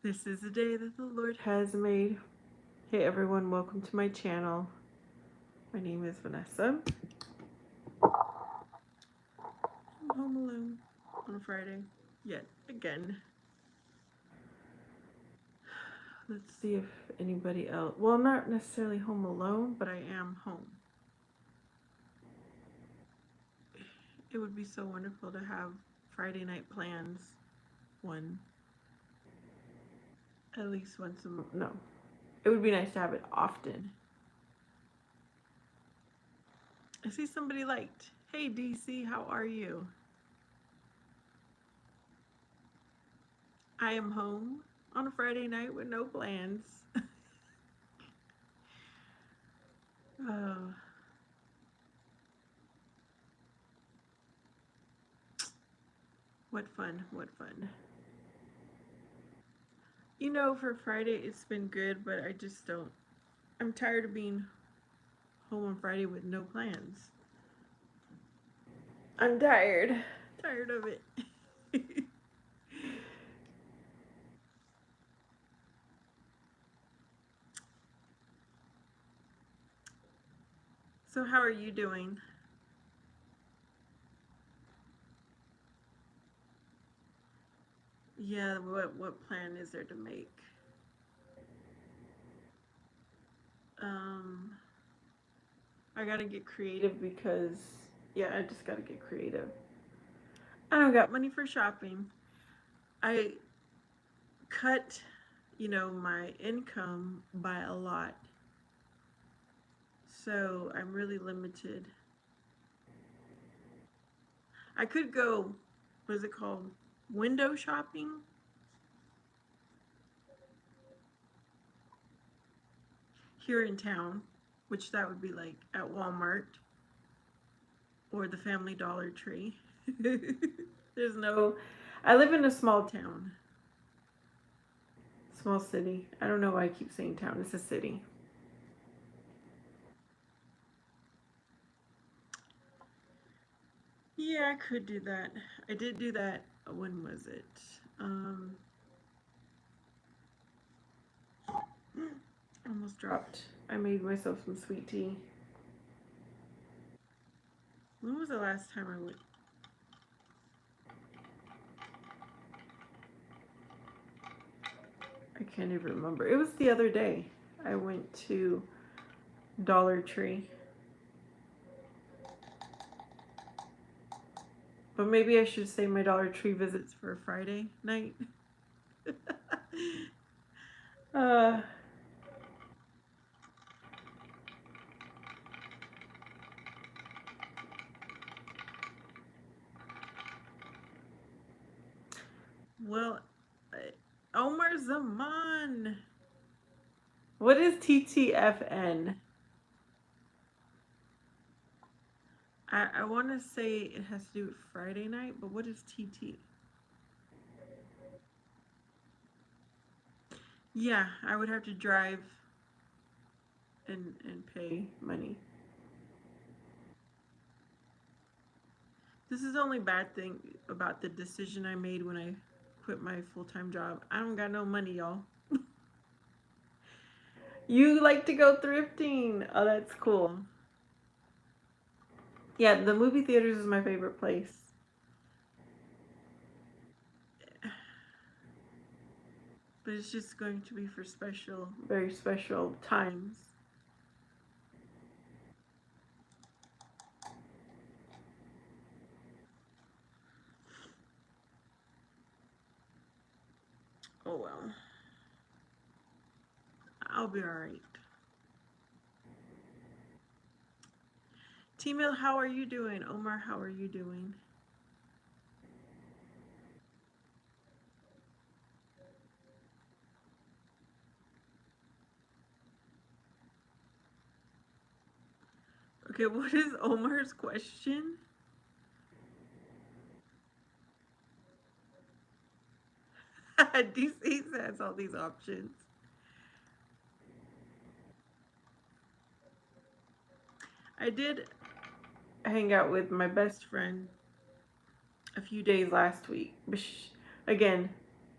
This is the day that the Lord has made. Hey everyone, welcome to my channel. My name is Vanessa. I'm home alone on a Friday, yet again. Let's see if anybody else, well, not necessarily home alone, but I am home. It would be so wonderful to have Friday night plans one, at least once a month. No, it would be nice to have it often. I see somebody liked. Hey DC, how are you? I am home on a Friday night with no plans. Oh, what fun, what fun. You know, for Friday, it's been good, but I just don't. I'm tired of being home on Friday with no plans. I'm tired. Tired of it. So, how are you doing? Yeah, what plan is there to make? Um, I gotta get creative because, yeah, I just gotta get creative. I don't got money for shopping. I cut, my income by a lot. So I'm really limited. I could go, what is it called? Window shopping here in town, which that would be like at Walmart or the Family Dollar Tree. There's no, I live in a small town, small city. I don't know why I keep saying town, it's a city. Yeah, I could do that. I did do that. When was it? Um, almost dropped. I made myself some sweet tea. When was the last time I went? I can't even remember. It was the other day. I went to Dollar Tree. But maybe I should say my Dollar Tree visits for a Friday night. uh, well, Omar Zaman. What is TTFN? I want to say it has to do with Friday night, but what is TT? Yeah, I would have to drive and pay money. This is the only bad thing about the decision I made when I quit my full-time job. I don't got no money, y'all. You like to go thrifting. Oh, that's cool. Yeah, the movie theaters is my favorite place. But it's just going to be for special, very special times. Oh well. I'll be alright. T-Mill, how are you doing? Omar, how are you doing? Okay, what is Omar's question? DC has all these options. I did hang out with my best friend a few days last week. But again,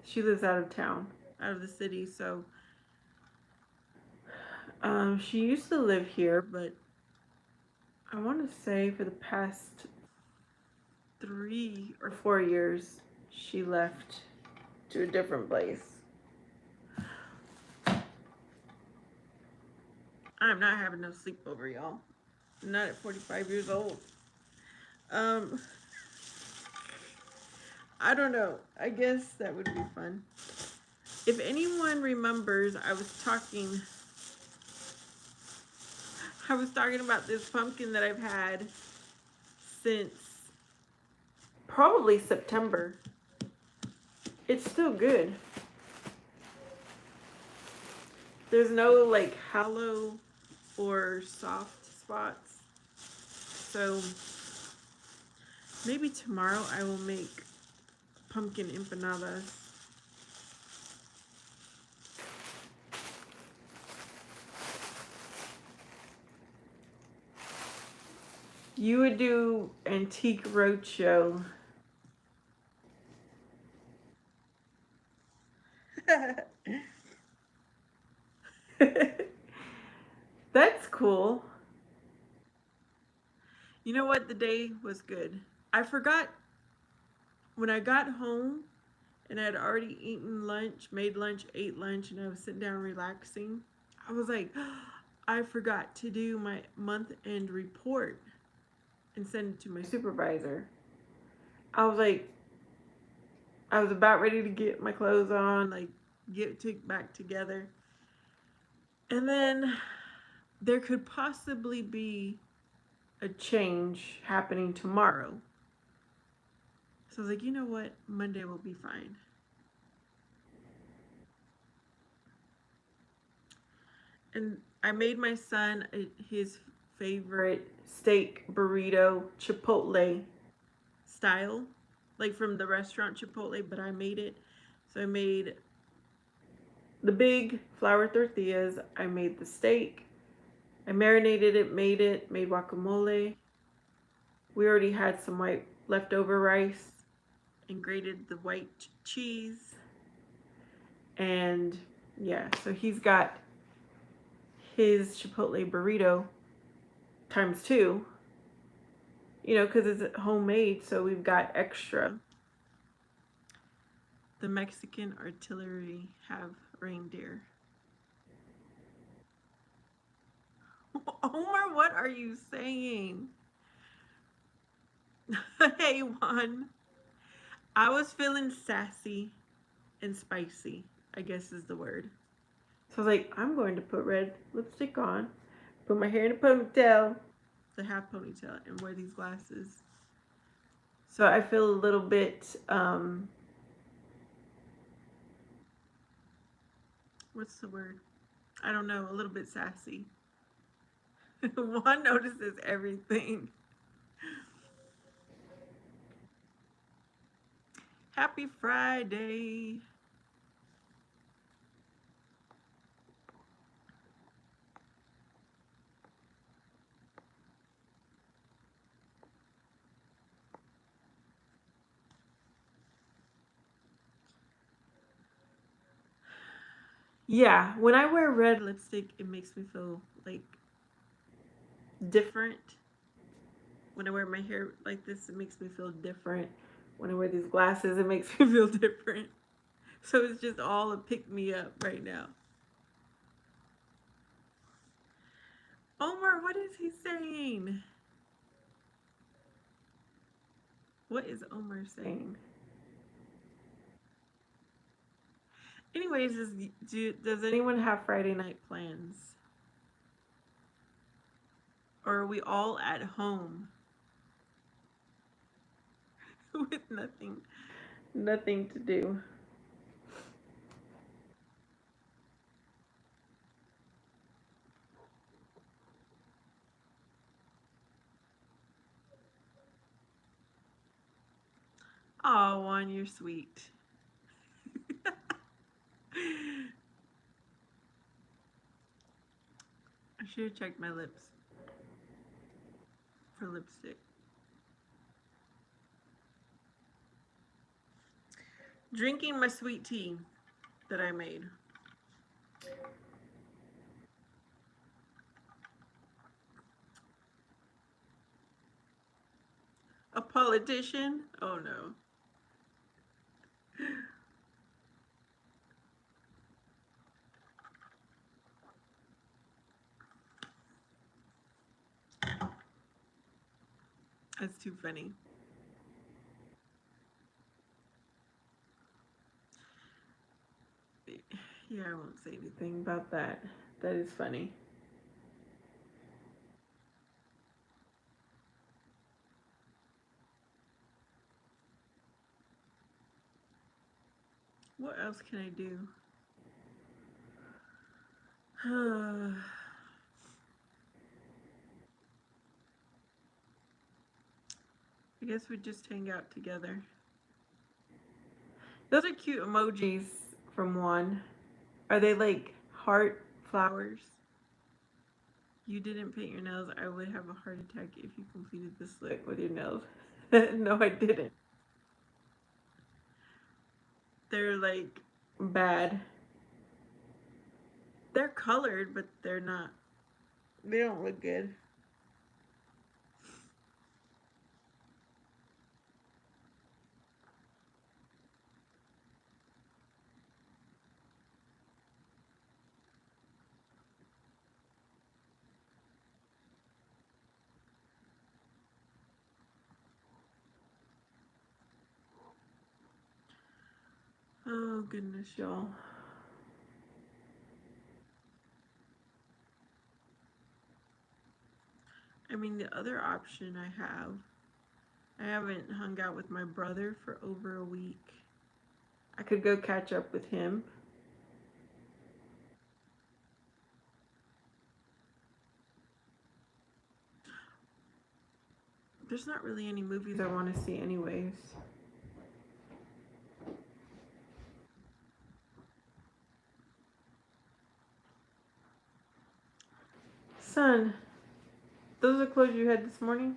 she lives out of town. out of the city. So she used to live here, but I want to say for the past 3 or 4 years, she left to a different place. I'm not having no sleepover, y'all. Not at 45 years old. I don't know. I guess that would be fun. If anyone remembers, I was talking about this pumpkin that I've had since probably September. It's still good. There's no like hollow or soft spots. So maybe tomorrow I will make pumpkin empanadas. You would do Antique Roadshow. That's cool. You know what? The day was good. I forgot when I got home and I had already eaten lunch, made lunch, ate lunch, and I was sitting down relaxing. I was like, I forgot to do my month end report and send it to my supervisor. I was like, I was about ready to get my clothes on, like get back together. And then there could possibly be a change happening tomorrow. So I was like, you know what? Monday will be fine. And I made my son his favorite steak burrito, Chipotle style, like from the restaurant Chipotle, but I made it. So I made the big flour tortillas. I made the steak. I marinated it, made guacamole. We already had some white leftover rice and grated the white cheese. And yeah, so he's got his Chipotle burrito times 2, you know, because it's homemade, so we've got extra. The Mexican artillery have reindeer. Omar, what are you saying? Hey, Juan. I was feeling sassy and spicy, I guess is the word. So I was like, I'm going to put red lipstick on, put my hair in a ponytail, the half ponytail, and wear these glasses. So I feel a little bit, what's the word? I don't know, a little bit sassy. Juan notices everything. Happy Friday. Yeah, when I wear red lipstick, it makes me feel like different. When I wear my hair like this, it makes me feel different. When I wear these glasses, it makes me feel different. So it's just all a pick me up right now. Omar, what is he saying? What is Omar saying? Anyways, does anyone have Friday night plans? Or are we all at home with nothing to do? Oh, Juan, you're sweet. I should have checked my lips for lipstick. Drinking my sweet tea. that I made. A politician? Oh no. That's too funny. Yeah, I won't say anything about that. That is funny. What else can I do? I guess we just hang out together. Those are cute emojis from Juan. Are they like heart flowers? You didn't paint your nails. I would have a heart attack if you completed this look with your nails. No, I didn't. They're like bad. They're colored, but they're not. They don't look good. Oh goodness, y'all. I mean, the other option I haven't hung out with my brother for over a week. I could go catch up with him. There's not really any movies I want to see, anyways. Son, those are clothes you had this morning?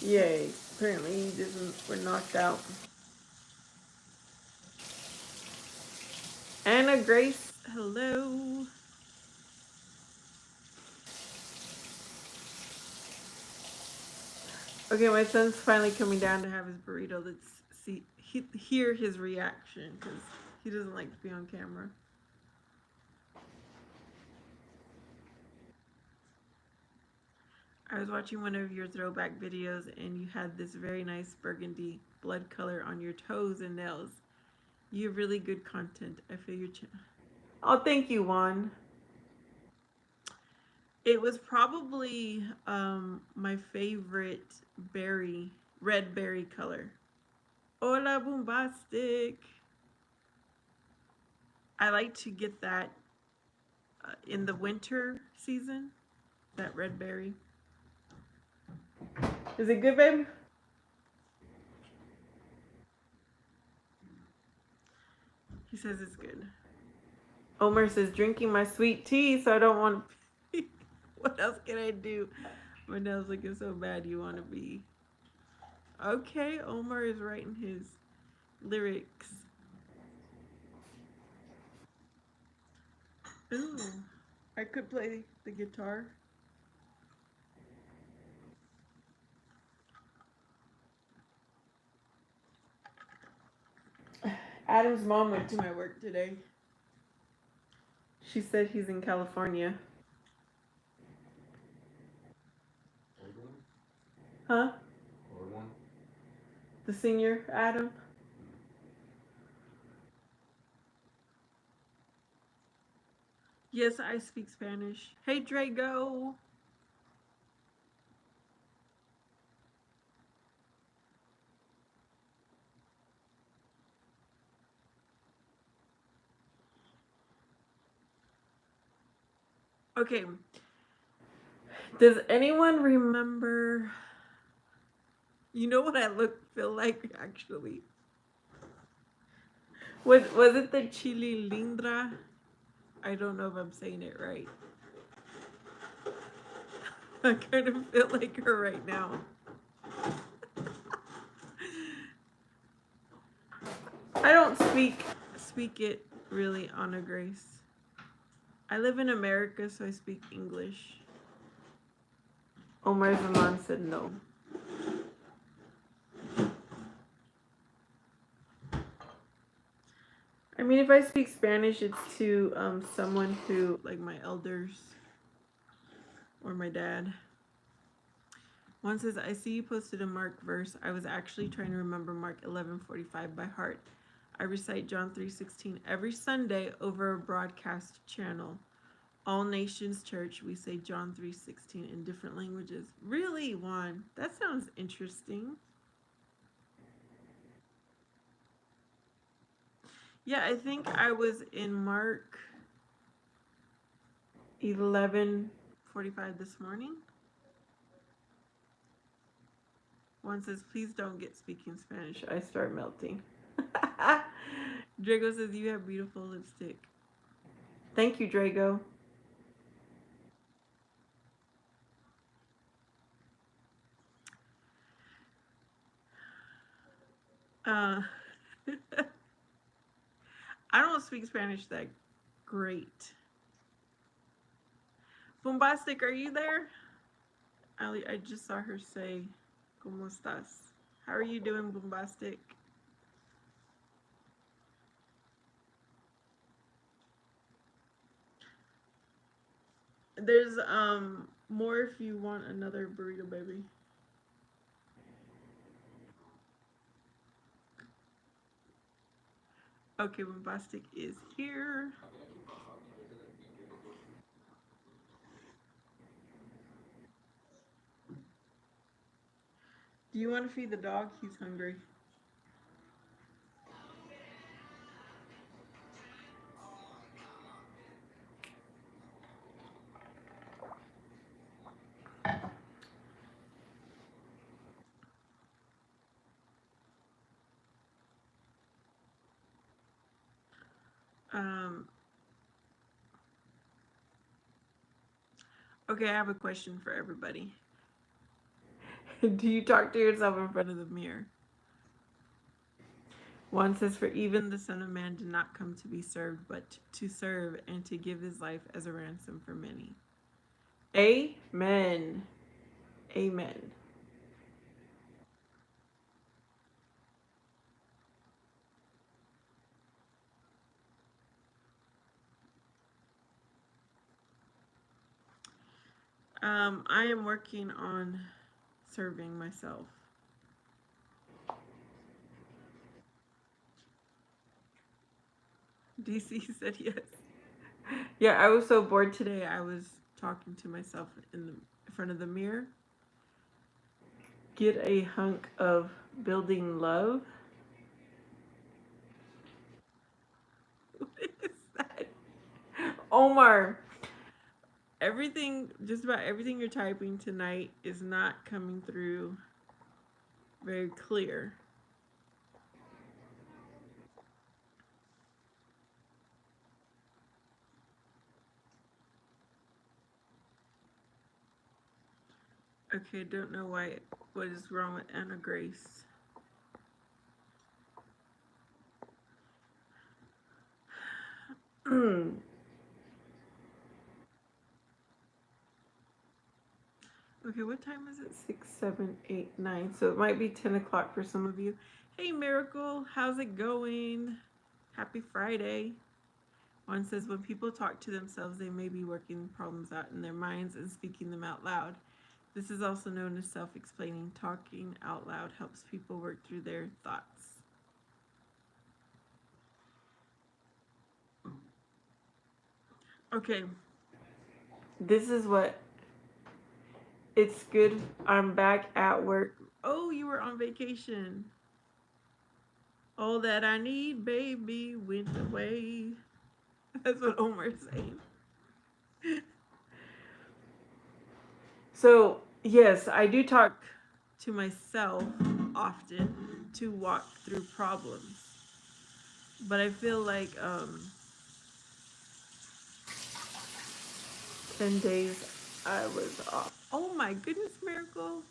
Yay. Apparently you just were knocked out. Anna Grace, hello. Okay, my son's finally coming down to have his burrito. Let's hear his reaction, because he doesn't like to be on camera. I was watching one of your throwback videos and you had this very nice burgundy blood color on your toes and nails. You have really good content. I feel your channel. Oh, thank you, Juan. It was probably my favorite red berry color. Hola, Boombastic. I like to get that in the winter season, that red berry. Is it good, babe? He says it's good. Omar says, drinking my sweet tea, so I don't want to. What else can I do? My nails looking so bad, you want to be. Okay, Omar is writing his lyrics. Ooh, I could play the guitar. Adam's mom went to my work today. She said he's in California. Huh? The senior, Adam? Yes, I speak Spanish. Hey, Drago. Okay. Does anyone remember? You know what I feel like actually? Was it the Chili Lindra? I don't know if I'm saying it right. I kind of feel like her right now. I don't speak it really, Ana Grace. I live in America, so I speak English. Omar Zaman said no. I mean, if I speak Spanish, it's to someone who, like my elders or my dad. One says, I see you posted a Mark verse. I was actually trying to remember Mark 11:45 by heart. I recite John 3:16 every Sunday over a broadcast channel. All Nations Church, we say John 3:16 in different languages. Really, Juan? That sounds interesting. Yeah, I think I was in Mark 11:45 this morning. One says, please don't get speaking Spanish. I start melting. Drago says, you have beautiful lipstick. Thank you, Drago. I don't speak Spanish that great. Bombastic, are you there? I just saw her say, ¿Cómo estás? How are you doing, Bombastic? There's more if you want another burrito, baby. Okay, Bombastic is here. Do you want to feed the dog? He's hungry. Okay, I have a question for everybody. Do you talk to yourself in front of the mirror? One says, for even the Son of Man did not come to be served, but to serve and to give his life as a ransom for many. Amen. Amen. I am working on serving myself. DC said yes. Yeah, I was so bored today. I was talking to myself in front of the mirror. Get a hunk of building love. What is that? Omar, just about everything you're typing tonight is not coming through very clear. Okay, don't know what is wrong with Anna Grace. Okay, what time is it? 6, 7, 8, 9. So it might be 10 o'clock for some of you. Hey, Miracle, how's it going? Happy Friday. One says, when people talk to themselves, they may be working problems out in their minds and speaking them out loud. This is also known as self-explaining. Talking out loud helps people work through their thoughts. Okay. This is what it's good. I'm back at work. Oh, you were on vacation. All that I need, baby, went away. That's what Omar's saying. So, yes, I do talk to myself often to walk through problems. But I feel like 10 days I was off. Oh my goodness, Miracle.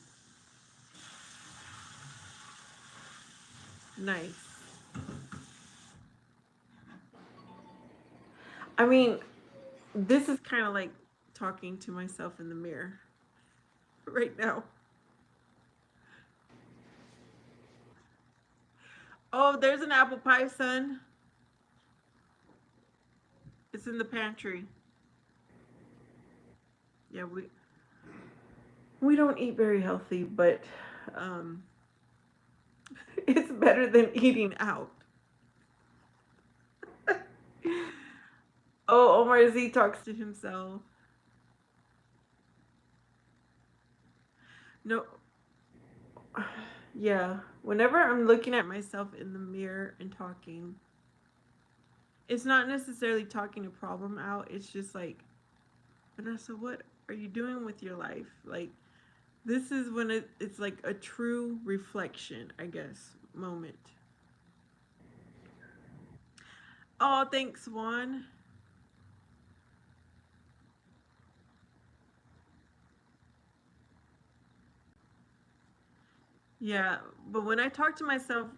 Nice. I mean, this is kind of like talking to myself in the mirror right now. Oh, there's an apple pie, son. It's in the pantry. Yeah, we don't eat very healthy, but um, it's better than eating out. Oh, Omar Z talks to himself. No, yeah. Whenever I'm looking at myself in the mirror and talking, it's not necessarily talking a problem out. It's just like, Vanessa, what are you doing with your life? Like, this is when it's like a true reflection, I guess, moment. Oh, thanks, Juan. Yeah, but when I talk to myself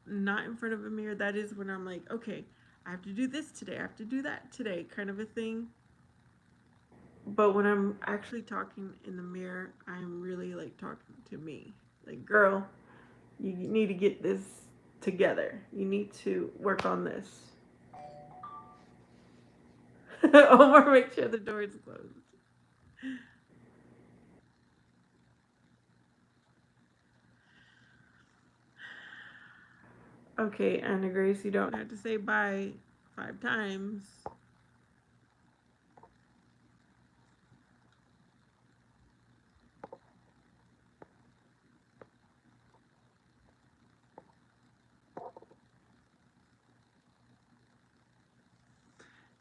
not in front of a mirror, that is when I'm like, okay, I have to do this today. I have to do that today, kind of a thing. But when I'm actually talking in the mirror, I'm really like talking to me. Like, girl, you need to get this together. You need to work on this. Omar, make sure the door is closed. Okay, Anna Grace, you don't have to say bye 5 times.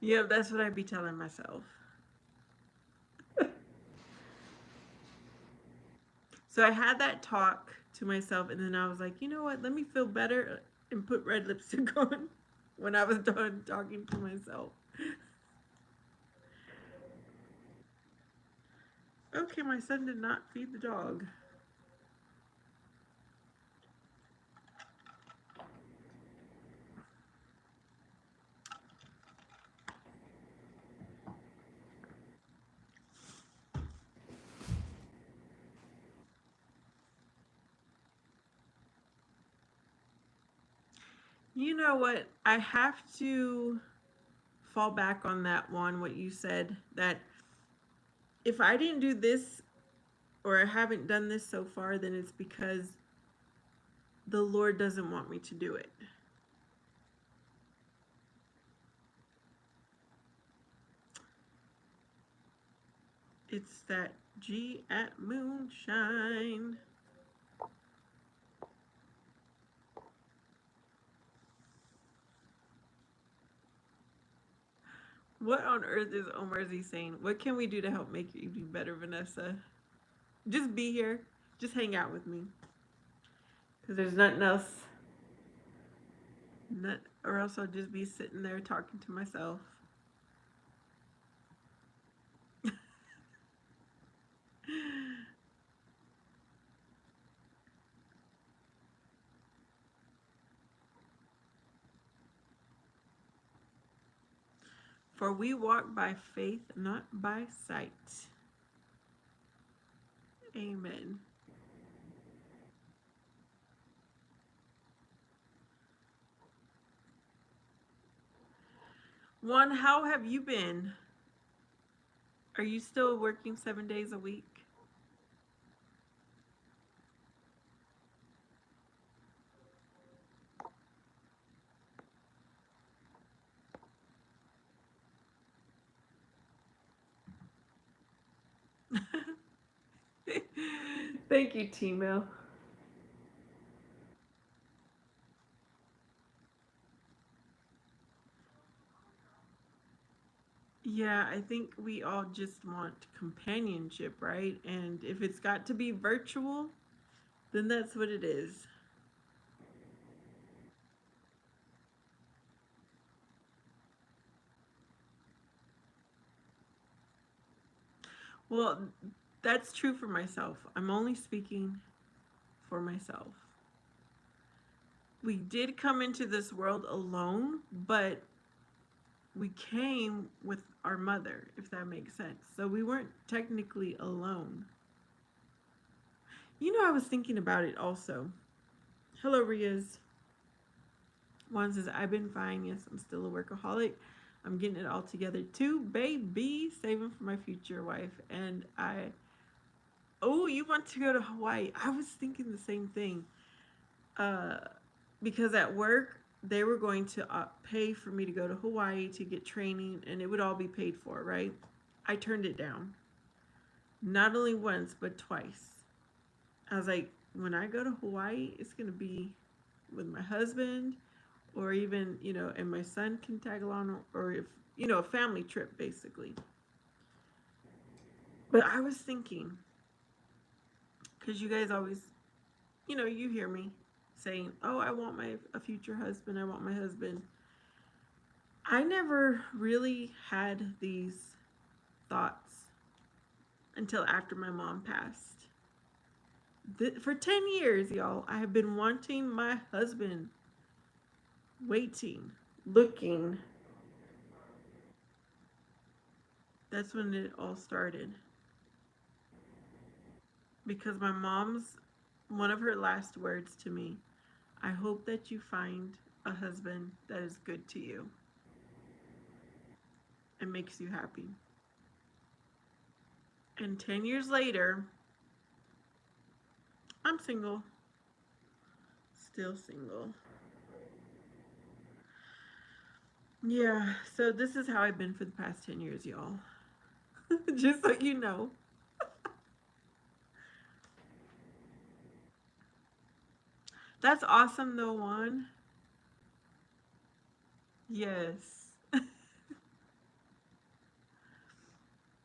Yeah, that's what I'd be telling myself. So I had that talk to myself, and then I was like, you know what? Let me feel better and put red lipstick on when I was done talking to myself. Okay, my son did not feed the dog. You know what? I have to fall back on that one, what you said, that if I didn't do this or I haven't done this so far, then it's because the Lord doesn't want me to do it. It's that G at Moonshine. What on earth is Omar Z saying? What can we do to help make your evening better, Vanessa? Just be here. Just hang out with me. Because there's nothing else. Or else I'll just be sitting there talking to myself. For we walk by faith, not by sight. Amen. One, how have you been? Are you still working 7 days a week? Thank you, T-Mail. Yeah, I think we all just want companionship, right? And if it's got to be virtual, then that's what it is. Well, that's true for myself. I'm only speaking for myself. We did come into this world alone, but we came with our mother, if that makes sense. So we weren't technically alone. You know, I was thinking about it also. Hello, Riaz. One says, I've been fine. Yes, I'm still a workaholic. I'm getting it all together too, baby. Saving for my future wife. And oh, you want to go to Hawaii? I was thinking the same thing. Uh, because at work, they were going to pay for me to go to Hawaii to get training, and it would all be paid for, right? I turned it down. Not only once, but twice. I was like, when I go to Hawaii, it's going to be with my husband, or even, and my son can tag along, or if, a family trip, basically. But I was thinking, because you guys always, you hear me saying, oh, I want a future husband, I want my husband. I never really had these thoughts until after my mom passed. For 10 years, y'all, I have been wanting my husband, waiting, looking. That's when it all started. Because my mom's, one of her last words to me, I hope that you find a husband that is good to you and makes you happy. And 10 years later, I'm single. Still single. Yeah, so this is how I've been for the past 10 years, y'all. Just so you know. That's awesome, though, Juan. Yes.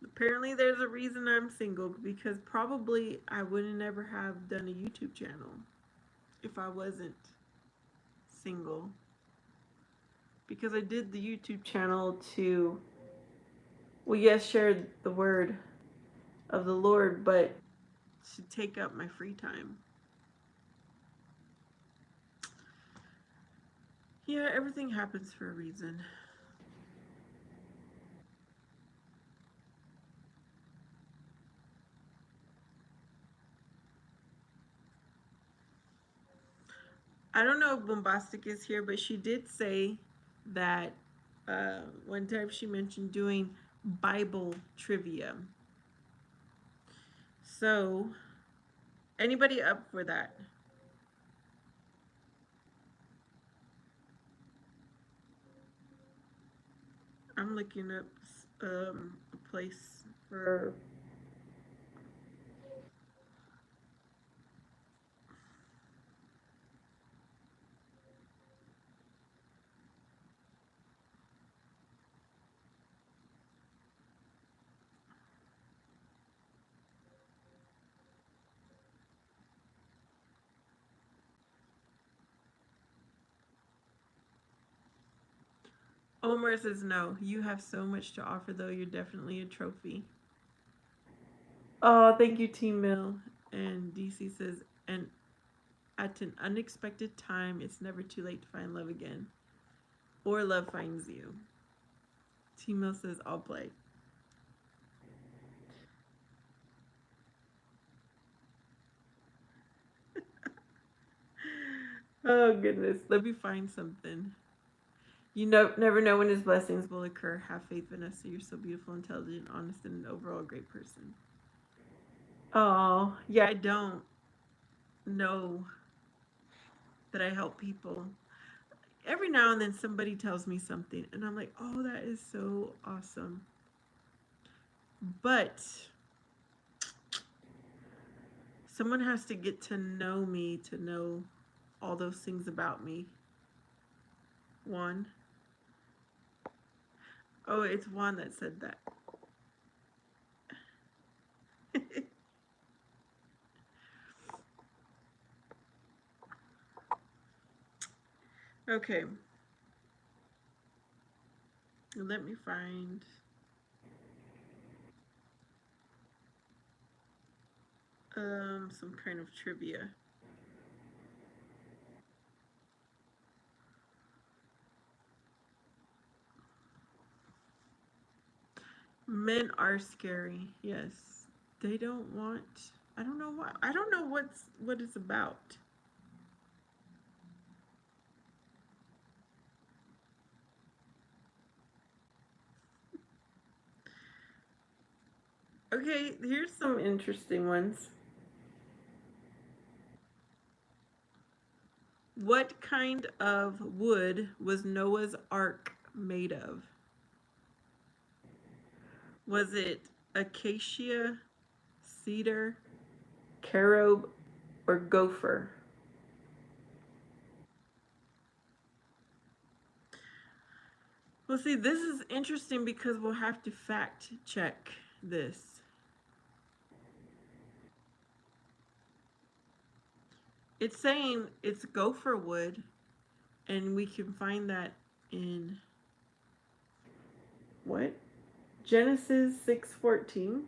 Apparently, there's a reason I'm single, because probably I wouldn't ever have done a YouTube channel if I wasn't single. Because I did the YouTube channel to, well, yes, share the word of the Lord, but to take up my free time. Yeah, everything happens for a reason. I don't know if Bombastic is here, but she did say that one time she mentioned doing Bible trivia. So, anybody up for that? I'm looking up a place for. Omar says no. You have so much to offer, though. You're definitely a trophy. Oh, thank you, Team Mill. And DC says, and at an unexpected time, it's never too late to find love again. Or love finds you. Team Mill says, I'll play. Oh, goodness. Let me find something. You never know when his blessings will occur. Have faith, Vanessa. You're so beautiful, intelligent, honest, and an overall great person. Oh, yeah, I don't know that I help people. Every now and then somebody tells me something, and I'm like, oh, that is so awesome. But someone has to get to know me to know all those things about me. Juan. Oh, it's Juan that said that. Okay. Let me find some kind of trivia. Men are scary. Yes. They don't want. I don't know what. I don't know what it's about. Okay, here's some interesting ones. What kind of wood was Noah's Ark made of? Was it acacia, cedar, carob, or gopher? Well, see, this is interesting because we'll have to fact check this. It's saying it's gopher wood, and we can find that in what? Genesis 6:14.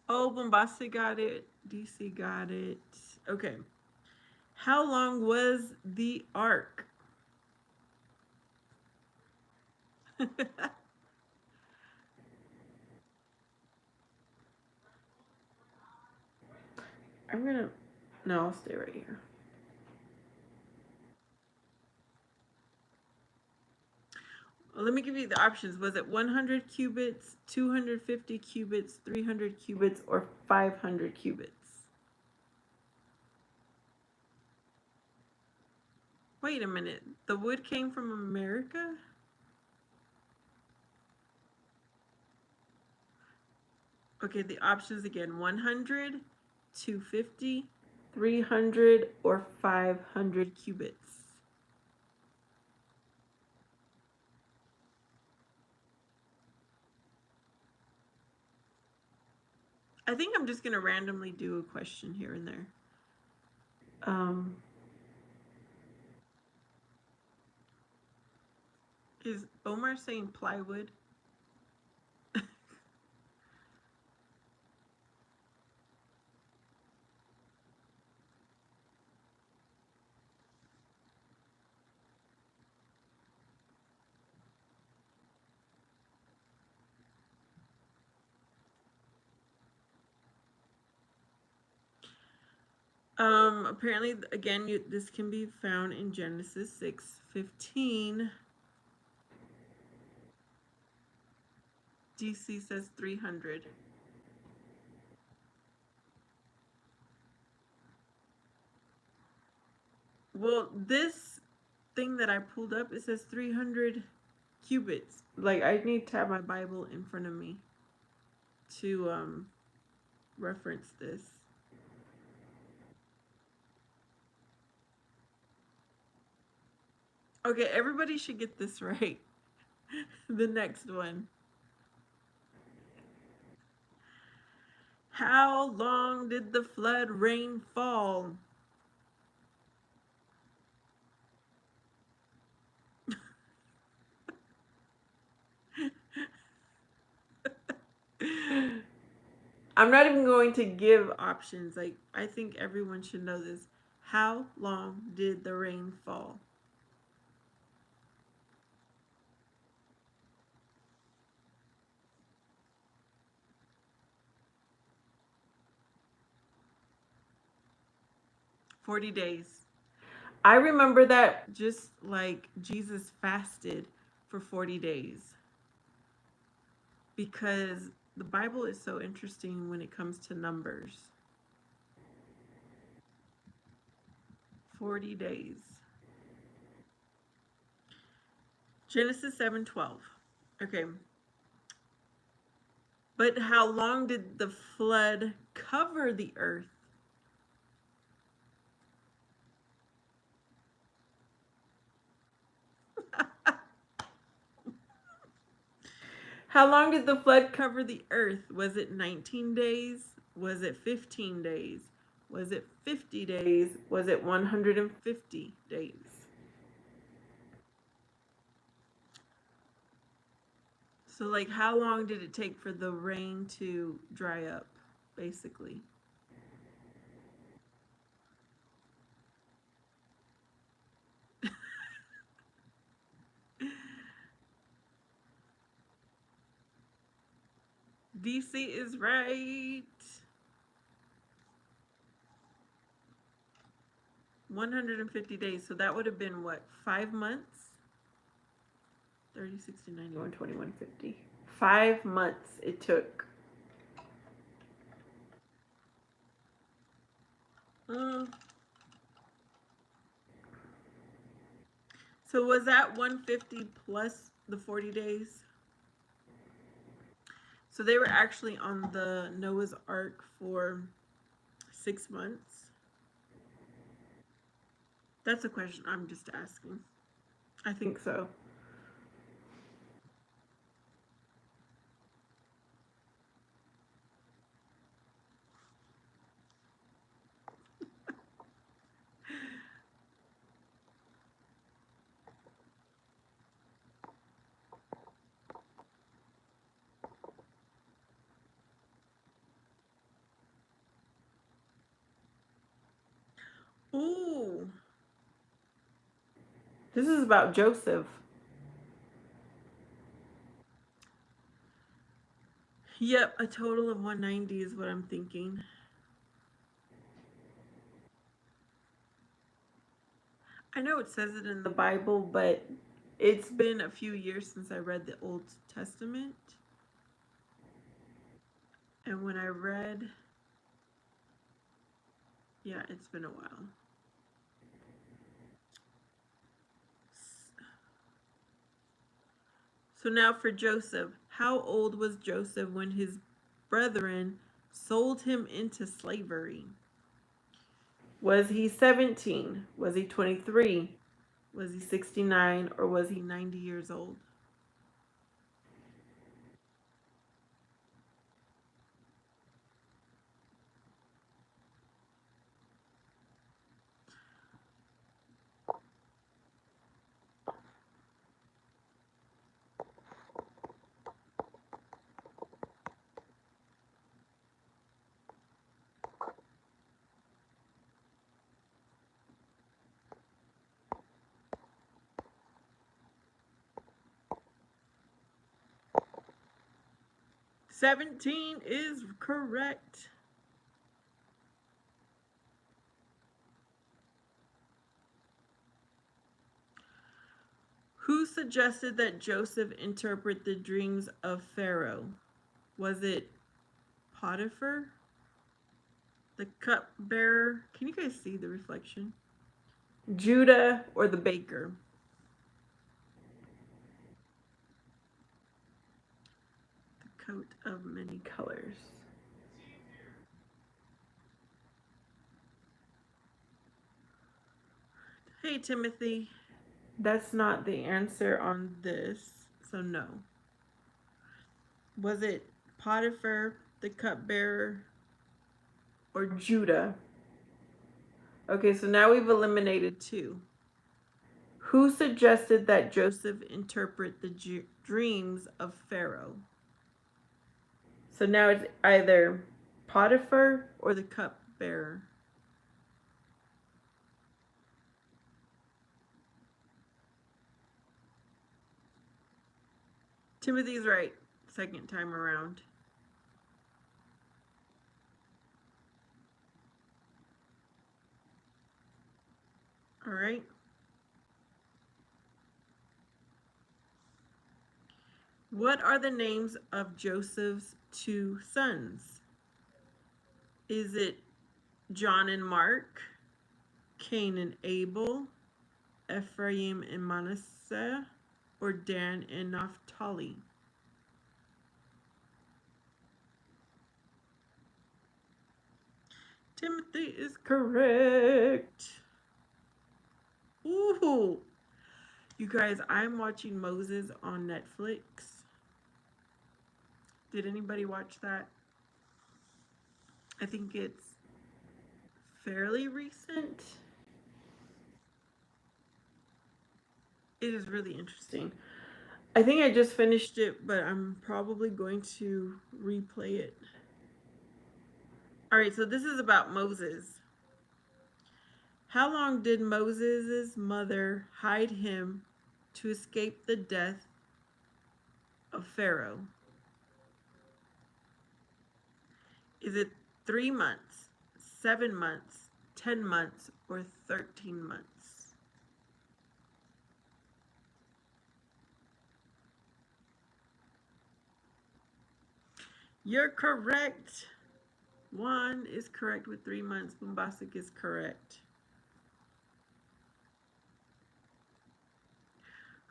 Oh, Bombasi got it. DC got it. Okay. How long was the ark? I'm gonna. No, I'll stay right here. Well, let me give you the options. Was it 100 cubits, 250 cubits, 300 cubits, or 500 cubits? Wait a minute. The wood came from America? Okay, the options again: 100, 250, 300, or 500 cubits. I think I'm just going to randomly do a question here and there. Um, is Omar saying plywood? Apparently, again, this can be found in Genesis 6:15. DC says 300. Well, this thing that I pulled up, it says 300 cubits. Like, I need to have my Bible in front of me to reference this. Okay, everybody should get this right. The next one. How long did the flood rain fall? I'm not even going to give options. Like, I think everyone should know this. How long did the rain fall? $40. I remember that just like Jesus fasted for 40 days because the Bible is so interesting when it comes to numbers. 40 days. Genesis 7:12. Okay. But how long did the flood cover the earth? How long did the flood cover the earth? Was it 19 days? Was it 15 days? Was it 50 days? Was it 150 days? So, like, how long did it take for the rain to dry up, basically? DC is right. 150 days. So that would have been what, 5 months? 30, 60, 91, 21, 50. 5 months it took. Mm. So was that 150 plus the 40 days? So they were actually on the Noah's Ark for 6 months. That's a question I'm just asking. I think so. Ooh. This is about Joseph. Yep, a total of 190 is what I'm thinking. I know it says it in the Bible, but it's been a few years since I read the Old Testament. And when I read, yeah, it's been a while. So now for Joseph. How old was Joseph when his brethren sold him into slavery? Was he 17? Was he 23? Was he 69? Or was he 90 years old? '17 is correct. Who suggested that Joseph interpret the dreams of Pharaoh? Was it Potiphar? The cupbearer? Can you guys see the reflection? Judah or the baker? The coat of many colors. Hey, Timothy. That's not the answer on this, so no. Was it Potiphar, the cupbearer, or Judah? Okay, so now we've eliminated two. Who suggested that Joseph interpret the dreams of Pharaoh? So now it's either Potiphar or the cupbearer. Timothy's right, second time around. All right. What are the names of Joseph's two sons? Is it John and Mark, Cain and Abel, Ephraim and Manasseh, or Dan and Naphtali? Timothy is correct. Ooh. You guys, I'm watching Moses on Netflix. Did anybody watch that? I think it's fairly recent. It is really interesting. I think I just finished it, but I'm probably going to replay it. All right, so this is about Moses. How long did Moses' mother hide him to escape the death of Pharaoh? Is it 3 months, 7 months, 10 months, or 13 months? You're correct. Juan is correct with 3 months. Bombastic is correct.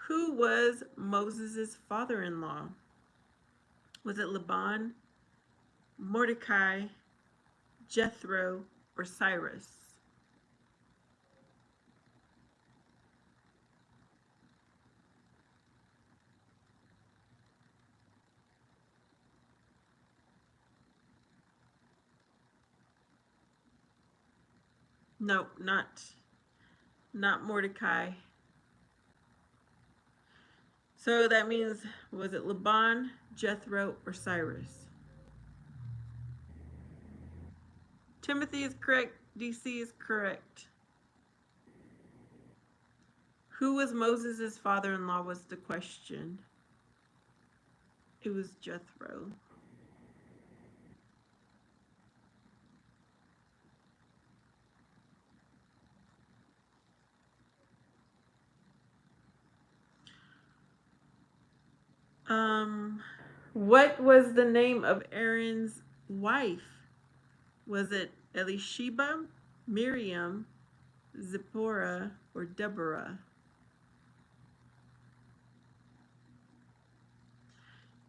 Who was Moses' father-in-law? Was it Laban, Mordecai, Jethro, or Cyrus? No, not Mordecai. So that means, was it Laban, Jethro, or Cyrus? Timothy is correct. DC is correct. Who was Moses' father-in-law was the question. It was Jethro. What was the name of Aaron's wife? Was it Elisheba, Miriam, Zipporah, or Deborah?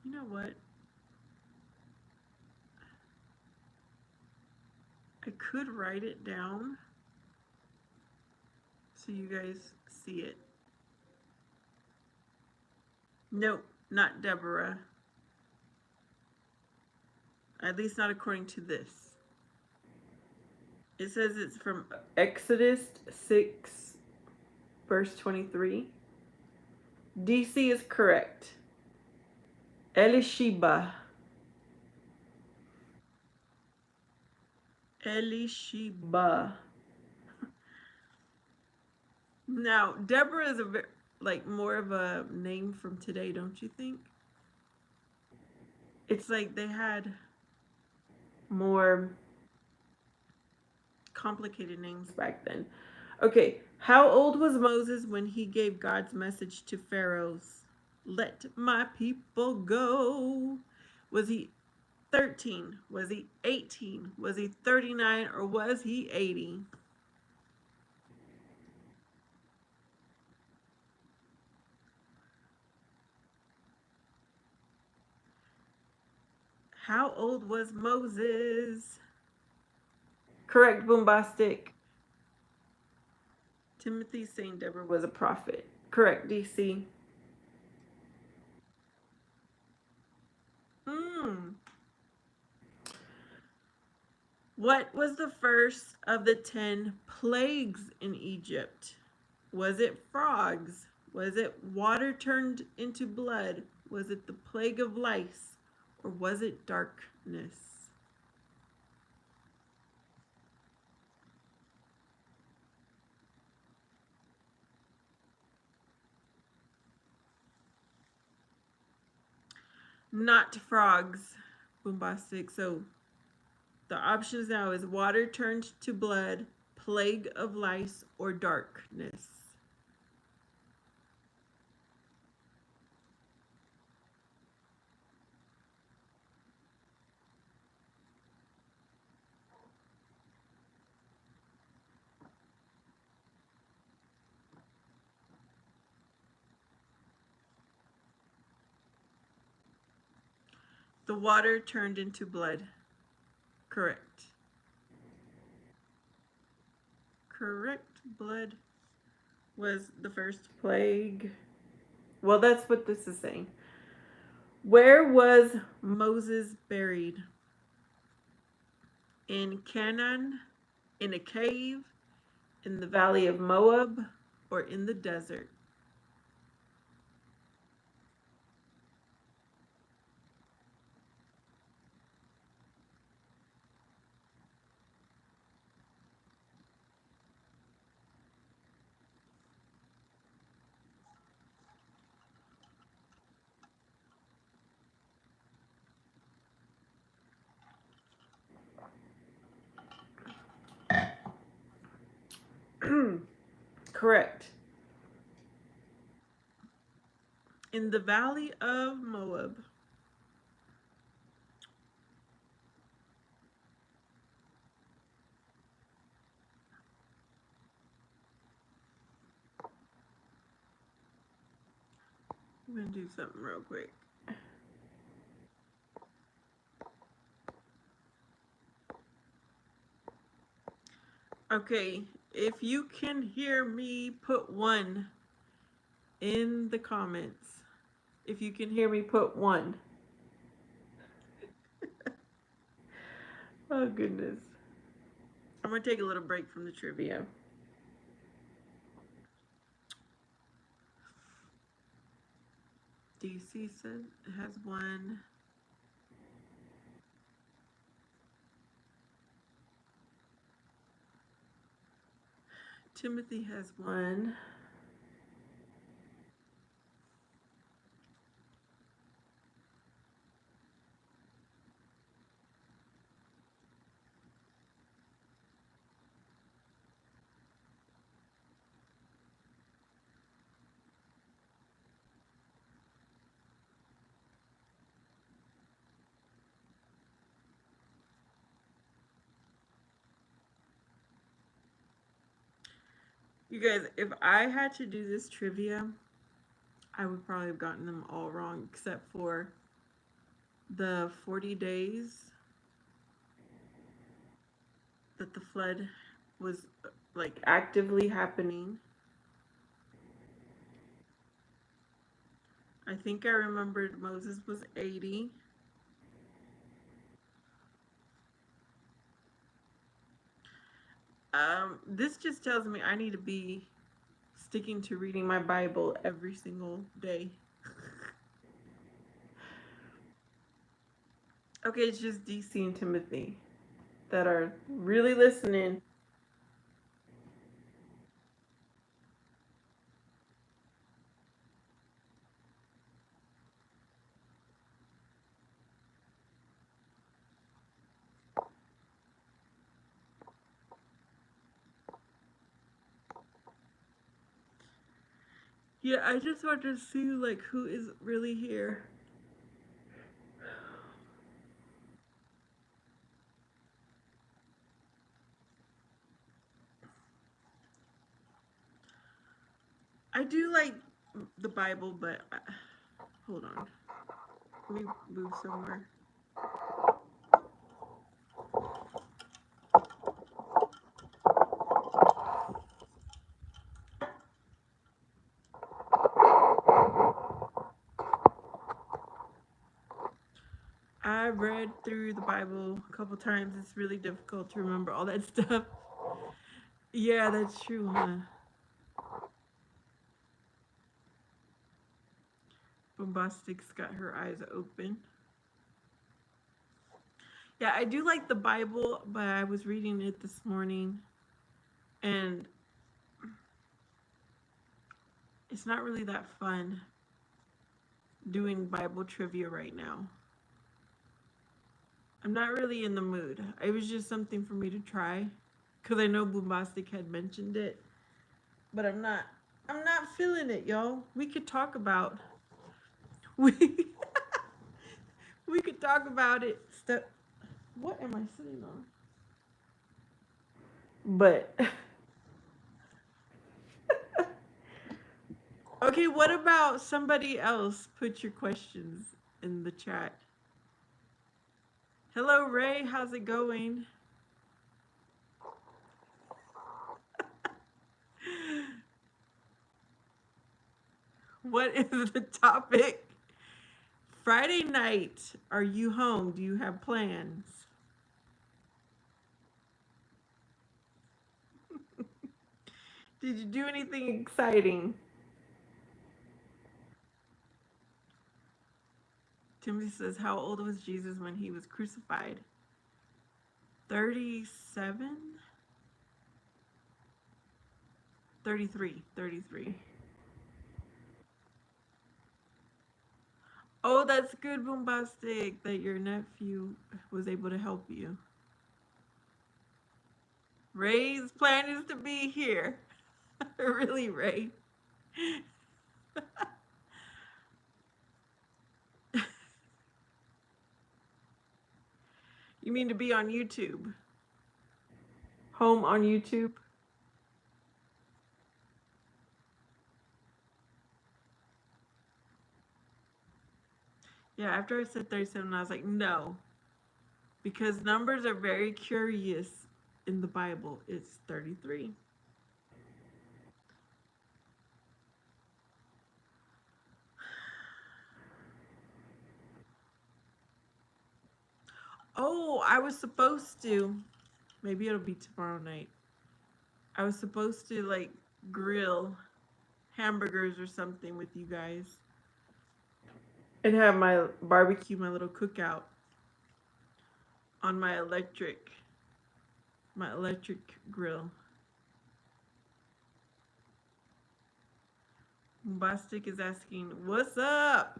You know what? I could write it down so you guys see it. Nope, not Deborah. At least not according to this. It says it's from Exodus 6, verse 23. DC is correct. Elisheba. Elisheba. Now, Deborah is like more of a name from today, don't you think? It's like they had more complicated names back then. Okay, how old was Moses when he gave God's message to Pharaoh's? Let my people go. Was he 13? Was he 18? Was he 39? Or was he 80? How old was Moses? Correct, Boombastic. Timothy saying Deborah was a prophet. Correct, DC. Hmm. What was the first of the 10 plagues in Egypt? Was it frogs? Was it water turned into blood? Was it the plague of lice? Or was it darkness? Not frogs, Boombastic. So the options now is water turned to blood, plague of lice, or darkness. The water turned into blood. Correct. Correct. Blood was the first plague. Well, that's what this is saying. Where was Moses buried? In Canaan, in a cave, in the valley of Moab, or in the desert? Correct. In the valley of Moab. I'm gonna do something real quick. Okay, if you can hear me, put 1 in the comments. If you can hear me, put 1. Oh, goodness. I'm going to take a little break from the trivia. DC said it has 1. Timothy has 1. You guys, if I had to do this trivia, I would probably have gotten them all wrong except for the 40 days that the flood was like actively happening. I think I remembered Moses was 80. This just tells me I need to be sticking to reading my Bible every single day. Okay, it's just DC and Timothy that are really listening. Yeah, I just want to see like who is really here. I do like the Bible, but hold on. Let me move somewhere. I've read through the Bible a couple times. It's really difficult to remember all that stuff. Yeah, that's true, huh? Bombastic's got her eyes open. Yeah, I do like the Bible, but I was reading it this morning and it's not really that fun doing Bible trivia right now. I'm not really in the mood. It was just something for me to try because I know Bombastic had mentioned it, but I'm not feeling it, y'all. We could talk about we we could talk about it. What am I sitting on? But okay, what about somebody else? Put your questions in the chat. Hello, Ray. How's it going? What is the topic? Friday night. Are you home? Do you have plans? Did you do anything exciting? Timothy says, how old was Jesus when he was crucified? 37? 33. Oh, that's good, Bombastic, that your nephew was able to help you. Ray's plan is to be here. Really, Ray? You mean to be on YouTube? Home on YouTube? Yeah, after I said 37, I was like, no. Because numbers are very curious in the Bible. It's 33. Oh, I was supposed to. Maybe it'll be tomorrow night. I was supposed to like grill hamburgers or something with you guys and have my barbecue, my little cookout on my electric grill. Bostic is asking, "What's up?"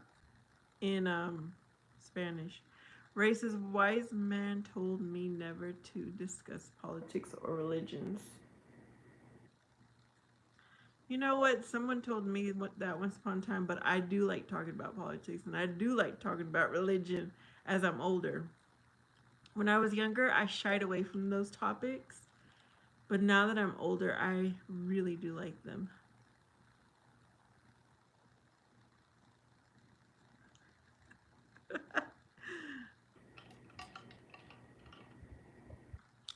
in Spanish. Ray says, "Wise man told me never to discuss politics or religions." You know what? Someone told me that once upon a time, but I do like talking about politics and I do like talking about religion as I'm older. When I was younger, I shied away from those topics, but now that I'm older, I really do like them.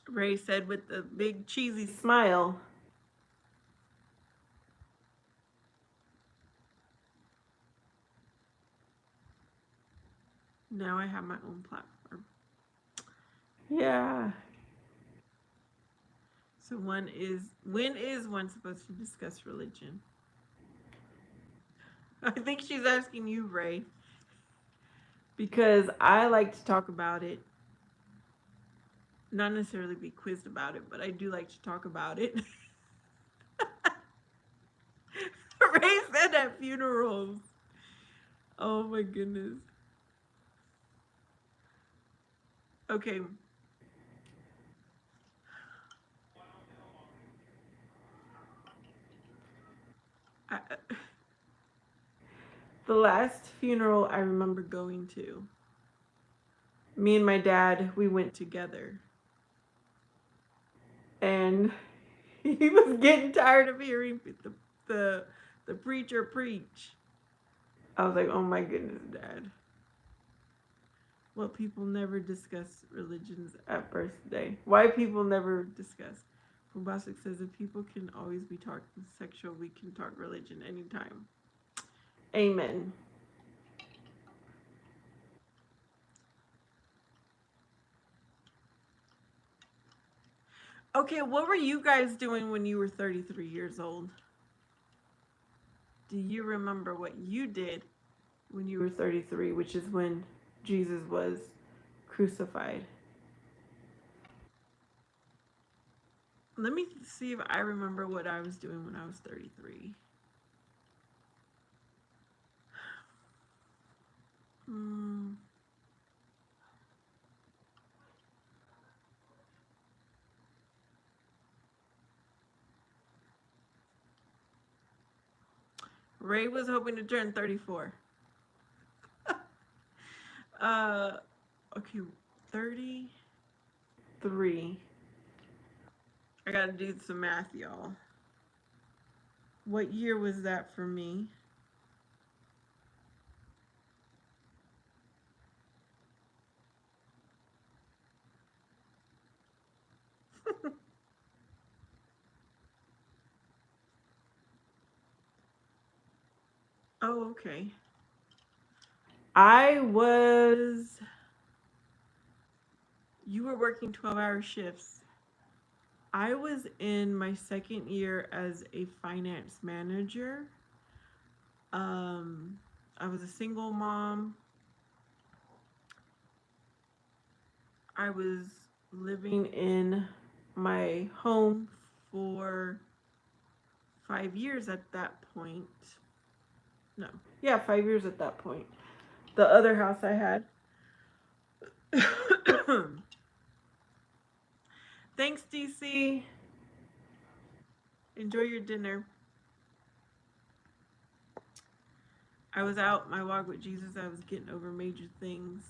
Ray said with the big cheesy smile. Now I have my own platform. Yeah. So when is one supposed to discuss religion? I think she's asking you, Ray, because I like to talk about it. Not necessarily be quizzed about it, but I do like to talk about it. Ray said at funerals. Oh my goodness. Okay. I, the last funeral I remember going to, me and my dad, we went together. And he was getting tired of hearing the, the preacher preach. I was like, oh my goodness, Dad. Well, people never discuss religions at birthday. Why people never discuss. Bombastic says if people can always be talking sexual, we can talk religion anytime. Amen. Okay, what were you guys doing when you were 33 years old? Do you remember what you did when you were 33, which is when Jesus was crucified? Let me see if I remember what I was doing when I was 33. Hmm. Ray was hoping to turn 34. Okay, 33. I gotta do some math, y'all. What year was that for me? Oh, okay. You were working 12-hour shifts. I was in my second year as a finance manager. Um, I was a single mom. I was living in my home for 5 years at that point. No, yeah, 5 years at that point. The other house I had. Thanks, DC. Enjoy your dinner. I was out my walk with Jesus. I was getting over major things.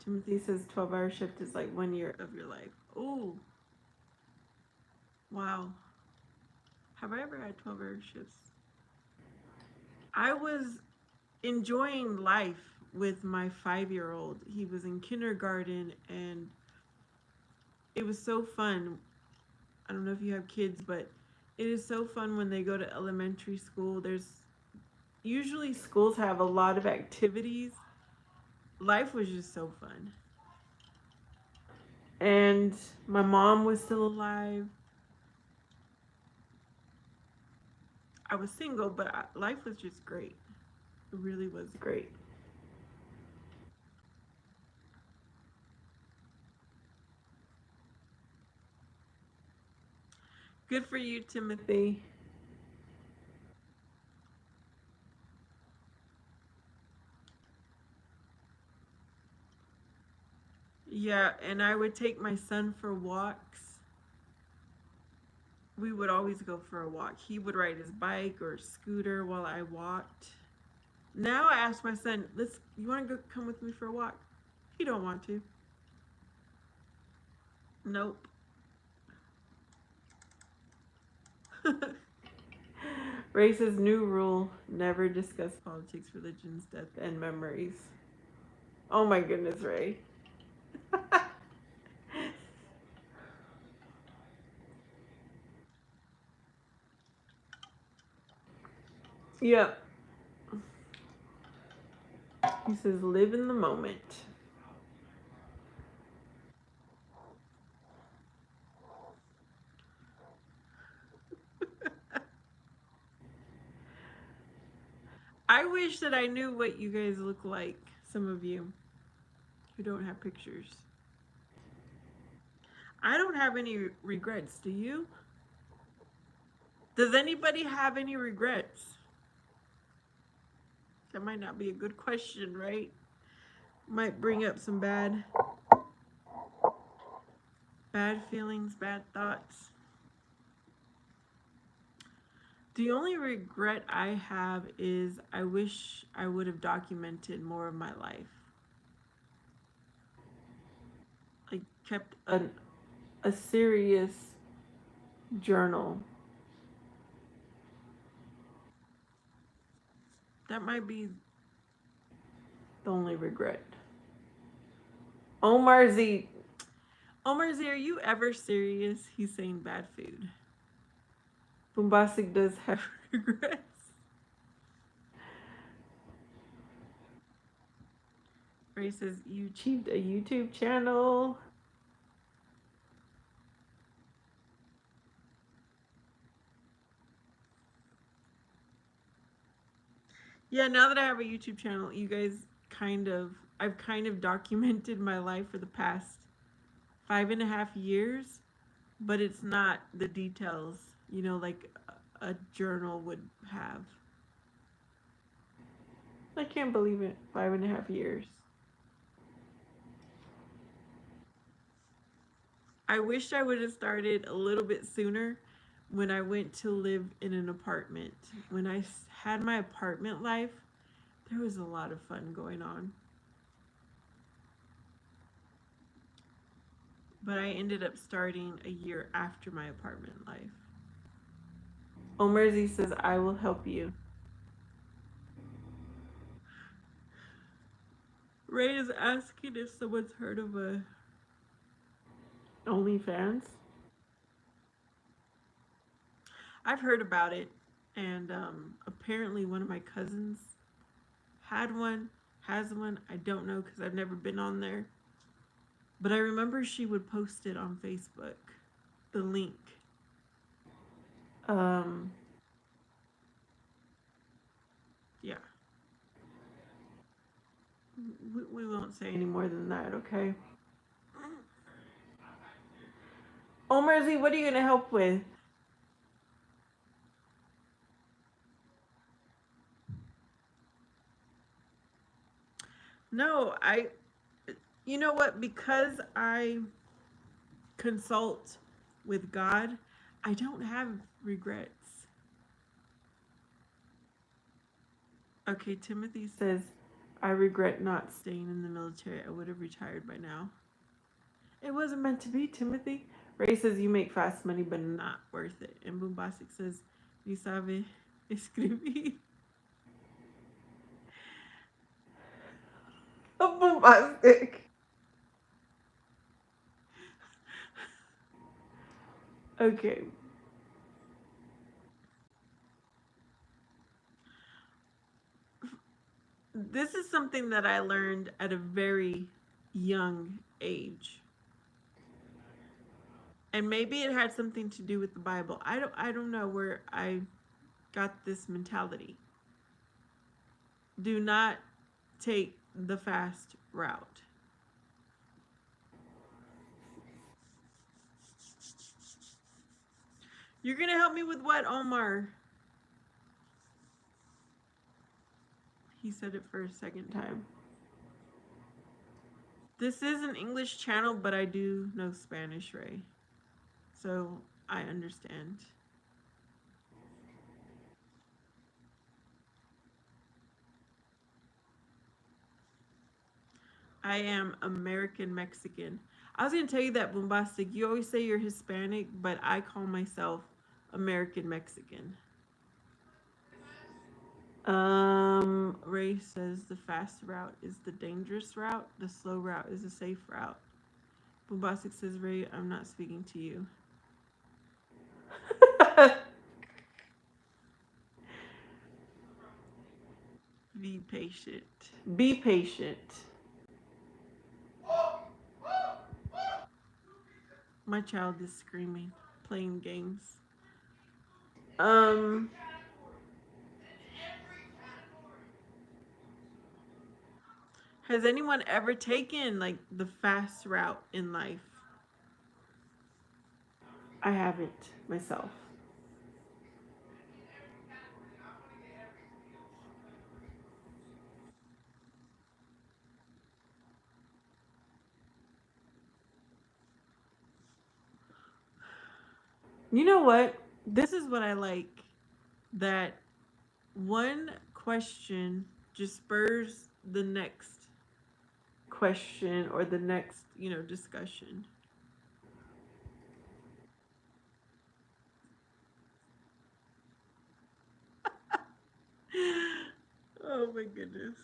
Timothy says 12-hour shift is like 1 year of your life. Oh, wow. Have I ever had 12-hour shifts? I was enjoying life with my 5-year-old. He was in kindergarten and it was so fun. I don't know if you have kids, but it is so fun when they go to elementary school. There's usually schools have a lot of activities. Life was just so fun. And my mom was still alive. I was single, but life was just great. It really was great. Good for you, Timothy. Yeah, and I would take my son for walks. We would always go for a walk. He would ride his bike or scooter while I walked. Now I ask my son, you want to go come with me for a walk? He don't want to. Nope. Race's new rule, never discuss politics, religions, death, and memories. Oh my goodness, Ray. Yep. He says, live in the moment. I wish that I knew what you guys look like, some of you who don't have pictures. I don't have any regrets, do you? Does anybody have any regrets? That might not be a good question, right? Might bring up some bad feelings, bad thoughts. The only regret I have is I wish I would have documented more of my life. Like kept a serious journal. That might be the only regret. Omar Z, are you ever serious? He's saying bad food. Bombastic does have regrets. Ray says, you achieved a YouTube channel. Yeah, now that I have a YouTube channel, you guys I've kind of documented my life for the past 5.5 years, but it's not the details, like a journal would have. I can't believe it. 5.5 years. I wish I would have started a little bit sooner when I went to live in an apartment. When I had my apartment life, there was a lot of fun going on. But I ended up starting a year after my apartment life. Omer Z says, I will help you. Ray is asking if someone's heard of a OnlyFans. I've heard about it, and apparently one of my cousins had one, has one. I don't know because I've never been on there. But I remember she would post it on Facebook, the link. Yeah. We won't say any more than that, okay? Omar Z, what are you going to help with? No, you know what? Because I consult with God, I don't have regrets. Okay, Timothy says, I regret not staying in the military. I would have retired by now. It wasn't meant to be, Timothy. Ray says you make fast money, but not worth it. And Bombastic says, you sabe escribir. Bombastic. Okay. This is something that I learned at a very young age. And maybe it had something to do with the Bible. I don't know where I got this mentality. Do not take the fast route. You're going to help me with what, Omar? He said it for a second time. This is an English channel, but I do know Spanish, Ray. So I understand. I am American Mexican. I was going to tell you that, Bombastic. You always say you're Hispanic, but I call myself American Mexican. Ray says the fast route is the dangerous route. The slow route is the safe route. Bombastic says, Ray, I'm not speaking to you. Be patient. Be patient. My child is screaming, playing games. Has anyone ever taken like the fast route in life? I haven't myself. You know what? This is what I like. That one question just spurs the next question or the next, discussion. Oh my goodness.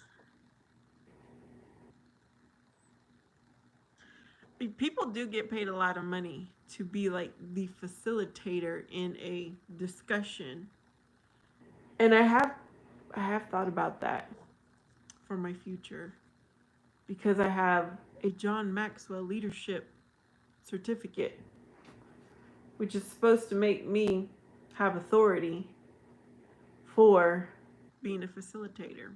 People do get paid a lot of money to be like the facilitator in a discussion. And I have thought about that for my future because I have a John Maxwell leadership certificate, which is supposed to make me have authority for being a facilitator.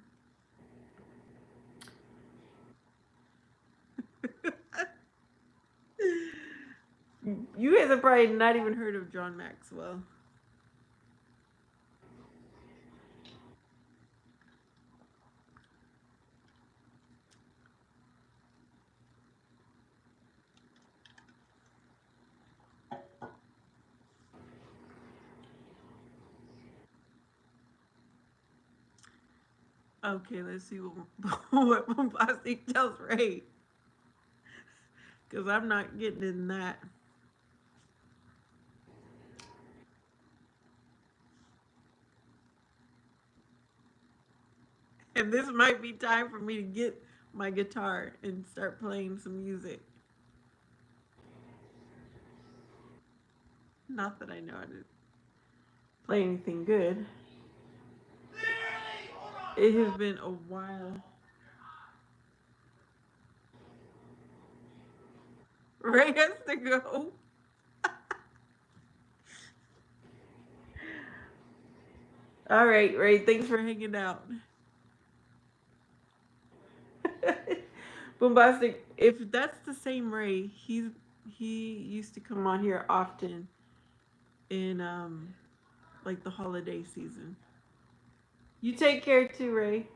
You guys have probably not even heard of John Maxwell. Okay, let's see what Bombastic tells Ray. Because I'm not getting in that. And this might be time for me to get my guitar and start playing some music. Not that I know how to play anything good. It has been a while. Ray has to go. All right, Ray, thanks for hanging out. Bombastic, if that's the same Ray, he used to come on here often in like the holiday season. You take care too, Ray.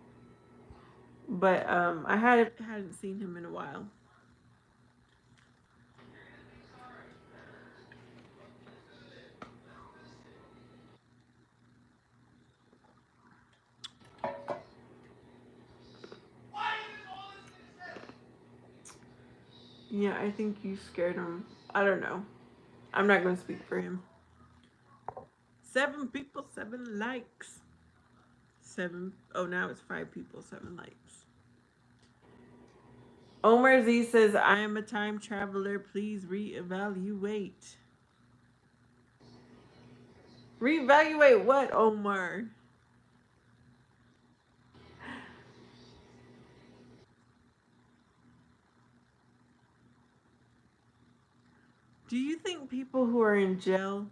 But I hadn't seen him in a while. Yeah, I think you scared him. I don't know. I'm not going to speak for him. 7 people, 7 likes. 7. Oh, now it's 5 people, 7 likes. Omar Z says, I am a time traveler. Please reevaluate. Reevaluate what, Omar? Do you think people who are in jail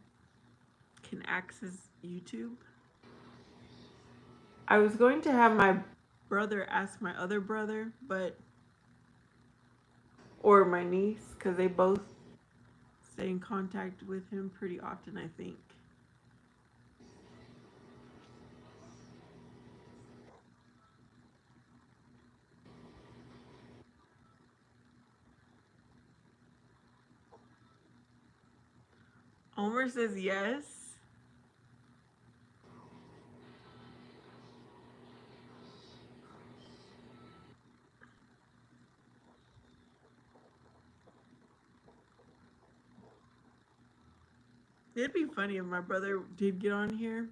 can access YouTube? I was going to have my brother ask my other brother, but or my niece, because they both stay in contact with him pretty often, I think. Omer says yes. It'd be funny if my brother did get on here.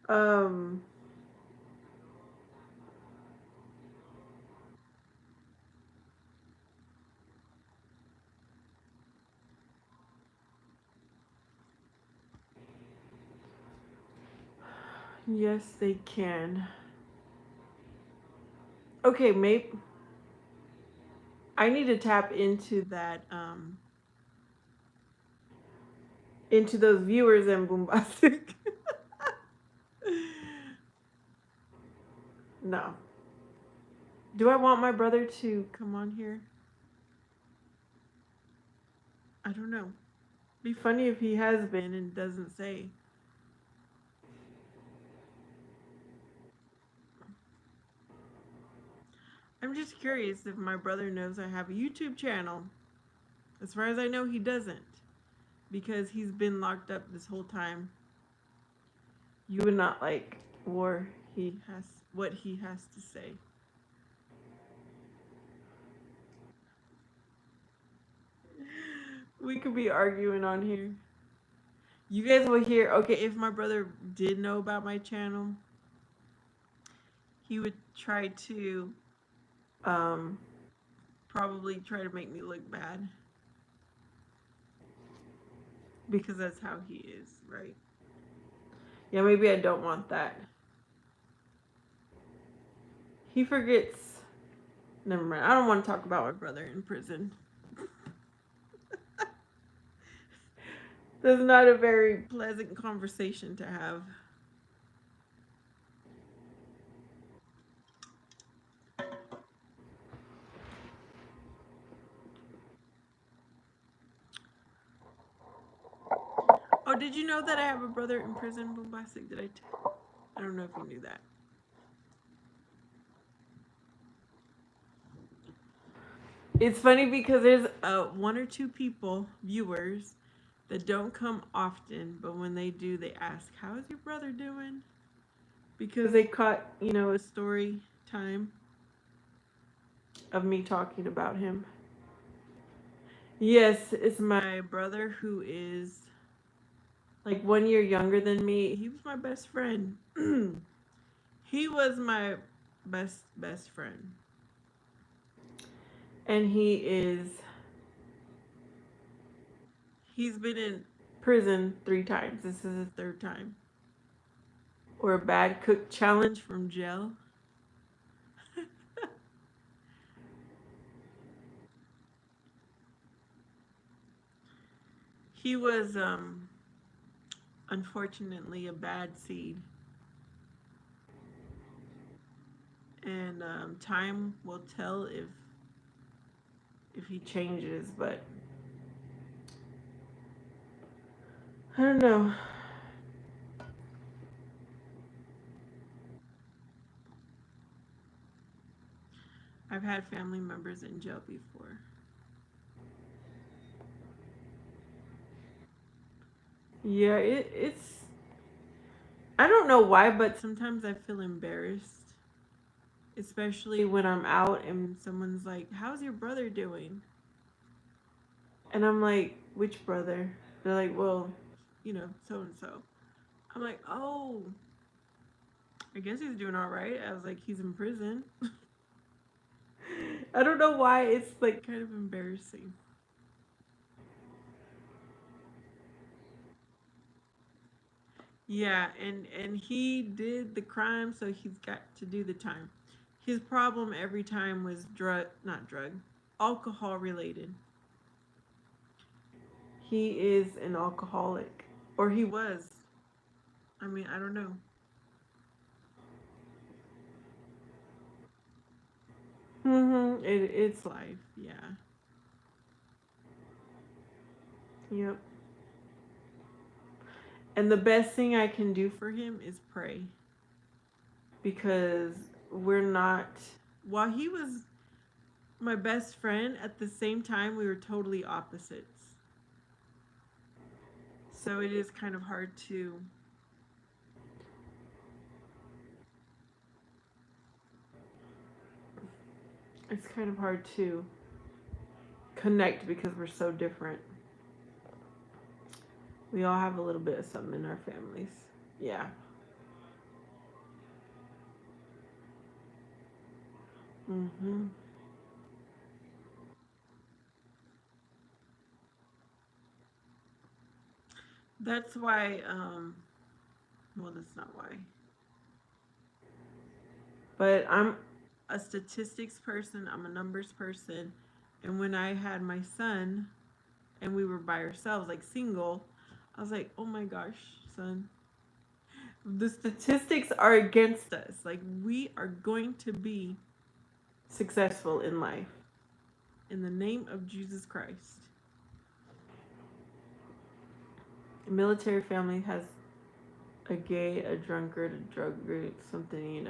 um, yes, they can. Okay, maybe I need to tap into that. Into those viewers and Boombastic. No. Do I want my brother to come on here? I don't know. Be funny if he has been and doesn't say. I'm just curious if my brother knows I have a YouTube channel. As far as I know, he doesn't. Because he's been locked up this whole time. You would not like war he has what he has to say. We could be arguing on here. You guys will hear, okay, if my brother did know about my channel, he would try to um probably try to make me look bad. Because that's how he is, right? Yeah, maybe I don't want that. He forgets. Never mind. I don't want to talk about my brother in prison. That's not a very pleasant conversation to have. Oh, did you know that I have a brother in prison, Bombastic? I don't know if you knew that. It's funny because there's 1 or 2 viewers, that don't come often, but when they do, they ask, "How is your brother doing?" Because they caught, a story time of me talking about him. Yes, it's my brother who is like 1 year younger than me. He was my best friend. He was my best friend. And he's been in prison 3 times. This is his 3rd time. Or a bad cook challenge from jail. He was unfortunately a bad seed. And time will tell if he changes, but I don't know. I've had family members in jail before. Yeah, it's I don't know why, but sometimes I feel embarrassed, especially when I'm out and someone's like, "How's your brother doing?" And I'm like, "Which brother?" They're like, "Well, so and so." I'm like, "Oh, I guess he's doing all right." I was like, "He's in prison." I don't know why it's like kind of embarrassing. Yeah, and he did the crime, so he's got to do the time. His problem every time was not drug, alcohol related. He is an alcoholic, or he was. I mean, I don't know. It's life. Yeah. Yep. And the best thing I can do for him is pray because we're not. While he was my best friend, at the same time we were totally opposites. So it is kind of hard to. It's kind of hard to connect because we're so different. We all have a little bit of something in our families. Yeah. Mhm. That's why. Well, that's not why. But I'm a statistics person. I'm a numbers person. And when I had my son, and we were by ourselves, like single, I was like, oh my gosh, son, the statistics are against us. Like, we are going to be successful in life in the name of Jesus Christ. A military family has a gay, a drunkard, a drunkard, something.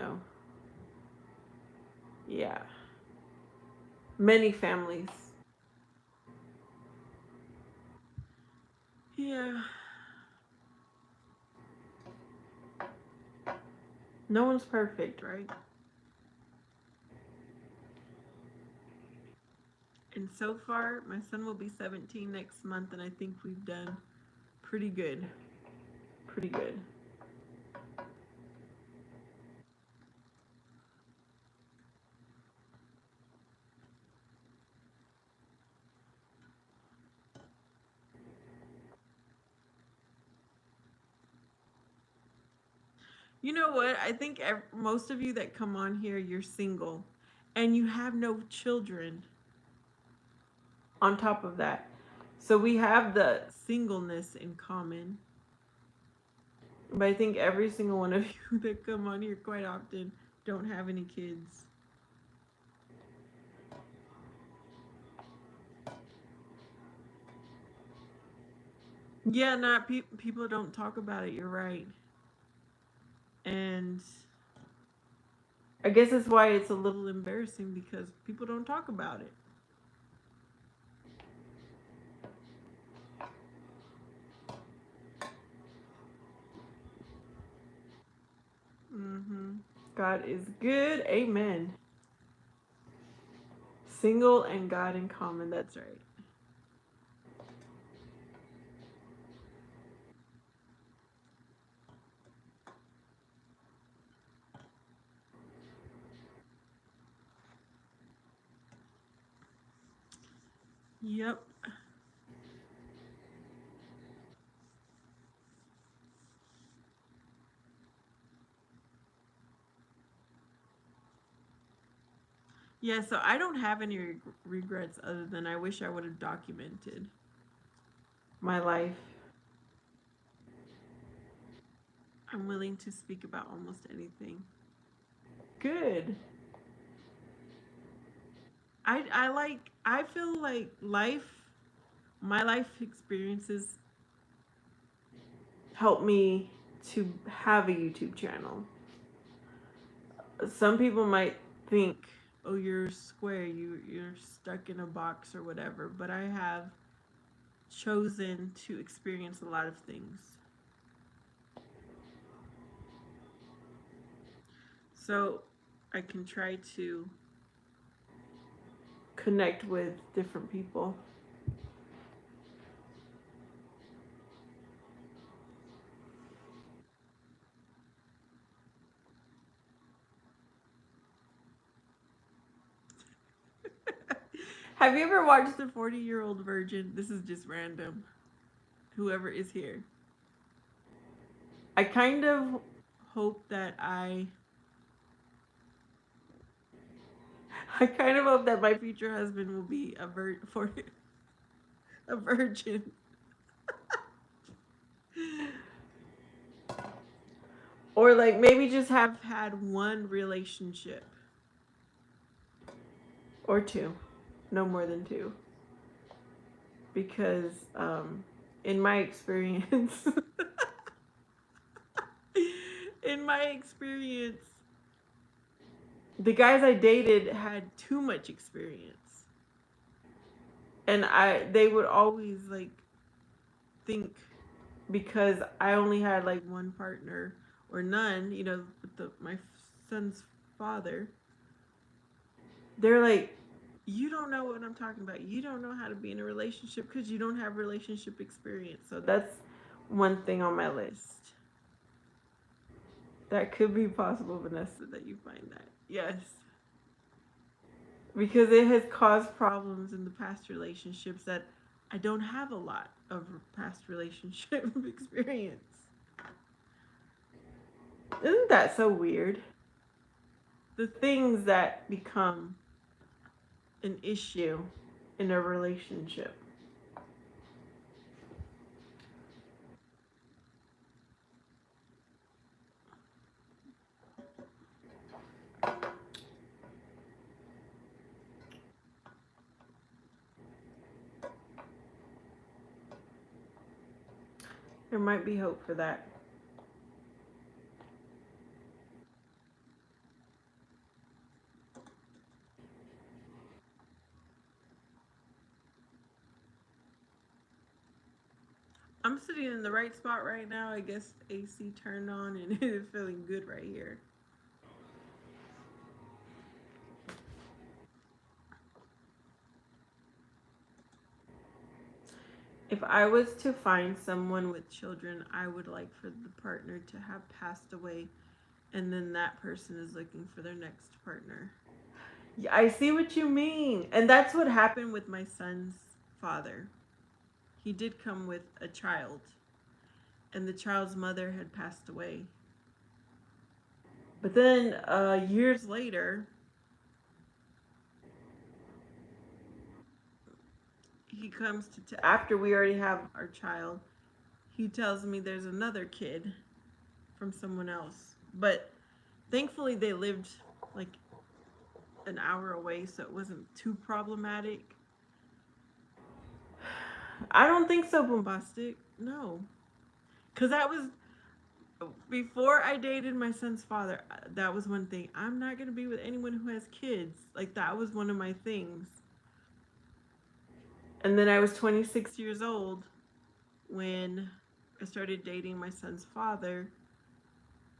Yeah. Many families. Yeah. No one's perfect, right? And so far, my son will be 17 next month, and I think we've done pretty good. Pretty good. You know what? I think most of you that come on here, you're single and you have no children on top of that. So we have the singleness in common. But I think every single one of you that come on here quite often don't have any kids. Yeah, not people don't talk about it. You're right. And I guess that's why it's a little embarrassing because people don't talk about it. Mm-hmm. God is good. Amen. Single and God in common. That's right. Yep. Yeah, so I don't have any regrets other than I wish I would have documented my life. I'm willing to speak about almost anything. Good. I feel like my life experiences help me to have a YouTube channel. Some people might think oh, you're square, you're stuck in a box or whatever. But I have chosen to experience a lot of things. So I can try to connect with different people. Have you ever watched The 40-Year-Old Virgin? This is just random. Whoever is here. I kind of hope that I kind of hope that my future husband will be a virgin. Or like maybe just have had one relationship or two, no more than two. Because in my experience, in my experience, the guys I dated had too much experience. And they would always like think because I only had like one partner or none, with my son's father, they're like, you don't know what I'm talking about. You don't know how to be in a relationship because you don't have relationship experience. So that's one thing on my list. That could be possible, Vanessa, that you find that. Yes. Because it has caused problems in the past relationships that I don't have a lot of past relationship experience. Isn't that so weird? The things that become an issue in a relationship. There might be hope for that. I'm sitting in the right spot right now. I guess AC turned on and it is feeling good right here. If I was to find someone with children, I would like for the partner to have passed away and then that person is looking for their next partner. Yeah, I see what you mean. And that's what happened with my son's father. He did come with a child, and the child's mother had passed away. But then years later, he comes after we already have our child, he tells me there's another kid from someone else. But thankfully, they lived like an hour away, so it wasn't too problematic. I don't think so, Bombastic. No. Because that was before I dated my son's father. That was one thing. I'm not going to be with anyone who has kids. Like, that was one of my things. And then I was 26 years old when I started dating my son's father,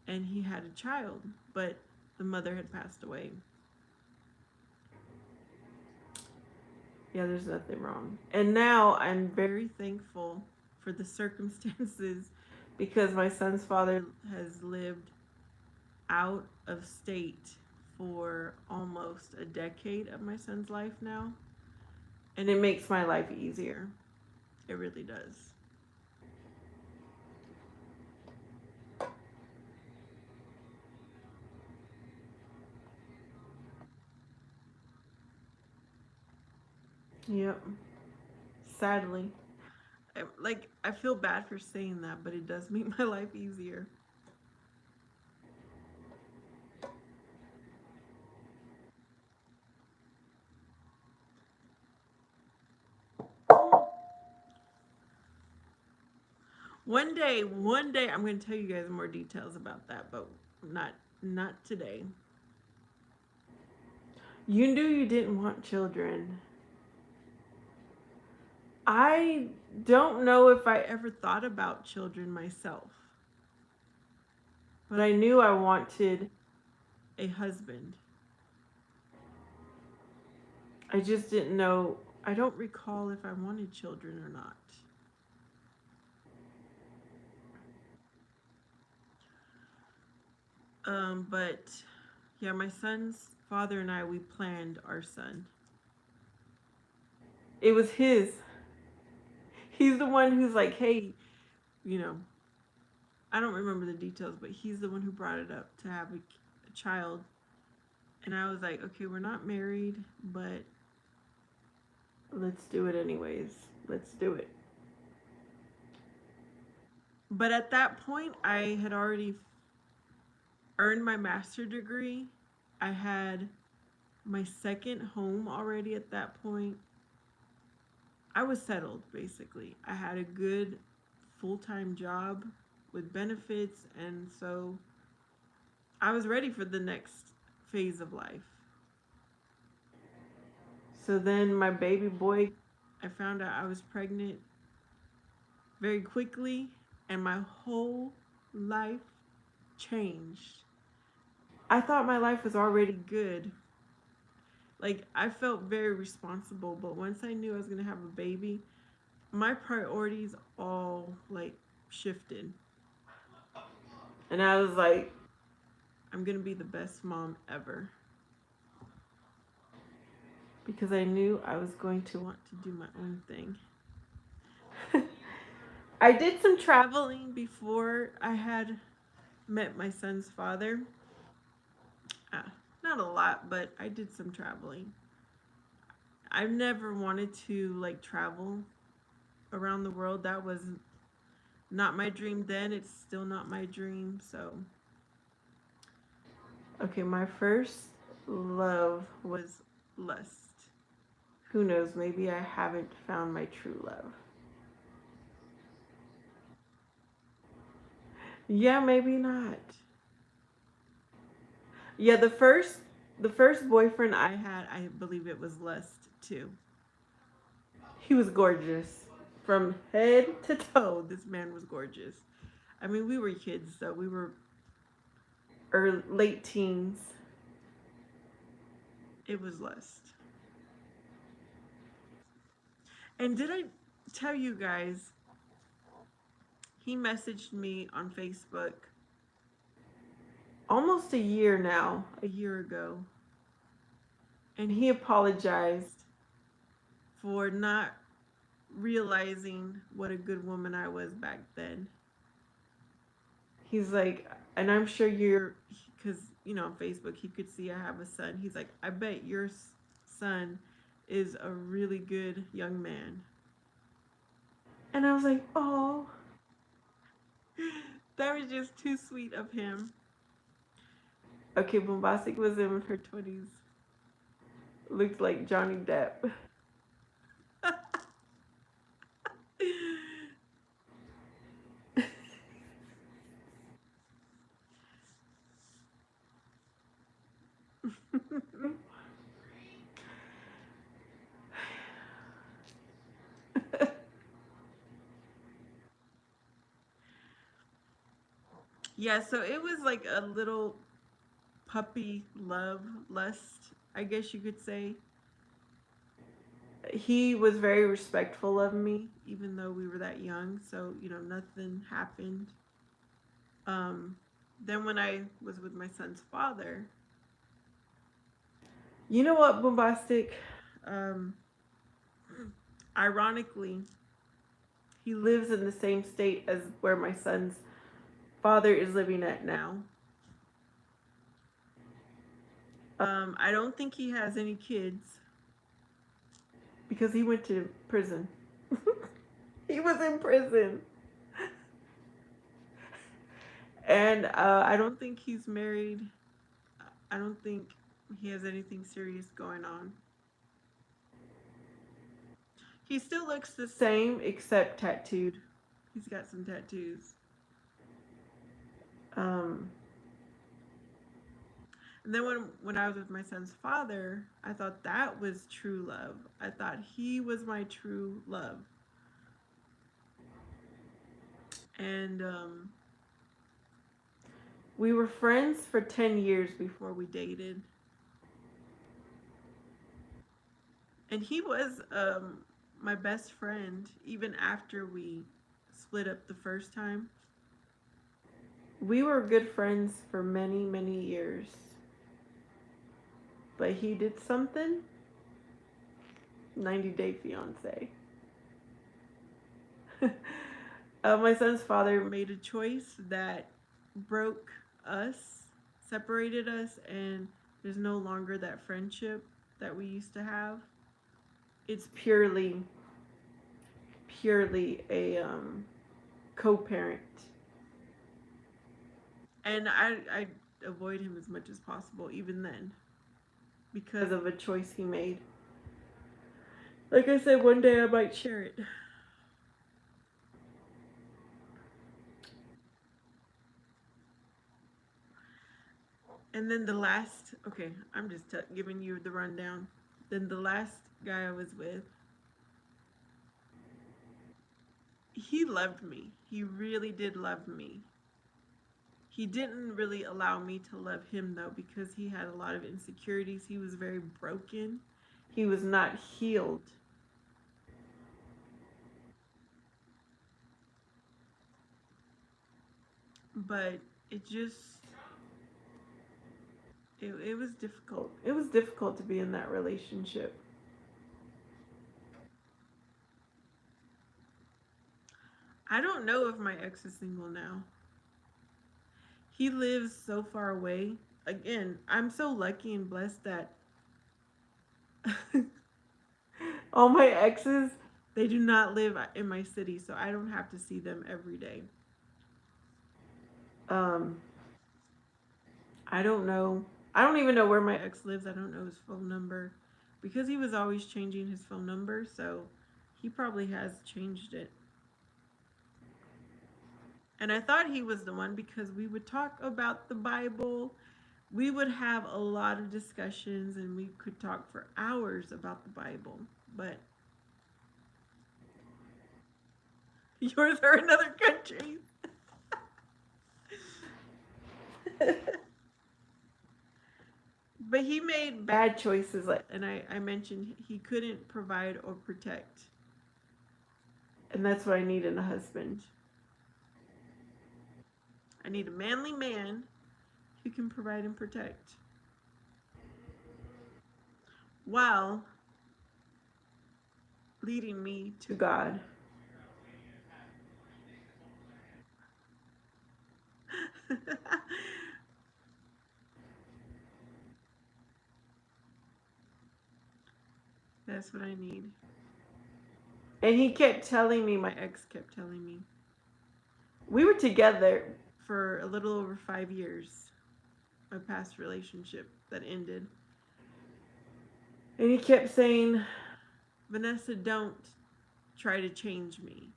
and he had a child, but the mother had passed away. Yeah, there's nothing wrong. And now I'm very thankful for the circumstances because my son's father has lived out of state for almost a decade of my son's life now. And it makes my life easier. It really does. Yep. Sadly. I feel bad for saying that, but it does make my life easier. One day I'm going to tell you guys more details about that, but not today. You knew you didn't want children. I don't know if I ever thought about children myself, but I knew I wanted a husband. I just didn't know. I don't recall if I wanted children or not. But yeah, my son's father and I, we planned our son. It was his. He's the one who's like, hey, you know, I don't remember the details, but he's the one who brought it up to have a child. And I was like, okay, we're not married, but let's do it anyways. Let's do it. But at that point, I had already earned my master's degree. I had my second home already at that point. I was settled basically. I had a good full time job with benefits, and so I was ready for the next phase of life. So then my baby boy, I found out I was pregnant very quickly, and my whole life changed. I thought my life was already good. Like, I felt very responsible, but once I knew I was going to have a baby, my priorities all like shifted. And I was like, I'm going to be the best mom ever. Because I knew I was going to want to do my own thing. I did some traveling before I had met my son's father. Uh, Not a lot, but I did some traveling. I've never wanted to like travel around the world. That was not my dream then. It's still not my dream. So, okay, my first love was lust. Who knows? Maybe I haven't found my true love. Yeah, maybe not. Yeah, the first boyfriend I had, I believe it was lust too. He was gorgeous from head to toe. This man was gorgeous. I mean, we were kids, so we were late teens. It was lust. And did I tell you guys? He messaged me on Facebook almost a year ago, and he apologized for not realizing what a good woman I was back then. He's like, and I'm sure because on Facebook he could see I have a son. He's like, I bet your son is a really good young man. And I was like, oh, that was just too sweet of him. Okay, Bombastic was in her 20s. Looked like Johnny Depp. Yeah, so it was like a little puppy love, lust, I guess you could say. He was very respectful of me, even though we were that young. So, nothing happened. Um, then when I was with my son's father, you know what, Bombastic? Um, Ironically, he lives in the same state as where my son's father is living at now. I don't think he has any kids because he went to prison. He was in prison. And I don't think he's married. I don't think he has anything serious going on. He still looks the same except tattooed. He's got some tattoos. Um, And then when I was with my son's father, I thought that was true love. I thought he was my true love. And we were friends for 10 years before we dated. And he was my best friend even after we split up the first time. We were good friends for many, many years. But he did something. 90-Day Fiance. My son's father made a choice that broke us, separated us, and there's no longer that friendship that we used to have. It's purely a co-parent, and I avoid him as much as possible, even then, because of a choice he made. Like I said, one day I might share it. And then the last, okay, I'm just giving you the rundown. Then the last guy I was with, he loved me. He really did love me. He didn't really allow me to love him though, because he had a lot of insecurities. He was very broken. He was not healed. But it just, it was difficult. It was difficult to be in that relationship. I don't know if my ex is single now. He lives so far away. Again, I'm so lucky and blessed that all my exes, they do not live in my city, so I don't have to see them every day. Um, I don't know. I don't even know where my ex lives. I don't know his phone number because he was always changing his phone number, so he probably has changed it. And I thought he was the one because we would talk about the Bible. We would have a lot of discussions and we could talk for hours about the Bible. But yours are in other countries. But he made bad choices, and I mentioned he couldn't provide or protect. And that's what I need in a husband. I need a manly man who can provide and protect while leading me to God. That's what I need. And he kept telling me, my ex kept telling me, we were together for a little over 5 years, my past relationship that ended. And he kept saying, Vanessa, don't try to change me.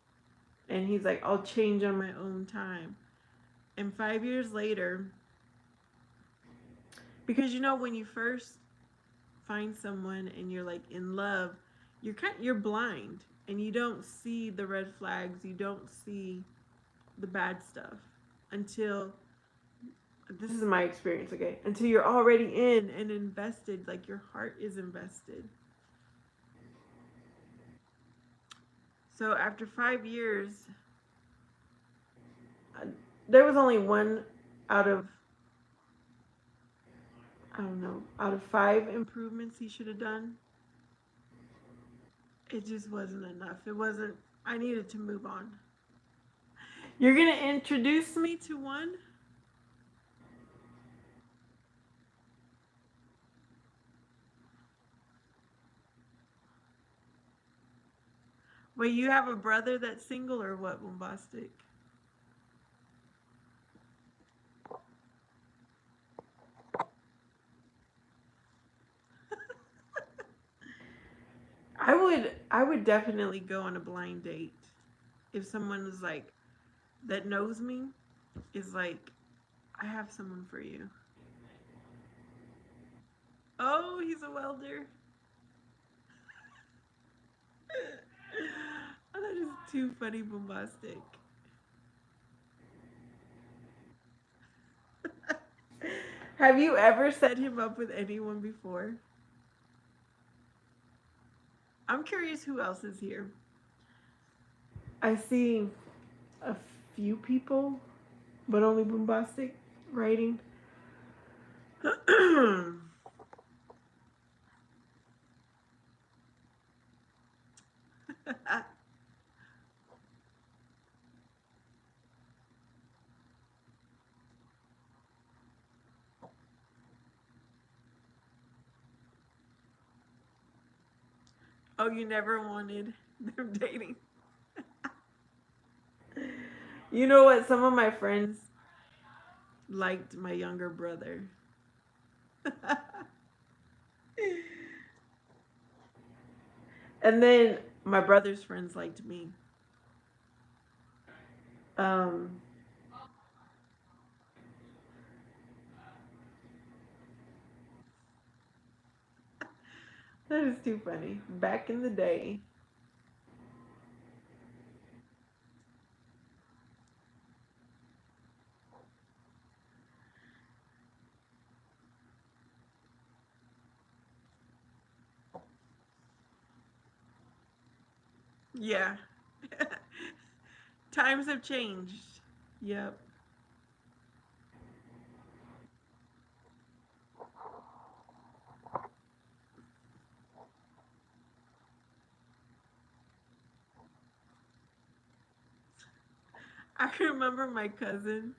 And he's like, I'll change on my own time. And 5 years later, because when you first find someone and you're like in love, you're blind and you don't see the red flags, you don't see the bad stuff until, this is my experience, okay, until you're already in and invested, like your heart is invested. So after 5 years, there was only one out of, I don't know, out of 5 improvements he should have done. It just wasn't enough. It wasn't, I needed to move on. You're going to introduce me to one? Wait, you have a brother that's single or what, Bombastic? I would definitely go on a blind date if someone was like that knows me is like, I have someone for you. Oh, he's a welder. Oh, that is too funny, bombastic. Have you ever set him up with anyone before? I'm curious who else is here. I see a few people, but only bombastic writing. Oh, you never wanted them dating. You know what? Some of my friends liked my younger brother. And then my brother's friends liked me. Um, that is too funny. Back in the day. Yeah. Times have changed. Yep. I remember my cousin.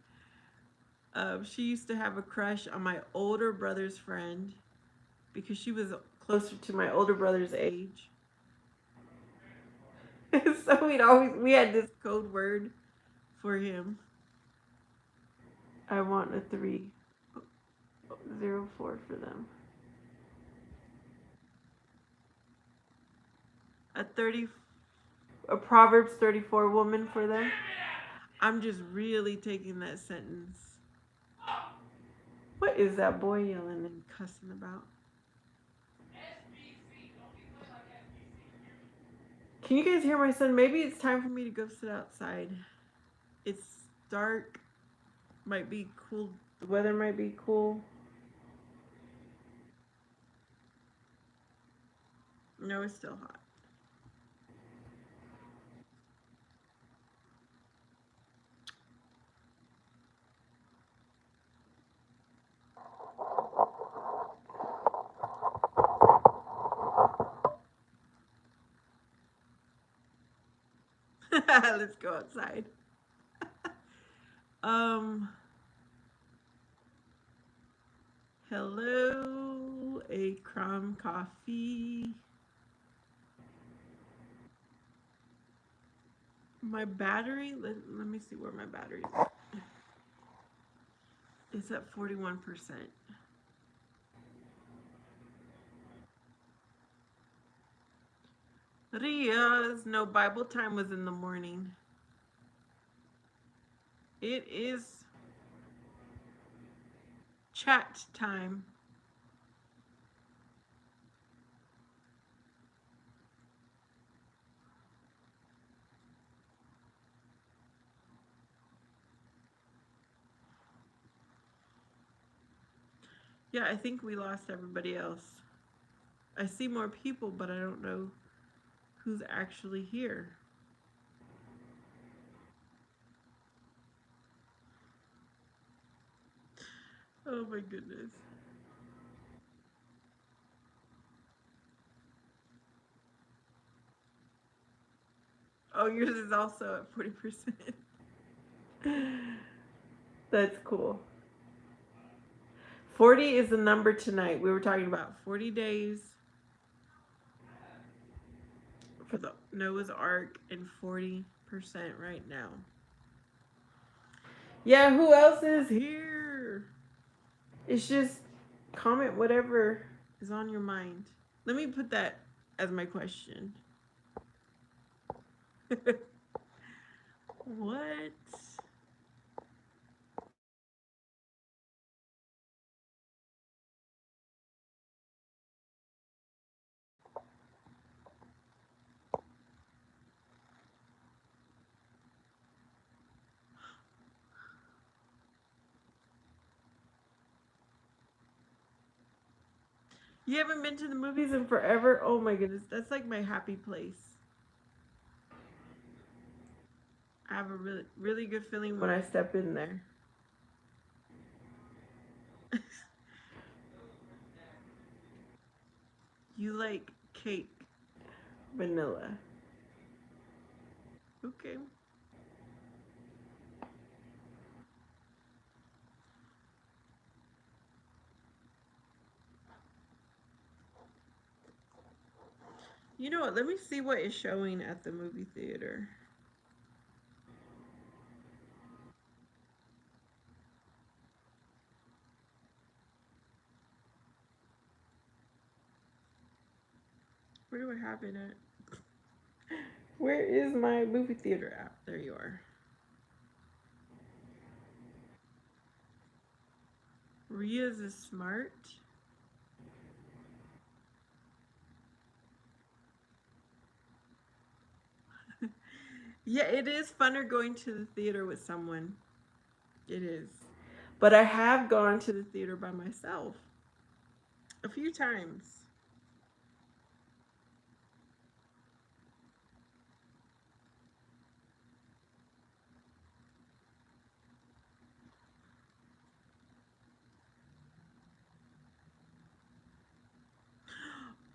She used to have a crush on my older brother's friend because she was closer to my older brother's age. So we had this code word for him. I want a 304 for them. A 30 a Proverbs 34 woman for them. I'm just really taking that sentence. What is that boy yelling and cussing about? Can you guys hear my son? Maybe it's time for me to go sit outside. It's dark. Might be cool. The weather might be cool. No, it's still hot. Let's go outside. um, Hello, Akram Coffee. My battery, let me see where my battery is. It's at 41%. Riaz, no, Bible time was in the morning. It is chat time. Yeah, I think we lost everybody else. I see more people, but I don't know who's actually here. Oh my goodness. Oh, yours is also at 40%. That's cool. 40 is the number tonight. We were talking about 40 days for the Noah's Ark and 40% right now. Yeah, who else is here? It's just comment whatever is on your mind. Let me put that as my question. What? You haven't been to the movies in forever? Oh my goodness, that's like my happy place. I have a really, really good feeling when I step in there. You like cake, vanilla. Okay. You know what? Let me see what is showing at the movie theater. Where do I have it at? Where is my movie theater app? There you are. Ria's is smart. Yeah, it is funner going to the theater with someone. It is. But I have gone to the theater by myself a few times.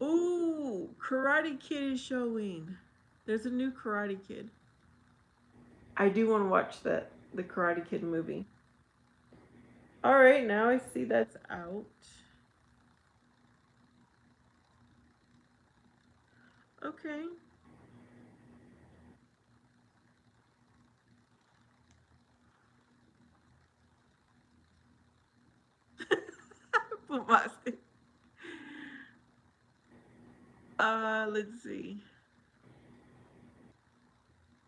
Ooh, Karate Kid is showing. There's a new Karate Kid. I do want to watch the Karate Kid movie. All right, now I see that's out. Okay. Bombastic. Let's see.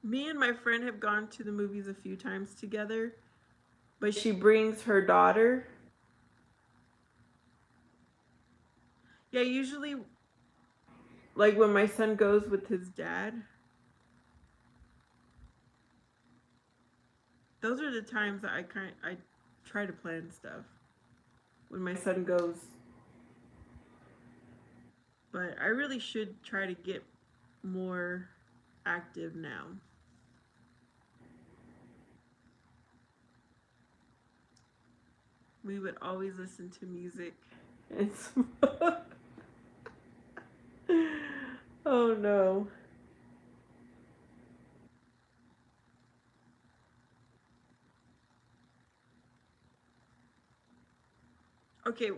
Me and my friend have gone to the movies a few times together, but she brings her daughter. Yeah, usually like when my son goes with his dad, those are the times that I try to plan stuff when my son goes. But I really should try to get more active now. We would always listen to music and smoke. Oh no. Okay,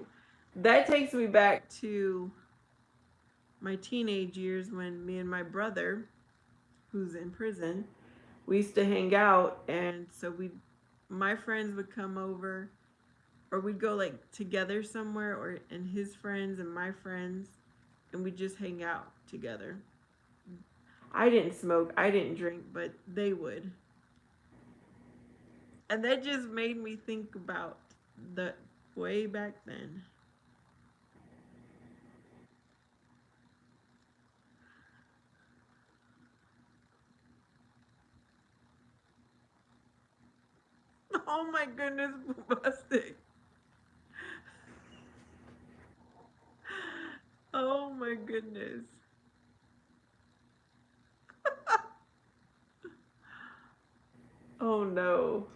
that takes me back to my teenage years when me and my brother, who's in prison, we used to hang out, and so my friends would come over, or we'd go like together somewhere, or and his friends and my friends, and we'd just hang out together. I didn't smoke, I didn't drink, but they would. And that just made me think about the way back then. Oh my goodness, Bombastic. Oh my goodness. Oh no.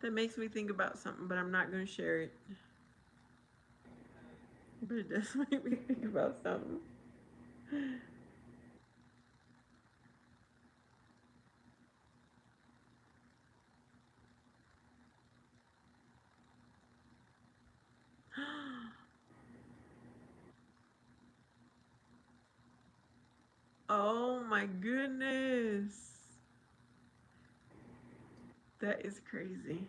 That makes me think about something, but I'm not going to share it. But it does make me think about something. Oh my goodness. That is crazy.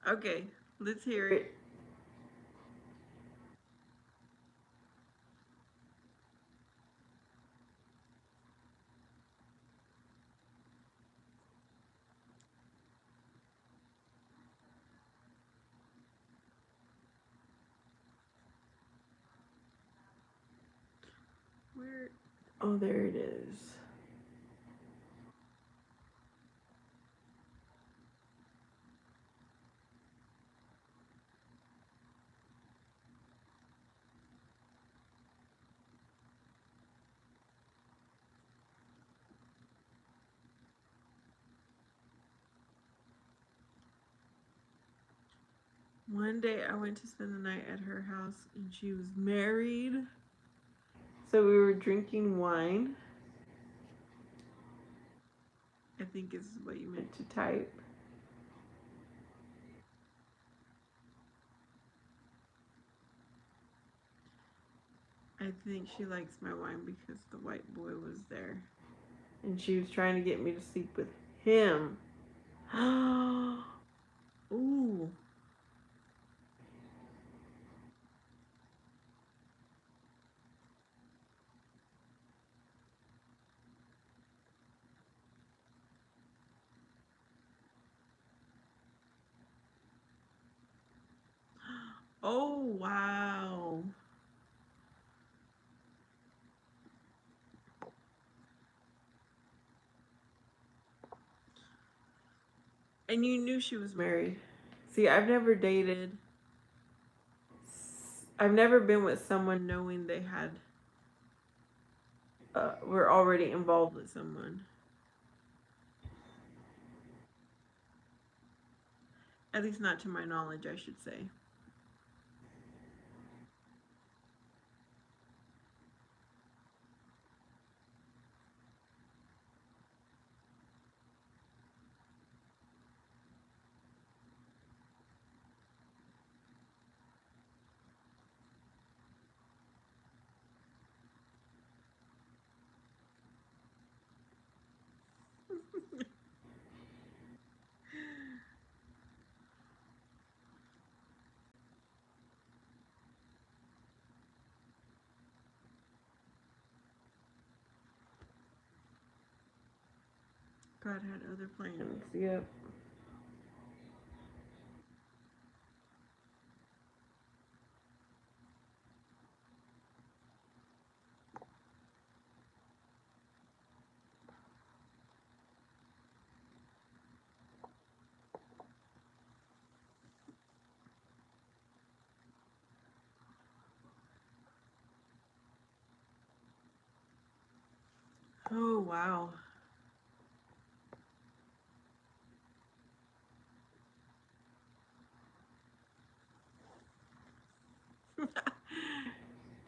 Okay, let's hear it. Where? Oh, there it is. One day I went to spend the night at her house and she was married. So we were drinking wine. I think is what you meant to type. I think she likes my wine because the white boy was there. And she was trying to get me to sleep with him. Ooh. Oh, wow. And you knew she was married. See, I've never been with someone knowing they had, were already involved with someone. At least not to my knowledge, I should say. God had other plans. Yep. Oh, wow.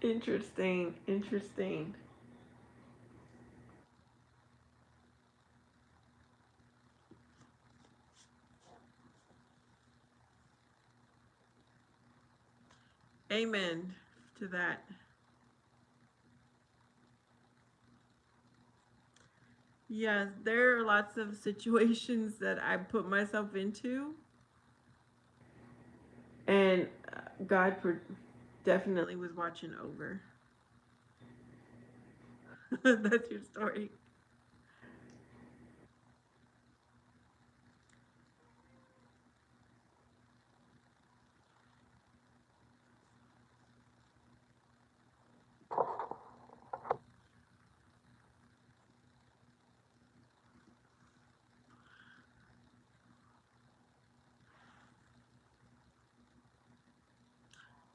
Interesting. Interesting. Amen to that. Yes, there are lots of situations that I put myself into, and God definitely was watching over. That's your story.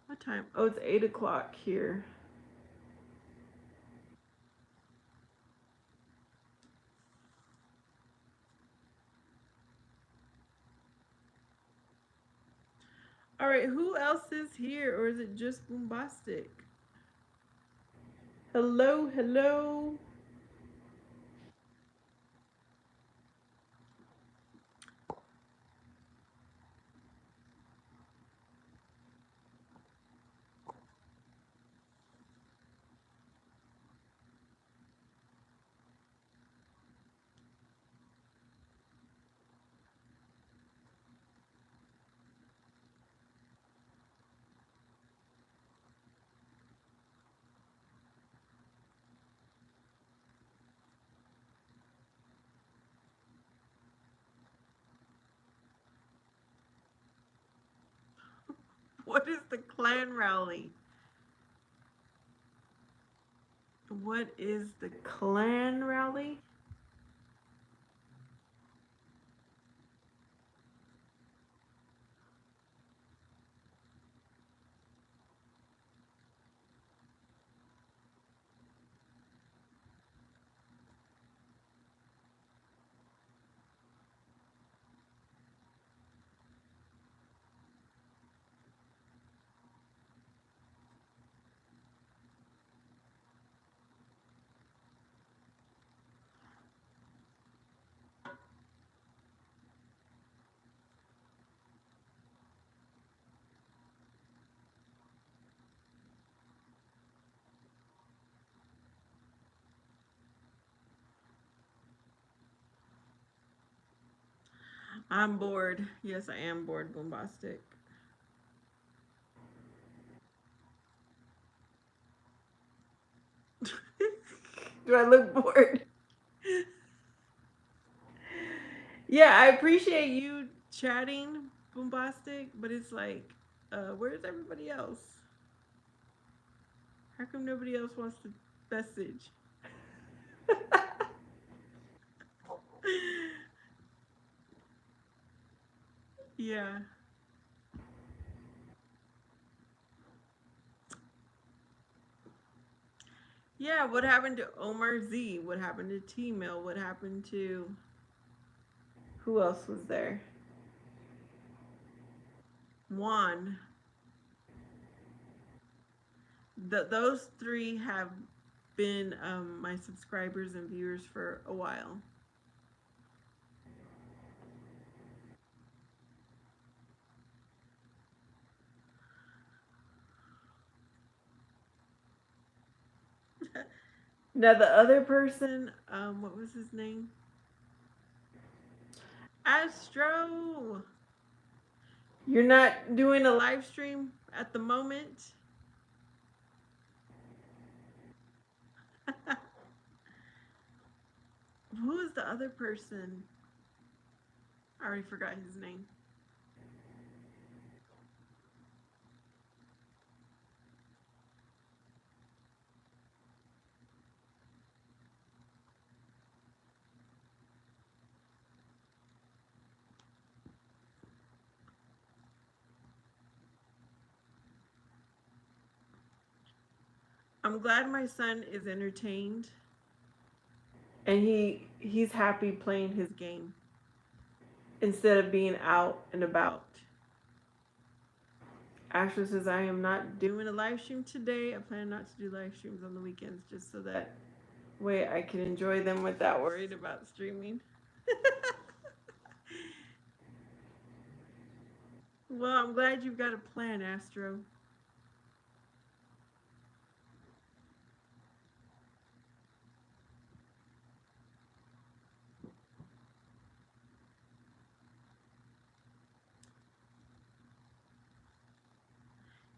What time? Oh, it's 8 o'clock here. All right, who else is here, or is it just Boombastic? Hello, hello. What is the clan rally? What is the clan rally? I'm bored. Yes, I am bored, Bombastic. Do I look bored? Yeah, I appreciate you chatting, Bombastic, but it's like, where's everybody else? How come nobody else wants to message? Yeah. Yeah, what happened to Omar Z? What happened to T Mill? What happened to who else was there? Juan. Those three have been my subscribers and viewers for a while. Now the other person, what was his name? Astro. You're not doing a live stream at the moment. Who is the other person? I already forgot his name. I'm glad my son is entertained and he's happy playing his game instead of being out and about. Ashley says I am not doing a live stream today. I plan not to do live streams on the weekends just so that way I can enjoy them without worried about streaming. Well, I'm glad you've got a plan, Astro.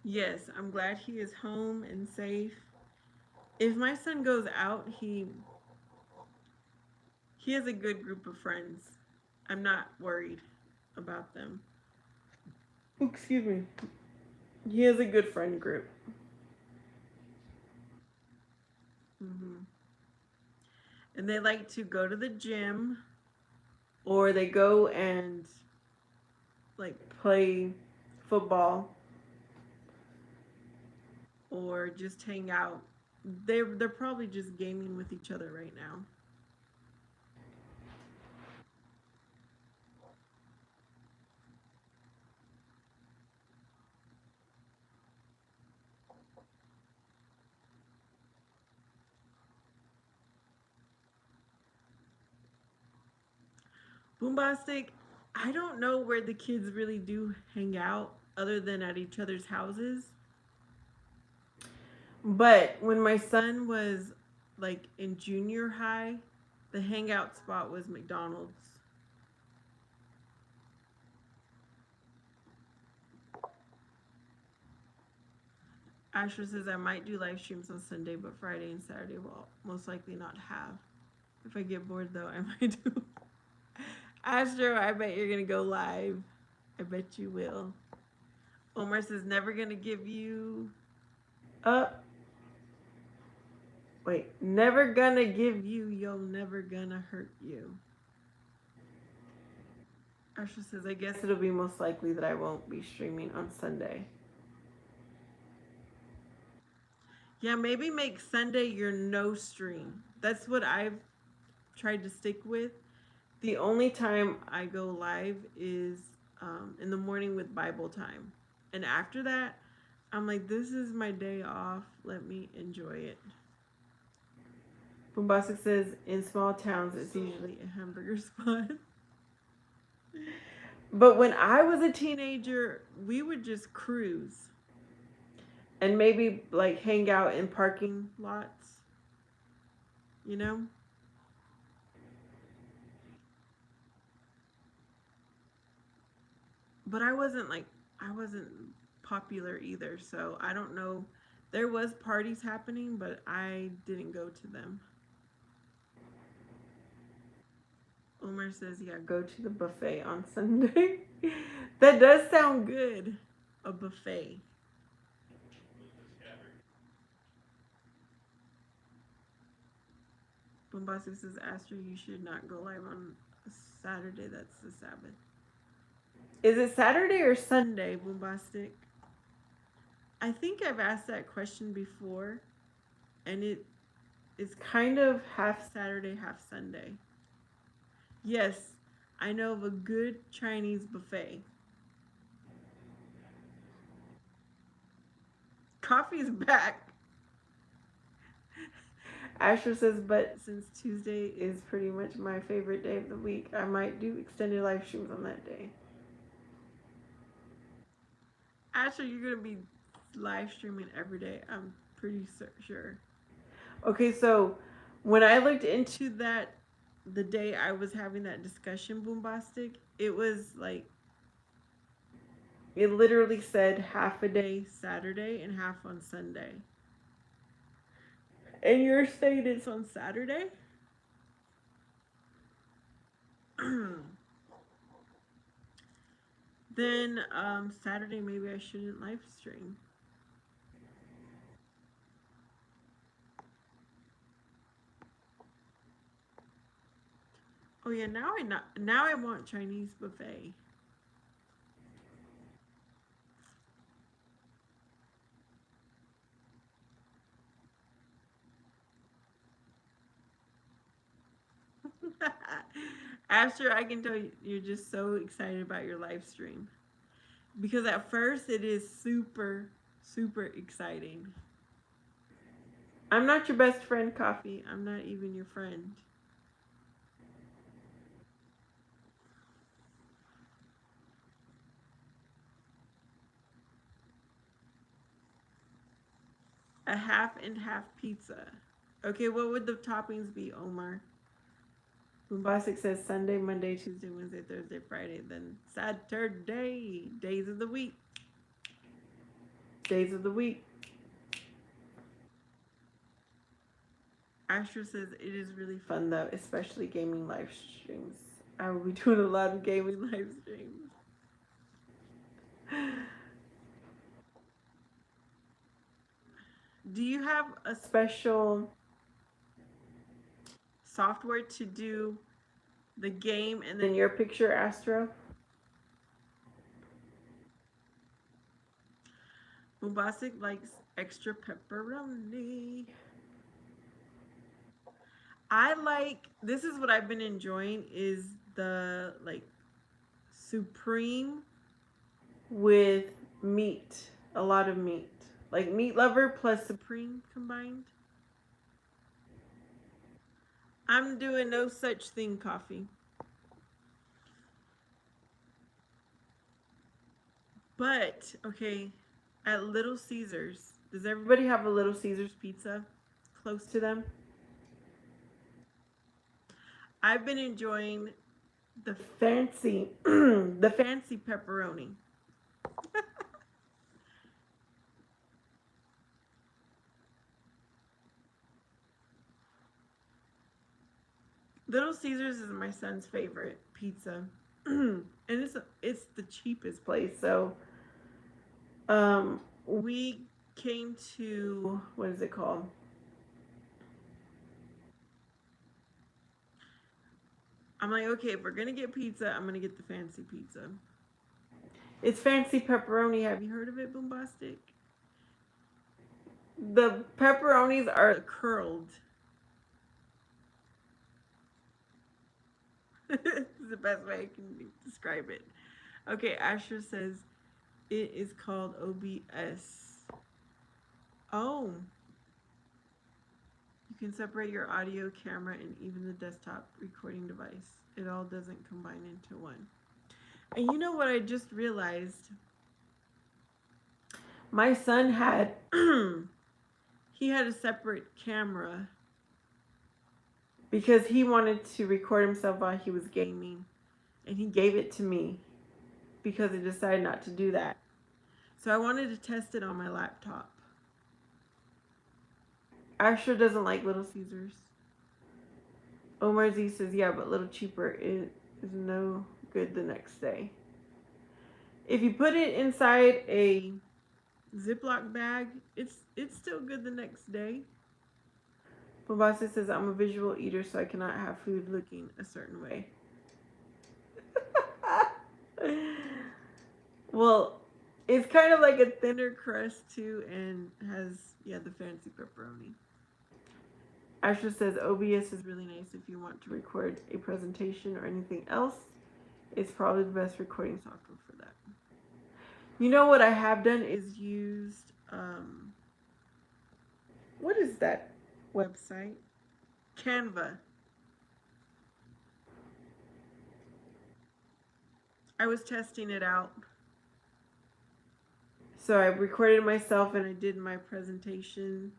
Yes, I'm glad he is home and safe. If my son goes out, he has a good group of friends. I'm not worried about them. Excuse me. He has a good friend group. Hmm. And they like to go to the gym or they go and like play football or just hang out. They're probably just gaming with each other right now. Boombastic, I don't know where the kids really do hang out other than at each other's houses. But when my son was like in junior high, the hangout spot was McDonald's. Asher says I might do live streams on Sunday, but Friday and Saturday will most likely not have. If I get bored though, I might do. Astro, I bet you're gonna go live. I bet you will. Omar says, never gonna give you up. Wait, never gonna give you, yo, never gonna hurt you. Asha says, I guess it'll be most likely that I won't be streaming on Sunday. Yeah, maybe make Sunday your no stream. That's what I've tried to stick with. The only time I go live is in the morning with Bible time. And after that, I'm like, this is my day off. Let me enjoy it. Bombastic says, in small towns, it's usually a hamburger spot. But when I was a teenager, we would just cruise and maybe like hang out in parking lots, you know? But I wasn't popular either, so I don't know. There was parties happening, but I didn't go to them. Omar says, yeah, go to the buffet on Sunday. That does sound good. A buffet. Bombastic says, Astro, you should not go live on Saturday. That's the Sabbath. Is it Saturday or Sunday, Bombastic? I think I've asked that question before, and it's kind of half Saturday, half Sunday. Yes, I know of a good Chinese buffet. Coffee's back. Asher says, but since Tuesday is pretty much my favorite day of the week, I might do extended live streams on that day. Asher, you're going to be live streaming every day. I'm pretty sure. Okay, so when I looked into that, the day I was having that discussion, Boombastic, it was like, it literally said half a day Saturday and half on Sunday. And your state is on Saturday? Then Saturday maybe I shouldn't live stream. Oh yeah, now I want Chinese buffet. After I can tell you're just so excited about your live stream. Because at first it is super, super exciting. I'm not your best friend, Coffee. I'm not even your friend. A half and half pizza. Okay, what would the toppings be, Omar? Bombastic says Sunday, Monday, Tuesday, Wednesday, Thursday, Friday, then Saturday. Days of the week. Days of the week. Astra says it is really fun though, especially gaming live streams. I will be doing a lot of gaming live streams. Do you have a special software to do the game and then your picture, Astro? Bombastic likes extra pepperoni. I like, this is what I've been enjoying, is the like supreme with meat, a lot of meat, like meat lover plus supreme combined. I'm doing no such thing, Coffee. But okay, at Little Caesars, does everybody have a Little Caesars pizza close to them? I've been enjoying the fancy the fancy pepperoni. Little Caesars is my son's favorite pizza. And it's the cheapest place, so We came to, what is it called? I'm like, okay, if we're gonna get pizza, I'm gonna get the fancy pizza. It's fancy pepperoni. Have you heard of it, Boombastic? The pepperonis are curled. This is the best way I can describe it. Okay, Asher says it is called OBS. Oh, you can separate your audio, camera, and even the desktop recording device. It all doesn't combine into one. And you know what I just realized? My son had he had a separate camera because he wanted to record himself while he was gaming, and he gave it to me because I decided not to do that. So I wanted to test it on my laptop. Asher doesn't like Little Caesars. Omar Z says, yeah, but Little Cheaper is no good the next day. If you put it inside a Ziploc bag, it's still good the next day. Bombasi says, I'm a visual eater, so I cannot have food looking a certain way. Well, it's kind of like a thinner crust too, and has, yeah, the fancy pepperoni. Asher says OBS is really nice if you want to record a presentation or anything else. It's probably the best recording software for that. You know what I have done is used, what is that website? Canva. I was testing it out. So I recorded myself and I did my presentation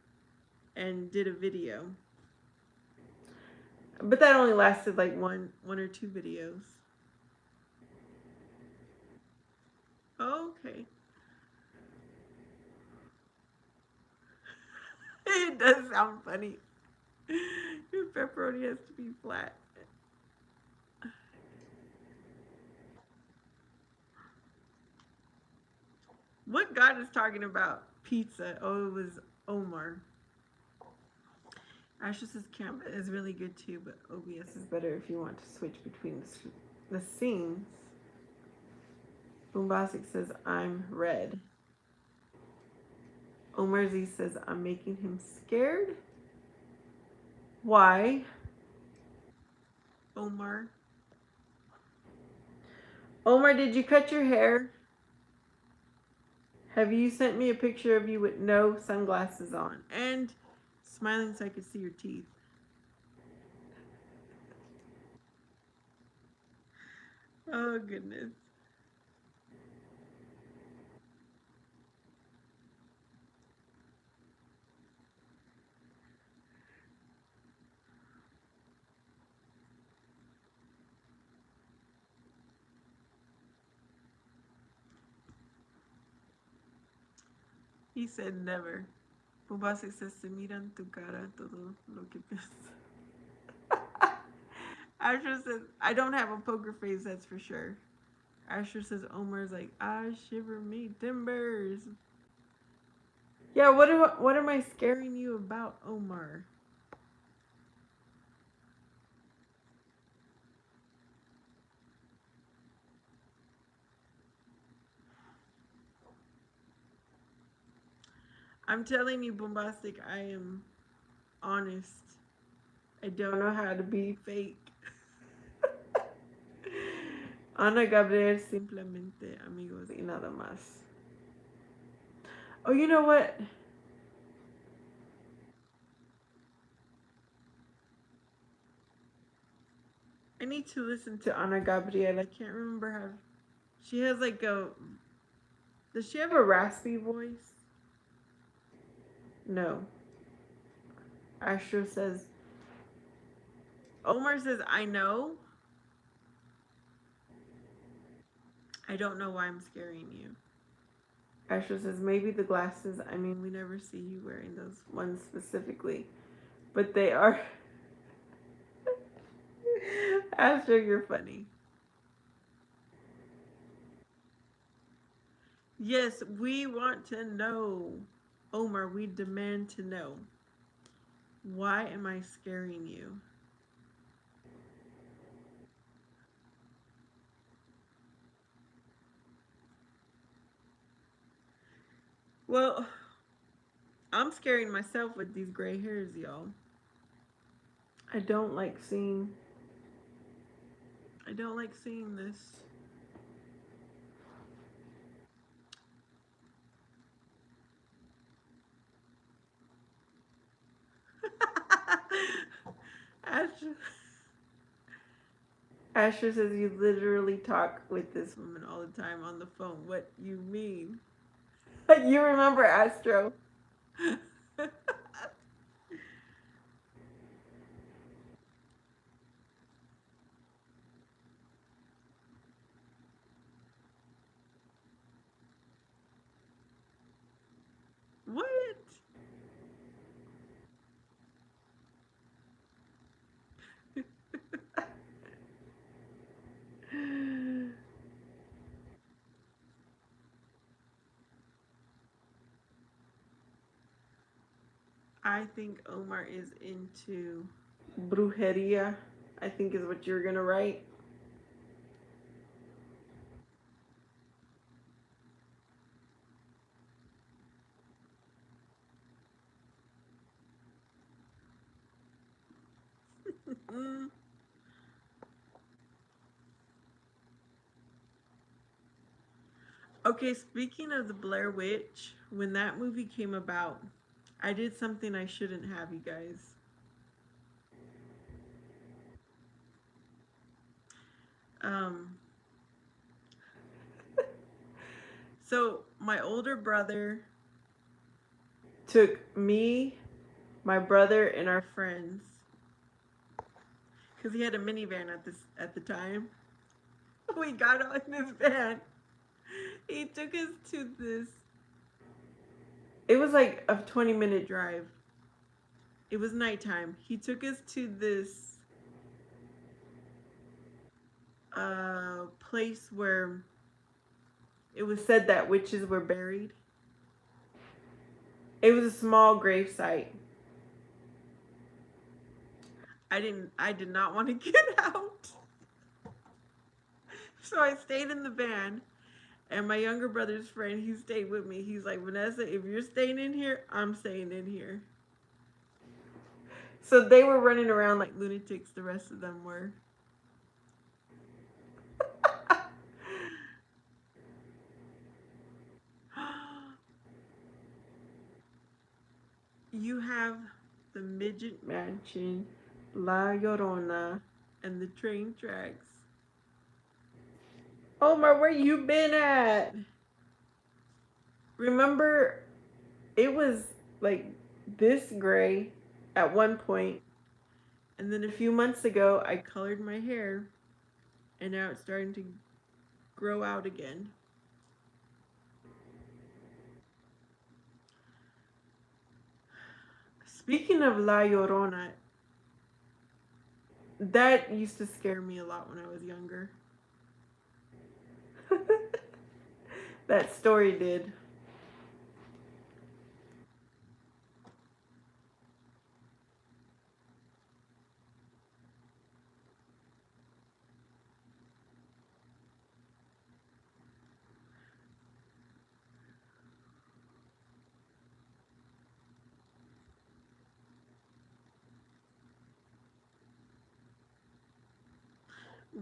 and did a video. But that only lasted like one or two videos. Okay. It does sound funny. Your pepperoni has to be flat. What God is talking about? Pizza. Oh, it was Omar. Asher says Canva is really good too, but OBS is better if you want to switch between the scenes. Boombastic says I'm red. Omar Z says I'm making him scared. Why? Omar. Omar, did you cut your hair? Have you sent me a picture of you with no sunglasses on and smiling so I could see your teeth? Oh, goodness. He said never. Bubasik says, se miran tu cara todo lo que piensas. Asher says, I don't have a poker face, that's for sure. Asher says, Omar's like, ah, shiver me timbers. Yeah, what am I scaring you about, Omar? I'm telling you, Bombastic, I am honest. I don't know how to be fake. Ana Gabriel simplemente amigos y nada más. Oh, you know what? I need to listen to Ana Gabriel. I can't remember how. She has like a. Does she have a raspy voice? No. Astro says. Omar says, I know. I don't know why I'm scaring you. Astro says, maybe the glasses. I mean, we never see you wearing those ones specifically. But they are. Astro, you're funny. Yes, we want to know. Omar, we demand to know. Why am I scaring you? Well, I'm scaring myself with these gray hairs, y'all. I don't like seeing I don't like seeing this. Asher, Asher says you literally talk with this woman all the time on the phone. What you mean? You remember Astro? What? I think Omar is into brujeria. I think is what you're gonna write. Mm. Okay, speaking of the Blair Witch, when that movie came about, I did something I shouldn't have, you guys. Um, so my older brother took me, my brother, and our friends because he had a minivan at the time. We got on this van. He took us to this. It was like a 20-minute drive. It was nighttime. He took us to this place where it was said that witches were buried. It was a small grave site. I did not want to get out. So I stayed in the van, and my younger brother's friend, he stayed with me. He's like, Vanessa, if you're staying in here, I'm staying in here. So they were running around like lunatics, the rest of them were. You have the Midget Mansion, La Llorona, and the train tracks. Omar, where you been at? Remember, it was like this gray at one point, and then a few months ago, I colored my hair, and now it's starting to grow out again. Speaking of La Llorona, that used to scare me a lot when I was younger. That story did.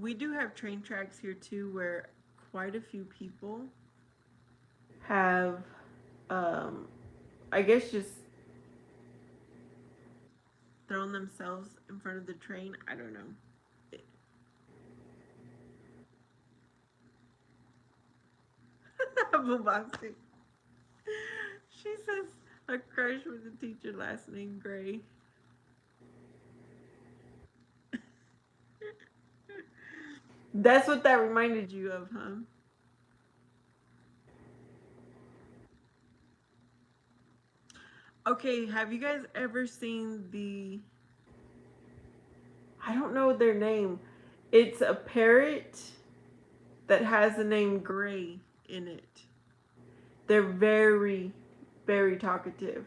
We do have train tracks here too, where quite a few people have, um, I guess, just thrown themselves in front of the train. I don't know. Bubasi. She says a crush with a teacher last name Gray. That's what that reminded you of, huh? Okay, have you guys ever seen the? I don't know their name. It's a parrot that has the name Gray in it. They're very, very talkative.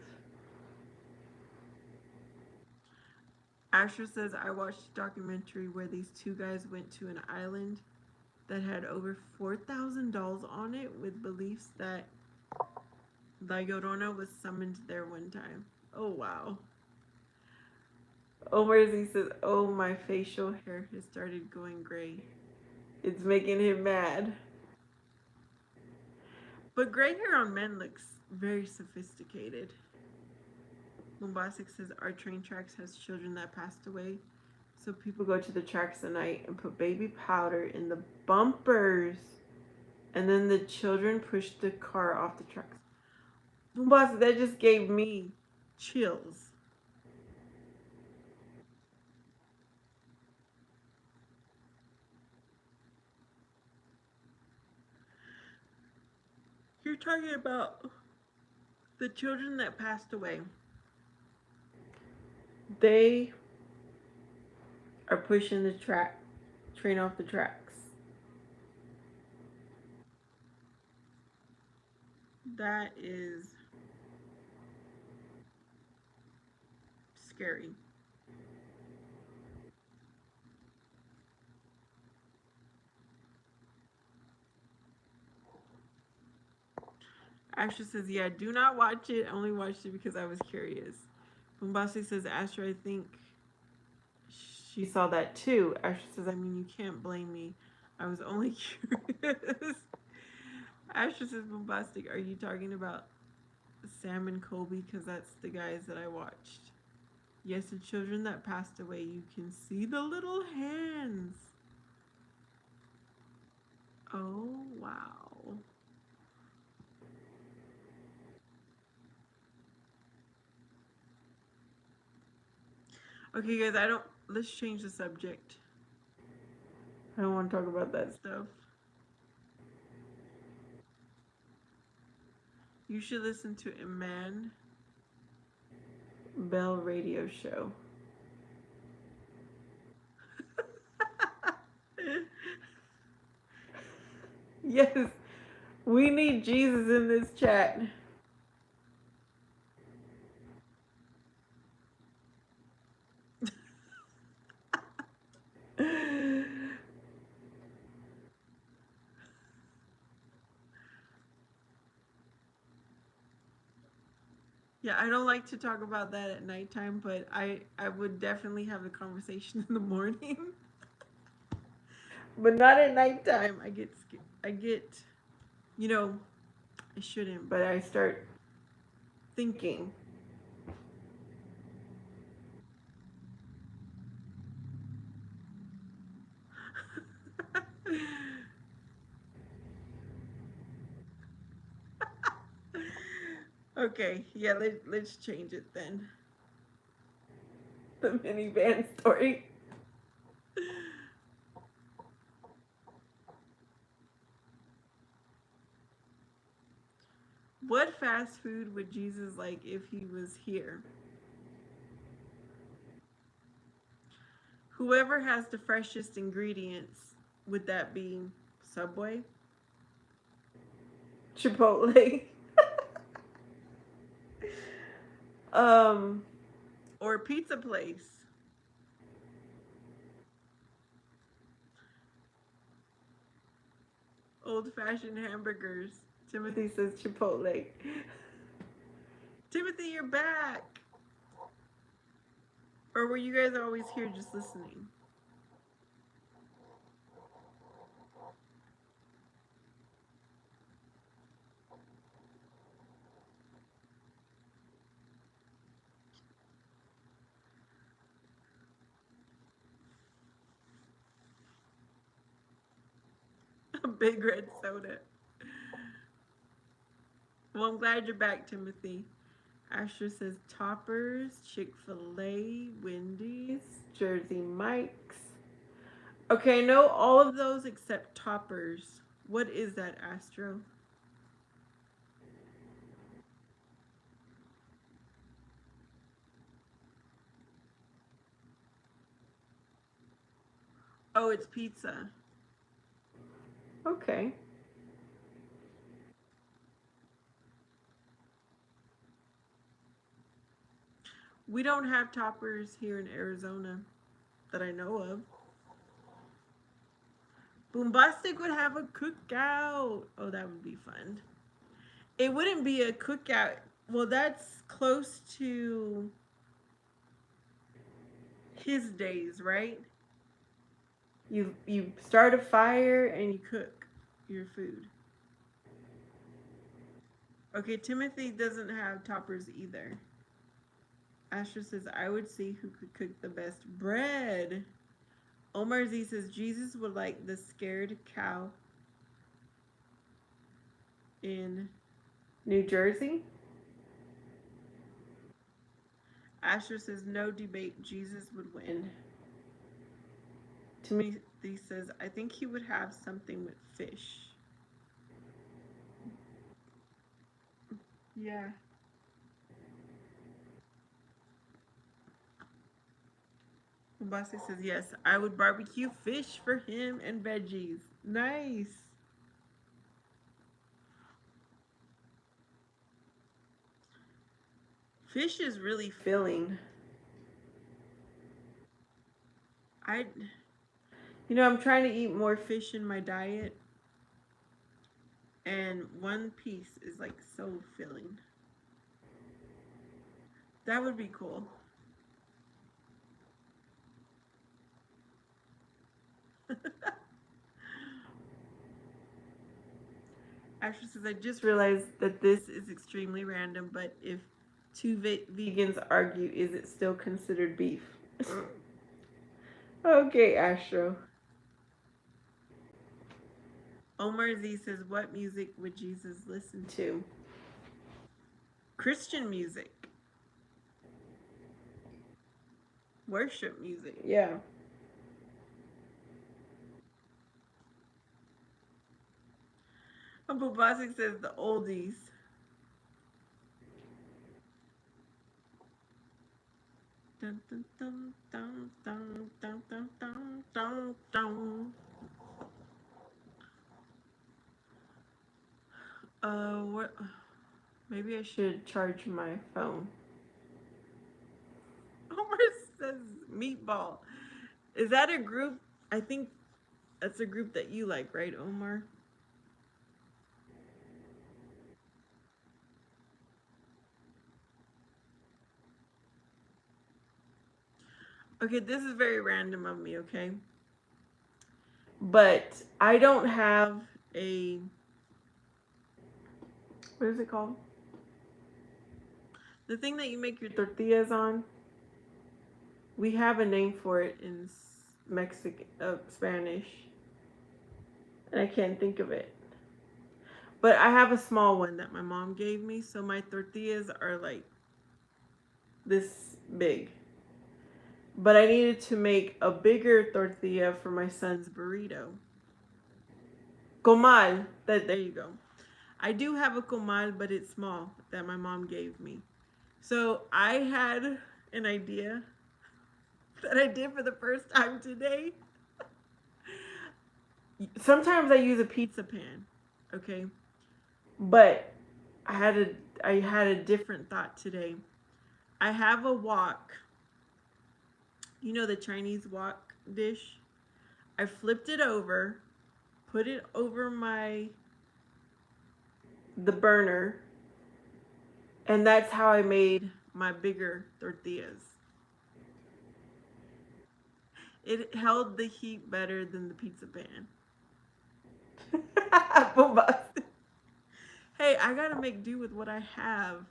Asher says, I watched a documentary where these two guys went to an island that had over 4,000 dolls on it with beliefs that La Llorona was summoned there one time. Oh, wow. Omar Z says, oh, my facial hair has started going gray. It's making him mad. But gray hair on men looks very sophisticated. Bombastic says, our train tracks has children that passed away. So people go to the tracks at night and put baby powder in the bumpers. And then the children push the car off the tracks. Bombastic, that just gave me chills. You're talking about the children that passed away. They are pushing the train off the tracks. That is scary. Asher says, yeah, do not watch it. I only watched it because I was curious. Bombastic says, Asher, I think she saw that too. Asher says, I mean, you can't blame me. I was only curious. Asher says, Bombastic, are you talking about Sam and Colby? Because that's the guys that I watched. Yes, the children that passed away, you can see the little hands. Oh, wow. Okay, guys, let's change the subject. I don't want to talk about that stuff. You should listen to Iman Bell radio show. Yes, we need Jesus in this chat. Yeah, I don't like to talk about that at nighttime, but I would definitely have the conversation in the morning. But not at nighttime. I get, you know, I shouldn't, but I start thinking. Okay, yeah, let's change it then. The minivan story. What fast food would Jesus like if he was here? Whoever has the freshest ingredients, would that be Subway? Chipotle? um, or pizza place? Old fashioned hamburgers. Timothy says Chipotle. Timothy, you're back. Or were you guys always here just listening? A big red soda. Well, I'm glad you're back, Timothy. Asher says Toppers, Chick-fil-A, Wendy's, Jersey Mike's. Okay, I know all of those except Toppers. What is that, Astro? Oh, it's pizza. Okay. We don't have toppers here in Arizona that I know of. Boombastic would have a cookout. Oh, that would be fun. It wouldn't be a cookout. Well, that's close to his days, right? You start a fire and you cook your food. Okay, Timothy doesn't have toppers either. Asher says I would see who could cook the best bread. Omar Z says Jesus would like the scared cow in New Jersey. Asher says no debate, Jesus would win. Timothy says I think he would have something with fish. Yeah. Bossy says yes, I would barbecue fish for him and veggies. Nice. Fish is really filling. I I'm trying to eat more fish in my diet, and one piece is like so filling. That would be cool. Ashley says, I just realized that this is extremely random, but if two vegans argue, is it still considered beef? Okay, Astro. Omar Z says, what music would Jesus listen to? Christian music. Worship music, yeah. Uncle Bosick says the oldies. Dun, dun, dun, dun, dun, dun, dun, dun, dun, dun. What? Maybe I should charge my phone. Omar says meatball. Is that a group? I think that's a group that you like, right, Omar? Okay, this is very random of me, okay? But I don't have a, what is it called? The thing that you make your tortillas on. We have a name for it in Mexican, Spanish, and I can't think of it. But I have a small one that my mom gave me, so my tortillas are like this big. But I needed to make a bigger tortilla for my son's burrito. Comal. There you go. I do have a comal, but it's small that my mom gave me. So I had an idea that I did for the first time today. Sometimes I use a pizza pan, okay? But I had a different thought today. I have a wok. You know the Chinese wok dish? I flipped it over, put it over the burner, and that's how I made my bigger tortillas. It held the heat better than the pizza pan. Hey, I gotta make do with what I have.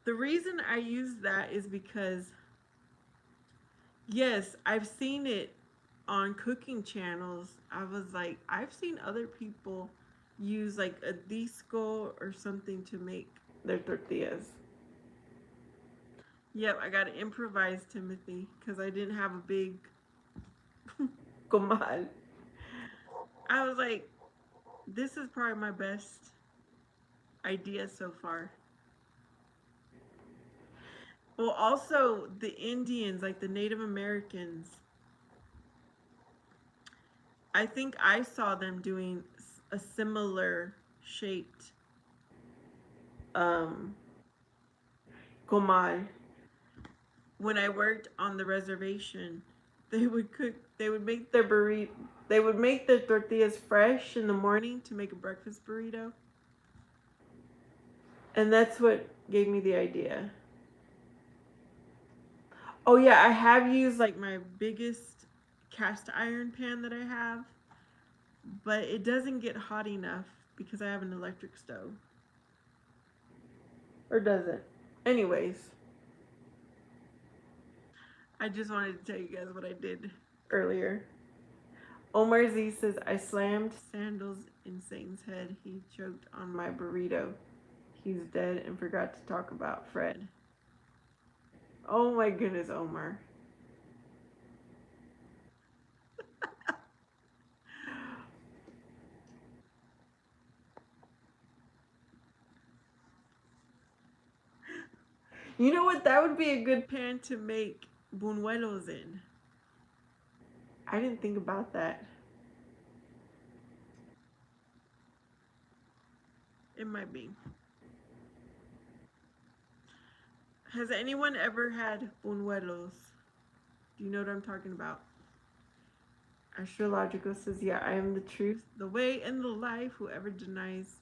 The reason I use that is because, yes, I've seen it on cooking channels. I was like, I've seen other people use like a disco or something to make their tortillas. Yep, I got to improvise, Timothy, because I didn't have a big comal. I was like, this is probably my best idea so far. Well, also the Indians, like the Native Americans, I think I saw them doing a similar shaped um, comal. When I worked on the reservation, they would cook. They would make their burrito. They would make their tortillas fresh in the morning to make a breakfast burrito, and that's what gave me the idea. Oh yeah, I have used like my biggest cast iron pan that I have, but it doesn't get hot enough because I have an electric stove. Or does it? Anyways, I just wanted to tell you guys what I did earlier. Omar Z says, I slammed sandals in Satan's head. He choked on my burrito. He's dead and forgot to talk about Fred. Oh my goodness, Omar. You know what? That would be a good pan to make buñuelos in. I didn't think about that. It might be. Has anyone ever had buñuelos? Do you know what I'm talking about? Astrological says, yeah, I am the truth, the way, and the life. Whoever denies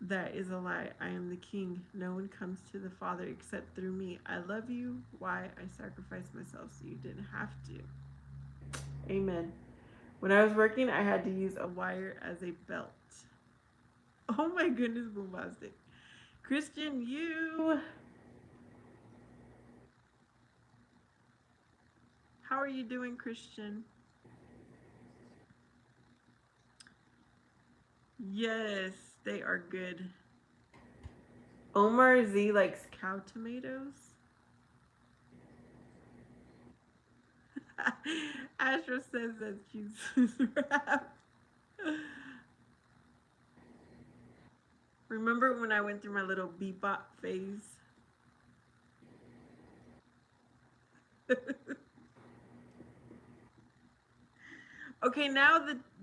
that is a lie. I am the king. No one comes to the Father except through me. I love you. Why? I sacrificed myself so you didn't have to. Amen. When I was working, I had to use a wire as a belt. Oh my goodness, bombastic. Christian, you. How are you doing, Christian? Yes, they are good. Omar Z likes cow tomatoes. Astro says that's cute rap. Remember when I went through my little bebop phase? Okay, now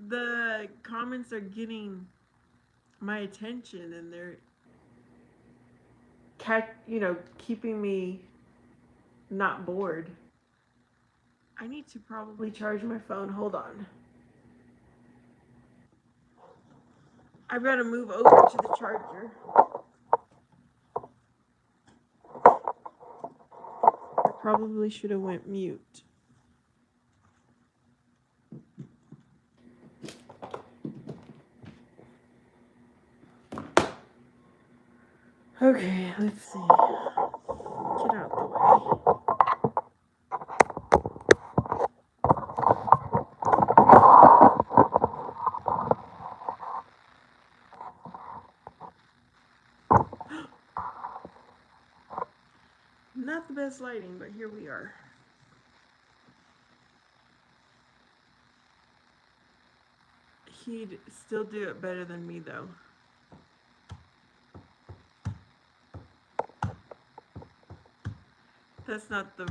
the comments are getting my attention and they're keeping me not bored. I need to probably charge my phone. Hold on. I've got to move over to the charger. I probably should have went mute. Okay, let's see. Get out the way. Not the best lighting, but here we are. He'd still do it better than me, though. That's not the...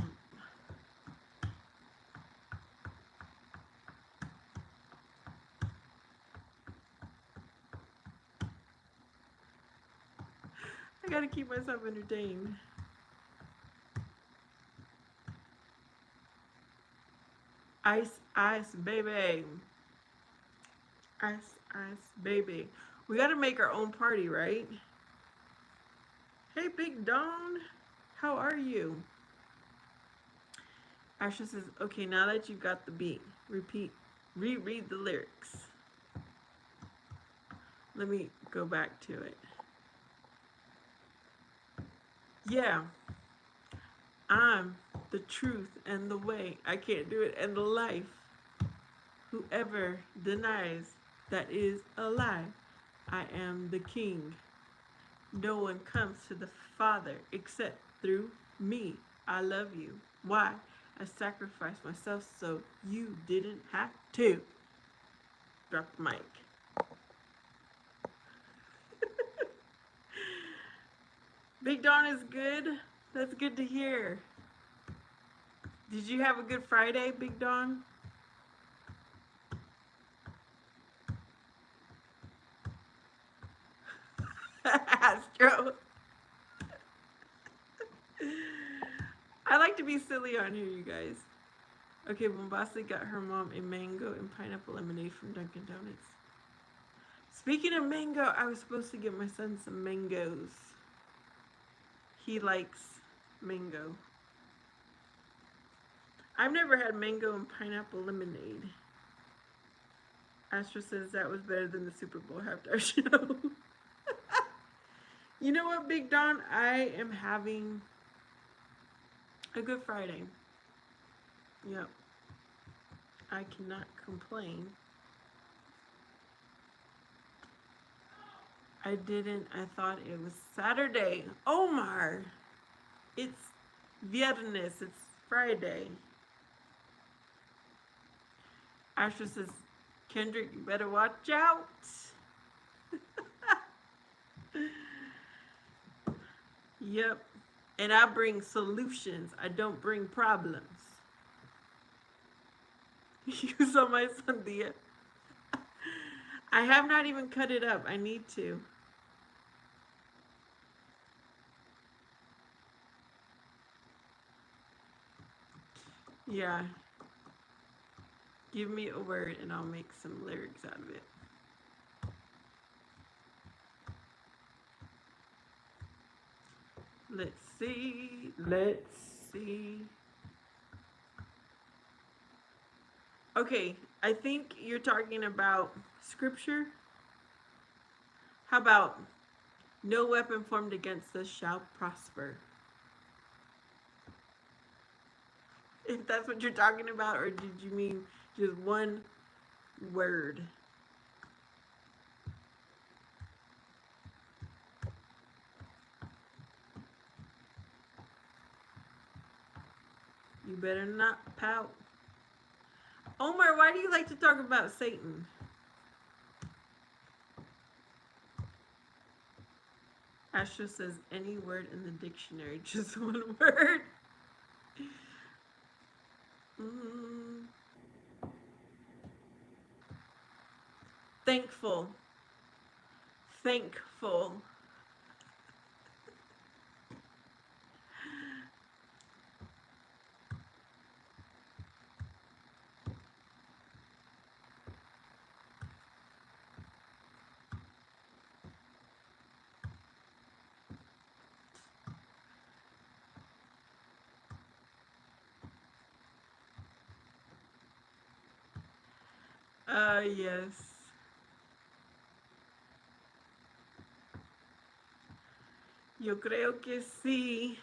I gotta keep myself entertained. Ice, ice, baby. Ice, ice, baby. We gotta make our own party, right? Hey, Big Don. How are you? Asha says, okay, now that you've got the beat, reread the lyrics. Let me go back to it. Yeah, I'm the truth and the way. I can't do it and the life. Whoever denies that is a lie. I am the king. No one comes to the Father except through me. I love you. Why? I sacrificed myself so you didn't have to. Drop the mic. Big Don is good. That's good to hear. Did you have a good Friday, Big Don? Astro. I like to be silly on here, you guys. Okay, Bombastic got her mom a mango and pineapple lemonade from Dunkin' Donuts. Speaking of mango, I was supposed to get my son some mangoes. He likes mango. I've never had mango and pineapple lemonade. Astra says that was better than the Super Bowl halftime show. You know what, Big Don? I am having a Good Friday. Yep. I cannot complain. I didn't. I thought it was Saturday. Omar! It's Viernes. It's Friday. Astra says, Kendrick, you better watch out. Yep. And I bring solutions. I don't bring problems. You saw my sandia. I have not even cut it up. I need to. Yeah. Give me a word and I'll make some lyrics out of it. Let's see. Let's see. Okay, I think you're talking about scripture. How about no weapon formed against us shall prosper? If that's what you're talking about, or did you mean just one word? You better not pout. Omar, why do you like to talk about Satan? Astro says any word in the dictionary, just one word. Thankful. Thankful. Yes. Yo creo que sí.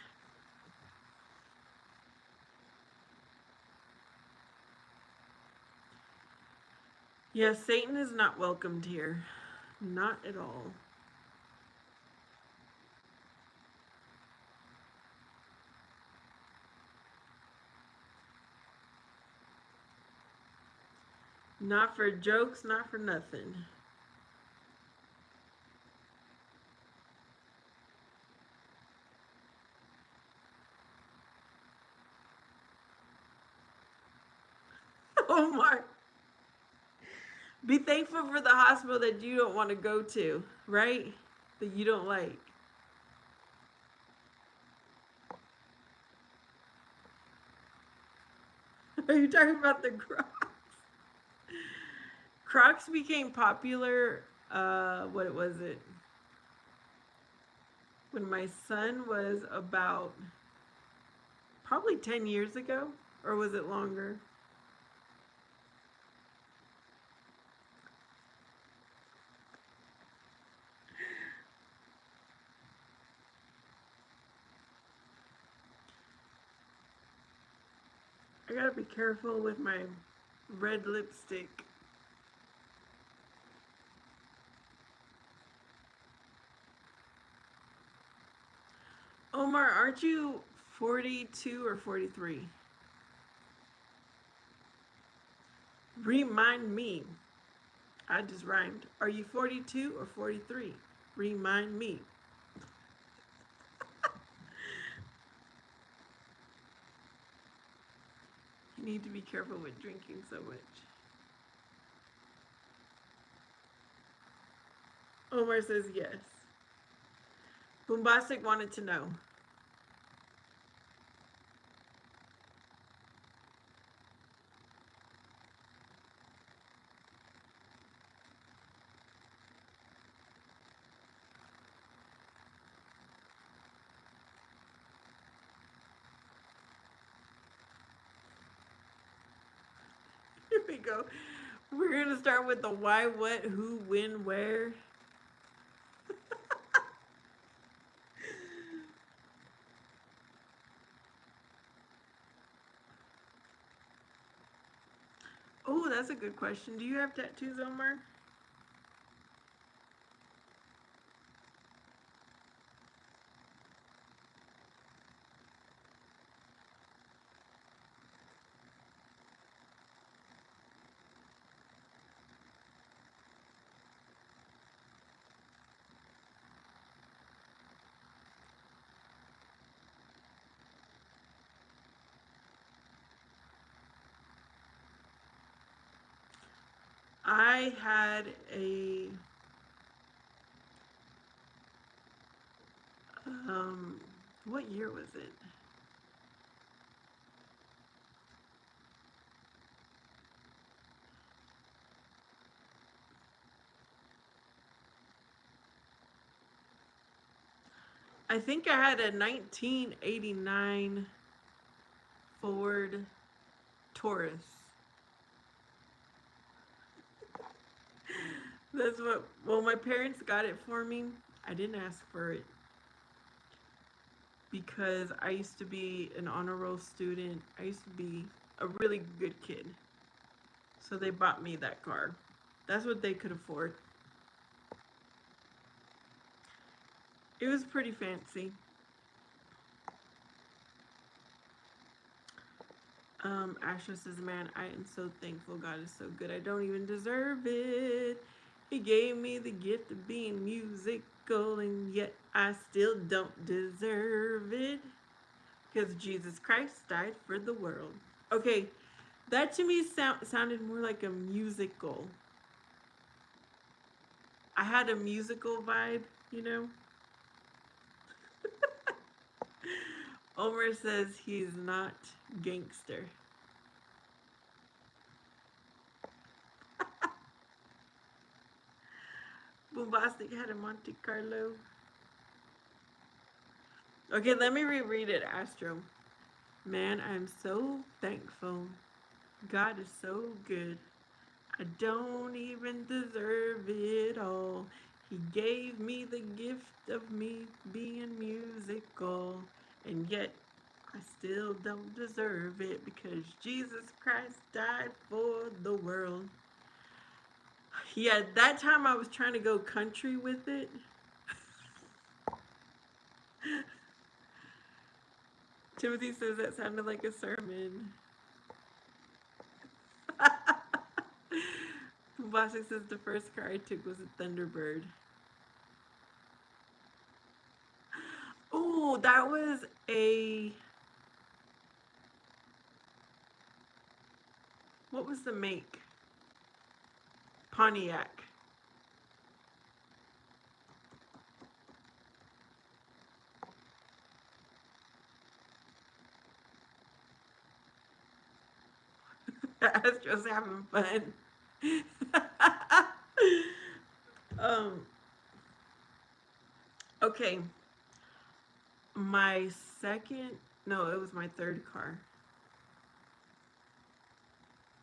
Yes, Satan is not welcomed here. Not at all. Not for jokes, not for nothing. Omar, be thankful for the hospital that you don't want to go to, right? That you don't like. Are you talking about the Crocs? Crocs became popular, what was it? When my son was about probably 10 years ago, or was it longer? I gotta be careful with my red lipstick. Omar, aren't you 42 or 43? Remind me. I just rhymed. Are you 42 or 43? Remind me. You need to be careful with drinking so much. Omar says yes. Bombastic wanted to know. Here we go. We're gonna start with the why, what, who, when, where. Oh, that's a good question. Do you have tattoos, Omar? I had a um what year was it? I think I had a 1989 Ford Taurus. That's what, well, my parents got it for me. I didn't ask for it because I used to be an honor roll student. I used to be a really good kid. So they bought me that car. That's what they could afford. It was pretty fancy. Asher says, man, I am so thankful. God is so good. I don't even deserve it. He gave me the gift of being musical, and yet I still don't deserve it. Because Jesus Christ died for the world. Okay, that to me sounded more like a musical. I had a musical vibe, you know? Omer says he's not gangster. Bombastic had a Monte Carlo. Okay, let me reread it, Astro. Man, I'm so thankful. God is so good. I don't even deserve it all. He gave me the gift of me being musical, and yet I still don't deserve it because Jesus Christ died for the world. Yeah, that time I was trying to go country with it. Timothy says that sounded like a sermon. Bossick says the first car I took was a Thunderbird. Oh, that was a. What was the make? Pontiac. Astro's having fun. um. Okay. My second. No, it was my third car.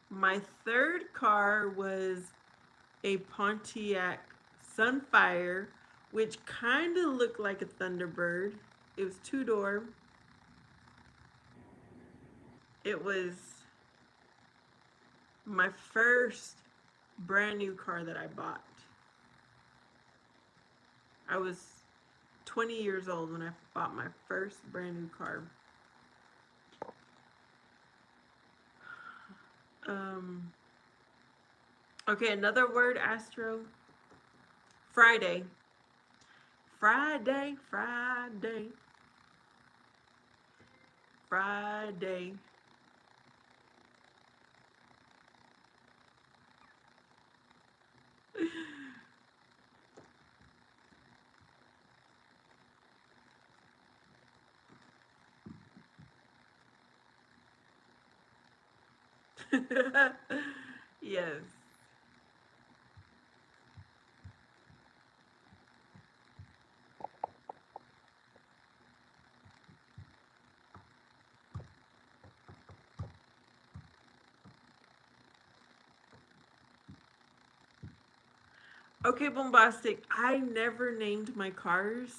My third car was a Pontiac Sunfire, which kind of looked like a Thunderbird. It was two-door. It was my first brand new car that I bought. I was 20 years old when I bought my first brand new car. Um, okay, another word, Astro. Friday. Friday, Friday, Friday. Yes. Okay, Bombastic. I never named my cars,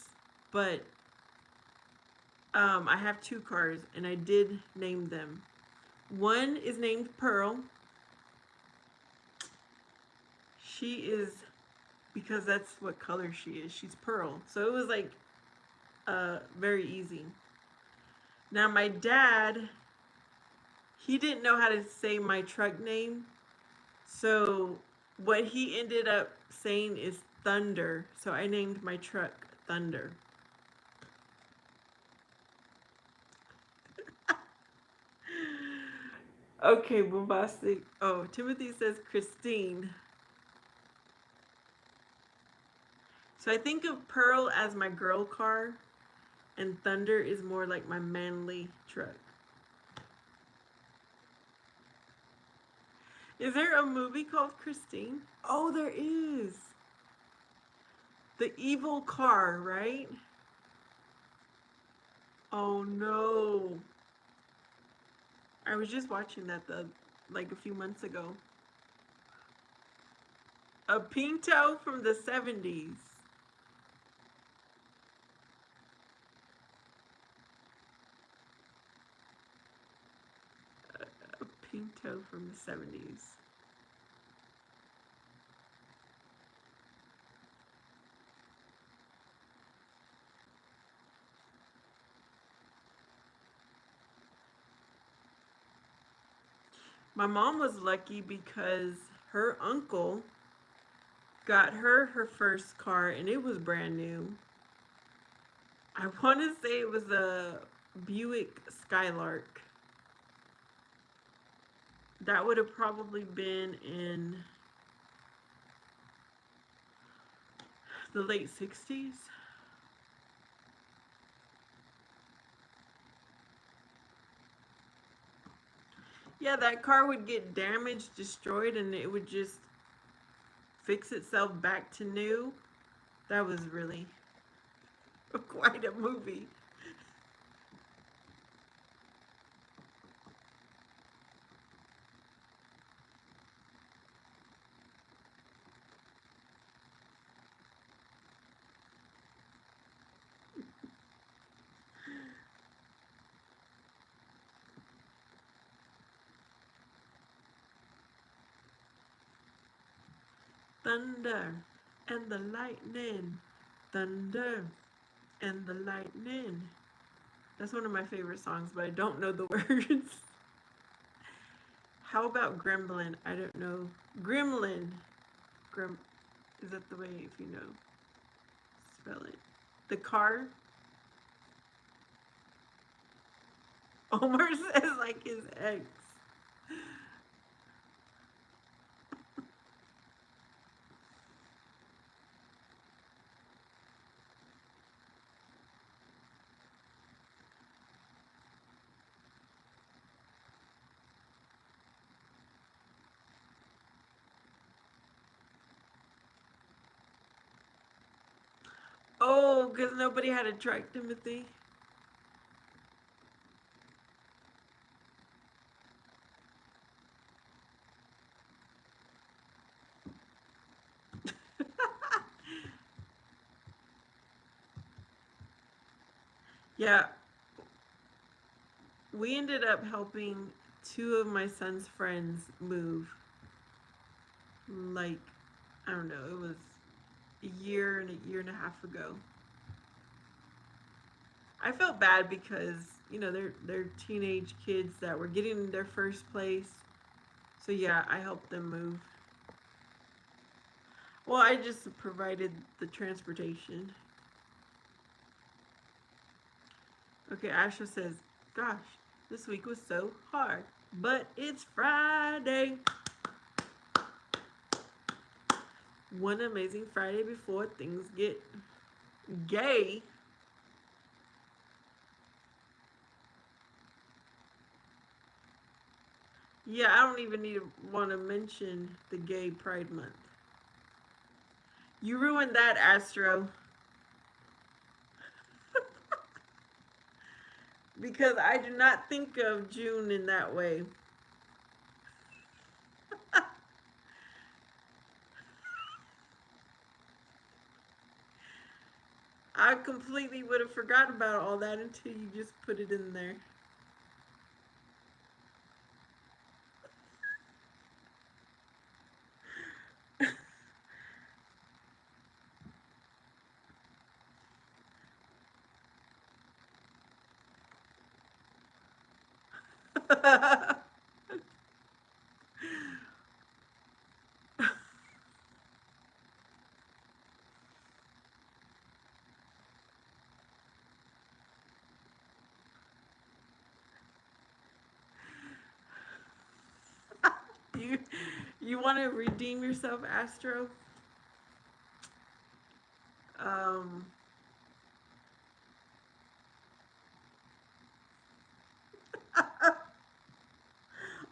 but I have two cars and I did name them. One is named Pearl. She is because that's what color she is. She's pearl. So it was like very easy. Now my dad, he didn't know how to say my truck name. So what he ended up saying is Thunder. So I named my truck Thunder. Okay, Bombastic. Oh, Timothy says Christine. So I think of Pearl as my girl car, and Thunder is more like my manly truck. Is there a movie called Christine? Oh, there is. The evil car, right? Oh no. I was just watching that like a few months ago. A Pinto from the 70s. A Pinto from the 70s. My mom was lucky because her uncle got her first car and it was brand new. I want to say it was a Buick Skylark. That would have probably been in the late 60s. Yeah, that car would get damaged, destroyed, and it would just fix itself back to new. That was really quite a movie. Thunder and the lightning. Thunder and the lightning. That's one of my favorite songs, but I don't know the words. How about Gremlin? I don't know. Gremlin. Grim. Is that the way if you know? Spell it. The car. Omar says like his ex. Oh, because nobody had a truck, Timothy. Yeah, we ended up helping two of my son's friends move. Like, I don't know, it was a year and a half ago. I felt bad because they're teenage kids that were getting their first place. So yeah, I helped them move. Well, I just provided the transportation. Okay, Asha says, "Gosh, this week was so hard, but it's Friday. One amazing Friday before things get gay." Yeah, I don't even want to mention the Gay Pride Month. You ruined that, Astro, because I do not think of June in that way. I completely would have forgot about all that until you just put it in there. you you want to redeem yourself, Astro? Um,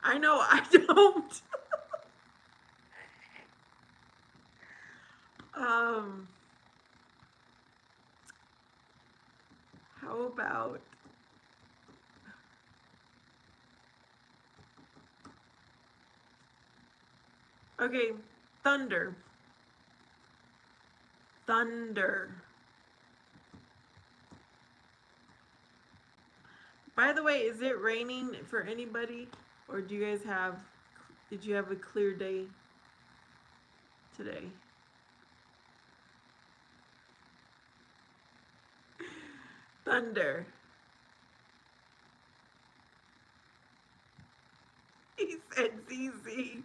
I know I don't. um, how about okay, thunder, thunder. By the way, is it raining for anybody, or do you guys have? Did you have a clear day today? Thunder. He said ZZ.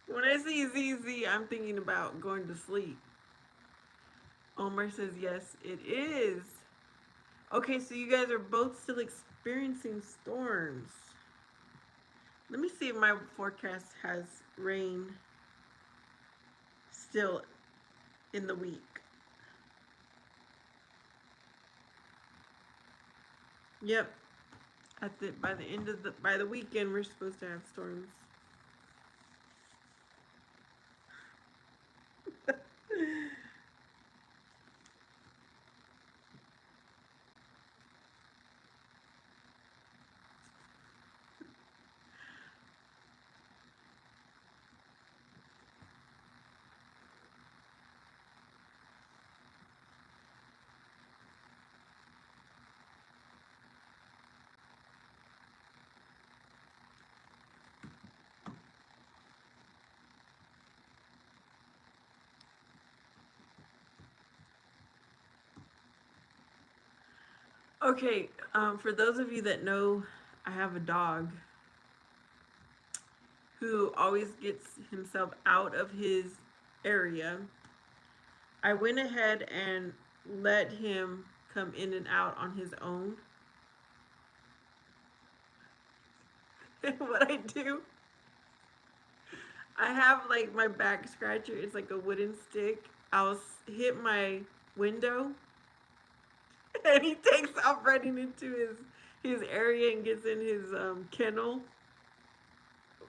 When I see ZZ, I'm thinking about going to sleep. Omar says yes, it is. Okay, so you guys are both still experiencing storms. Let me see if my forecast has rain still in the week. Yep. By the end of by the weekend we're supposed to have storms. Okay, for those of you that know, I have a dog who always gets himself out of his area. I went ahead and let him come in and out on his own. What I do, I have like my back scratcher. It's like a wooden stick. I'll hit my window, and he takes off running into his area and gets in his kennel.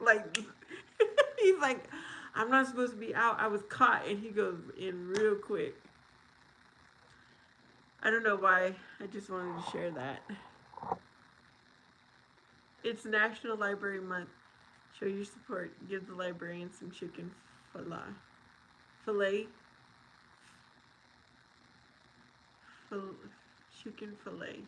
Like he's like, I'm not supposed to be out. I was caught, and he goes in real quick. I don't know why. I just wanted to share that. It's National Library Month. Show your support. Give the librarian some chicken fillet, chicken fillet.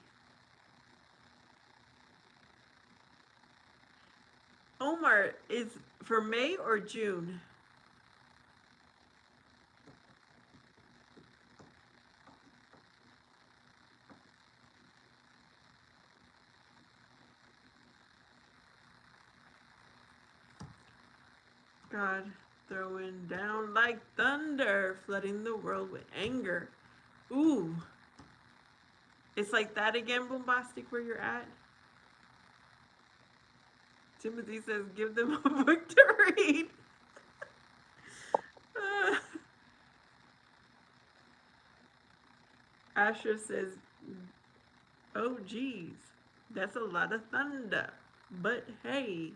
Omar is for May or June? God, throwing down like thunder, flooding the world with anger. Ooh, it's like that again, Bombastic, where you're at. Timothy says, give them a book to read. Asher says, Oh, geez. That's a lot of thunder. But hey,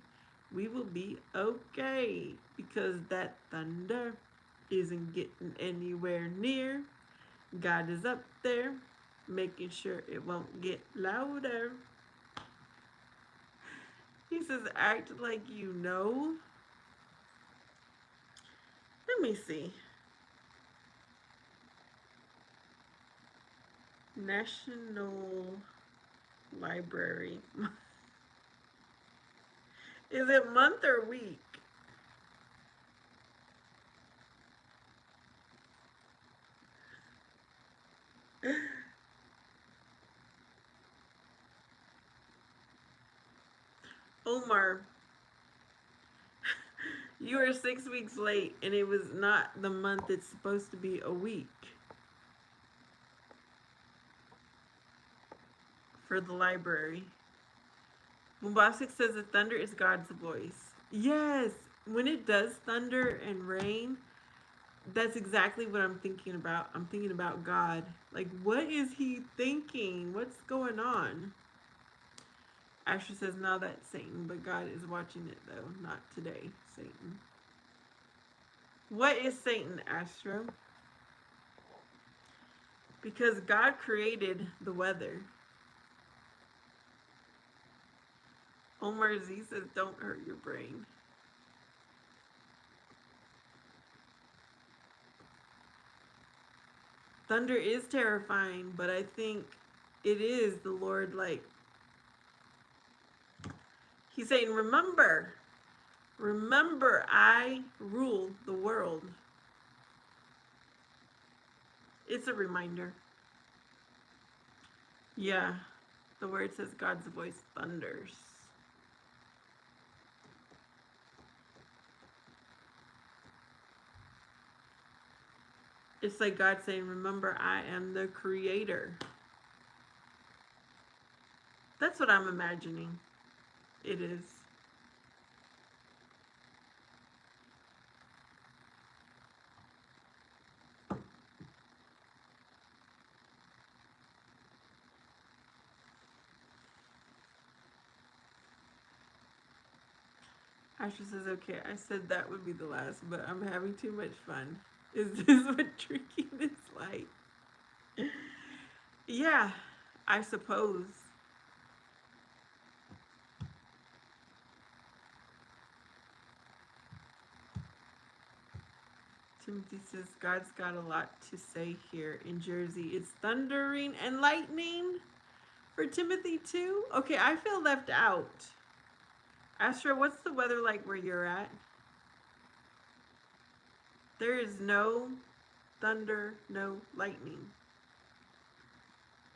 we will be okay because that thunder isn't getting anywhere near. God is up there, making sure it won't get louder. He says, act like you know. Let me see. National Library. Is it month or week? Omar, you are 6 weeks late and it was not the month it's supposed to be a week for the library. Bombastic says the thunder is God's voice. Yes, when it does thunder and rain, that's exactly what I'm thinking about. I'm thinking about God. Like, what is he thinking? What's going on? Asher says, now that's Satan, but God is watching it though. Not today, Satan. What is Satan, Astro? Because God created the weather. Omar Z says, don't hurt your brain. Thunder is terrifying, but I think it is the Lord, like, he's saying, remember, I rule the world. It's a reminder. Yeah, the word says God's voice thunders. It's like God saying, remember, I am the creator. That's what I'm imagining. It is. Ashley says, okay, I said that would be the last, but I'm having too much fun. Is this what drinking is like? Yeah, I suppose. Timothy says, God's got a lot to say here in Jersey. It's thundering and lightning for Timothy too? Okay, I feel left out. Astra, what's the weather like where you're at? There is no thunder, no lightning.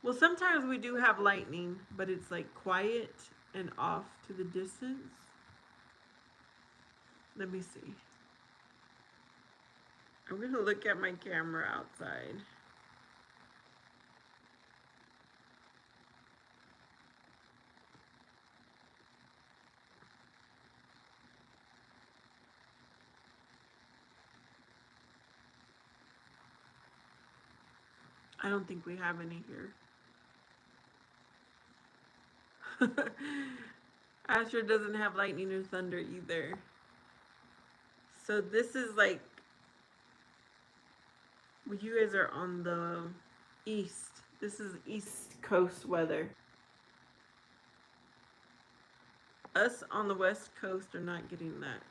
Well, sometimes we do have lightning, but it's like quiet and off to the distance. Let me see. I'm going to look at my camera outside. I don't think we have any here. Astra doesn't have lightning or thunder either. So this is like, well, you guys are on the east. This is East Coast weather. Us on the West Coast are not getting that.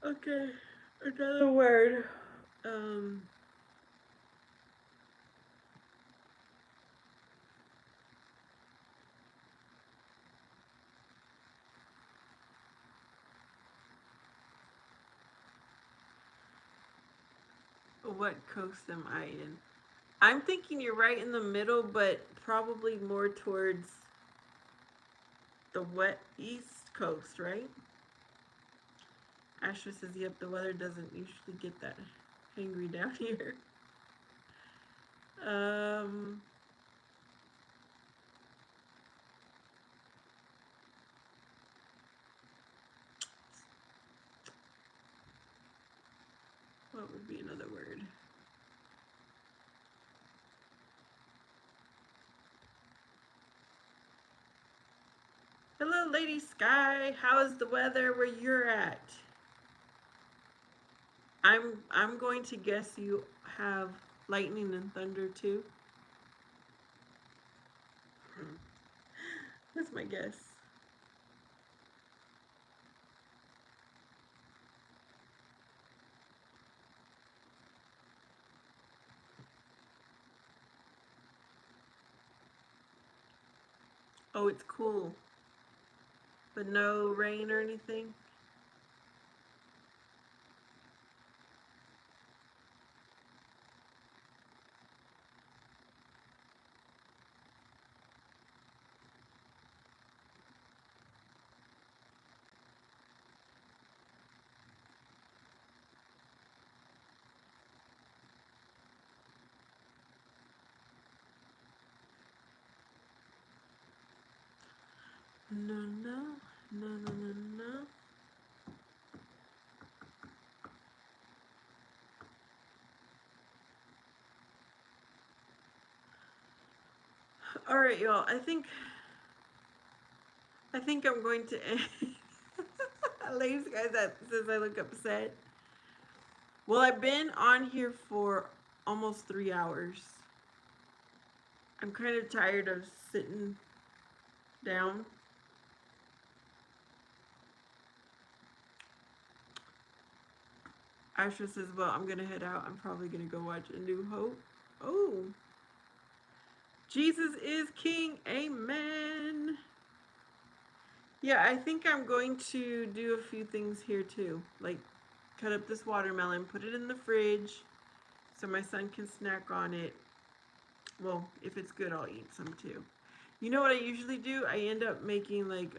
Okay, another word. Um, what coast am I in? I'm thinking you're right in the middle, but probably more towards the wet East Coast, right? Asher says, yep, the weather doesn't usually get that angry down here. Um, What would be another word? Hello, Lady Sky. How is the weather where you're at? I'm going to guess you have lightning and thunder too. That's my guess. Oh, it's cool. But no rain or anything? No, no, no, no, no, no. All right, y'all. I think I'm going to end. Ladies, guys, that says I look upset. Well, I've been on here for almost 3 hours. I'm kind of tired of sitting down. Asha says, well, I'm going to head out. I'm probably going to go watch A New Hope. Oh. Jesus is King. Amen. Yeah, I think I'm going to do a few things here too. Like cut up this watermelon, put it in the fridge so my son can snack on it. Well, if it's good, I'll eat some too. You know what I usually do? I end up making like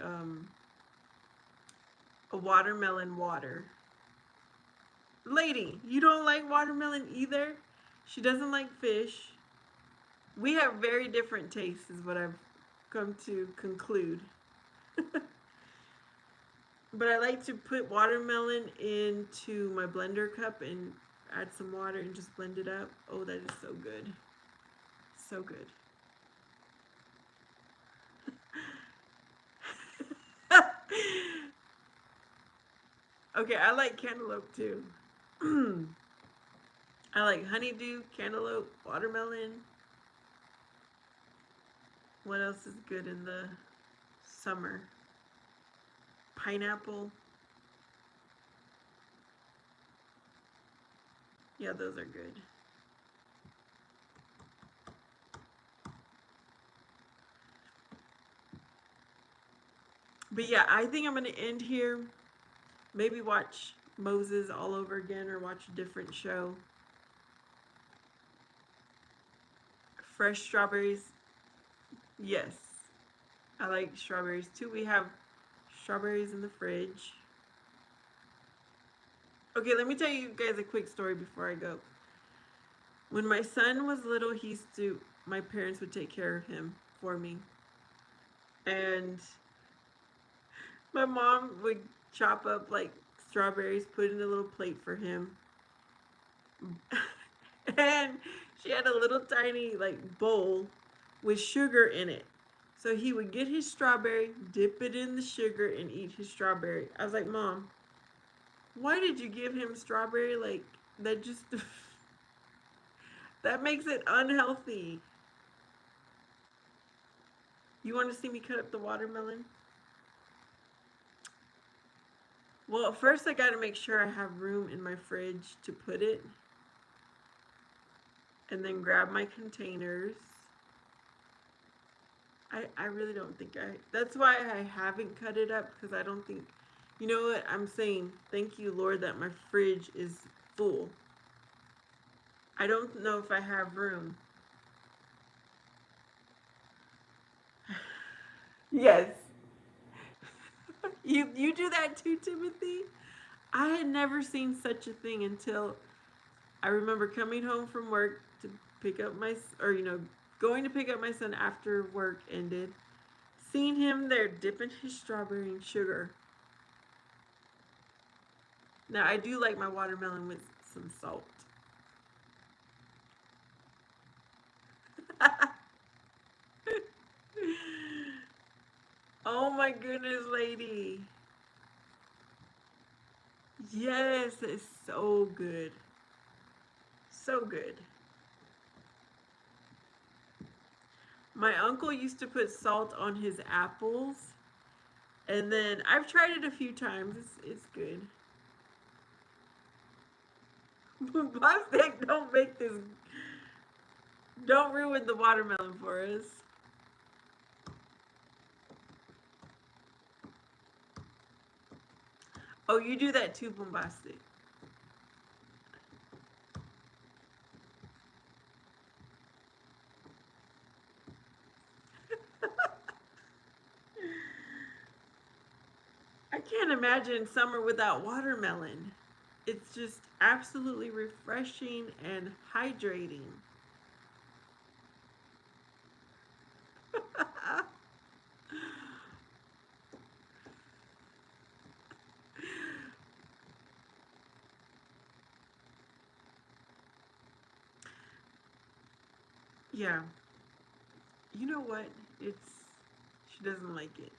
a watermelon water. Lady, you don't like watermelon either? She doesn't like fish. We have very different tastes, is what I've come to conclude. But I like to put watermelon into my blender cup and add some water and just blend it up. Oh, that is so good. So good. Okay, I like cantaloupe too. I like honeydew, cantaloupe, watermelon. What else is good in the summer? Pineapple. Yeah, those are good. But yeah, I think I'm going to end here. Maybe watch Moses all over again or watch a different show. Fresh strawberries. Yes. I like strawberries too. We have strawberries in the fridge. Okay, let me tell you guys a quick story before I go. When my son was little, my parents would take care of him for me. And my mom would chop up like strawberries, put in a little plate for him. And she had a little tiny like bowl with sugar in it. So he would get his strawberry, dip it in the sugar, and eat his strawberry. I was like, Mom, why did you give him strawberry? Like, that just, that makes it unhealthy. You want to see me cut up the watermelon? Well, first I got to make sure I have room in my fridge to put it. And then grab my containers. I really don't think that's why I haven't cut it up, because I don't think, you know what, I'm saying, thank you, Lord, that my fridge is full. I don't know if I have room. Yes. You do that too, Timothy? I had never seen such a thing until I remember coming home from work to pick up going to pick up my son after work ended, seeing him there dipping his strawberry in sugar. Now, I do like my watermelon with some salt. Oh my goodness, lady. Yes, it's so good. So good. My uncle used to put salt on his apples, and then I've tried it a few times. It's good. Plastic, don't make this. Don't ruin the watermelon for us. Oh, you do that too, Bombastic. I can't imagine summer without watermelon. It's just absolutely refreshing and hydrating. Yeah. You know what? It's She doesn't like it.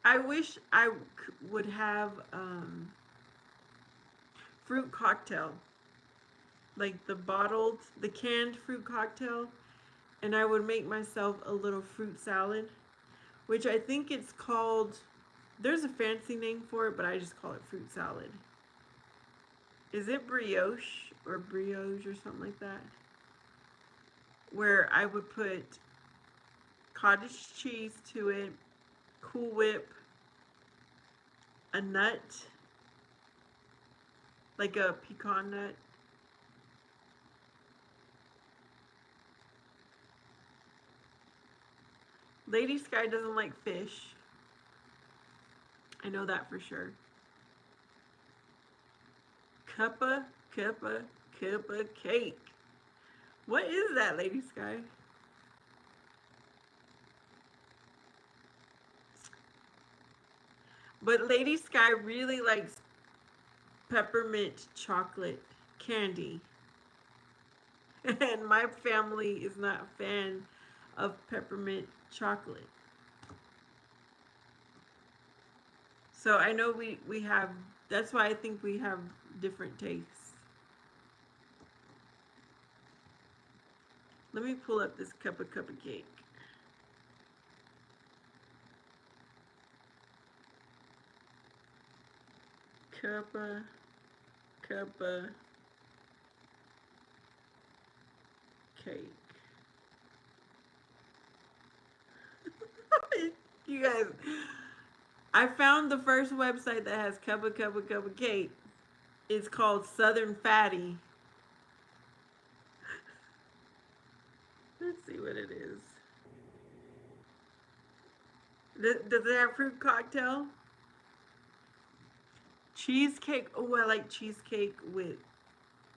I wish would have fruit cocktail, like the canned fruit cocktail, and I would make myself a little fruit salad, which I think it's called. There's a fancy name for it, but I just call it fruit salad. Is it brioche or brioche or something like that? Where I would put cottage cheese to it, Cool Whip, a nut, like a pecan nut. Lady Sky doesn't like fish. I know that for sure. Cuppa, cuppa, cuppa cake. What is that, Lady Sky? But Lady Sky really likes peppermint chocolate candy. And my family is not a fan of peppermint chocolate. So I know we have, that's why I think we have different tastes. Let me pull up this cup of cake. Cuppa, cuppa cake. You guys, I found the first website that has cuppa cake. It's called Southern Fatty. Let's see what it is. Does it have fruit cocktail? Cheesecake. Oh, I like cheesecake with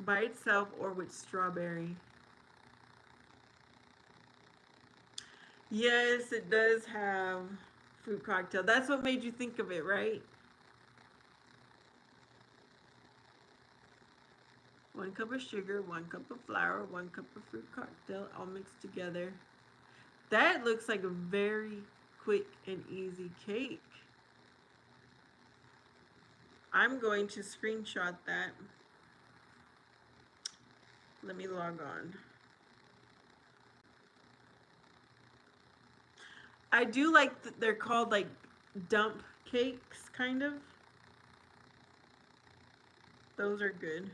by itself or with strawberry. Yes, it does have fruit cocktail. That's what made you think of it, right? 1 cup of sugar, 1 cup of flour, 1 cup of fruit cocktail, all mixed together. That looks like a very quick and easy cake. I'm going to screenshot that. Let me log on. I do like they're called like dump cakes, kind of. Those are good.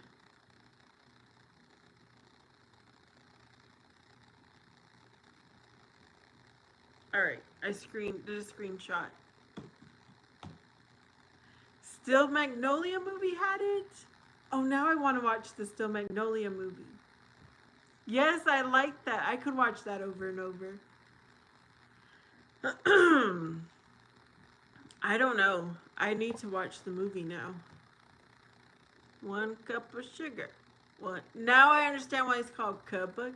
All right, did a screenshot. Still Magnolia movie had it. Oh, now I want to watch the Still Magnolia movie. Yes, I like that. I could watch that over and over. I don't know. I need to watch the movie now. 1 cup of sugar. What? Now I understand why it's called cup of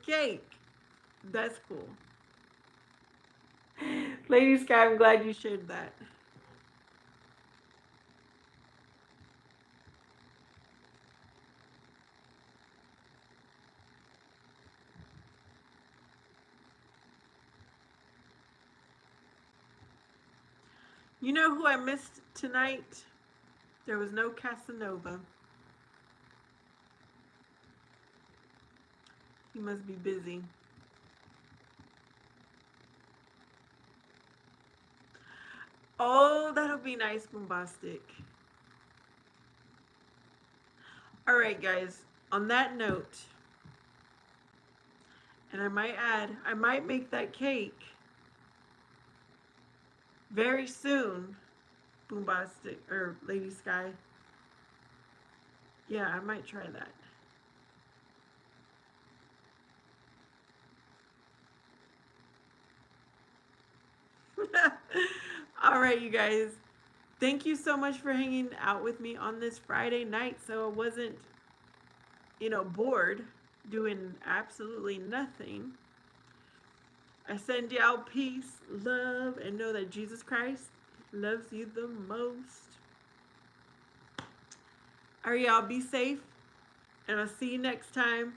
cake. That's cool. Lady Sky, I'm glad you shared that. You know who I missed tonight? There was no Casanova. He must be busy. Oh, that'll be nice, Bombastic. All right, guys. On that note, and I might add, I might make that cake very soon, Bombastic or Lady Sky. Yeah, I might try that. All right, you guys. Thank you so much for hanging out with me on this Friday night so I wasn't, bored doing absolutely nothing. I send y'all peace, love, and know that Jesus Christ loves you the most. All right, y'all, be safe, and I'll see you next time.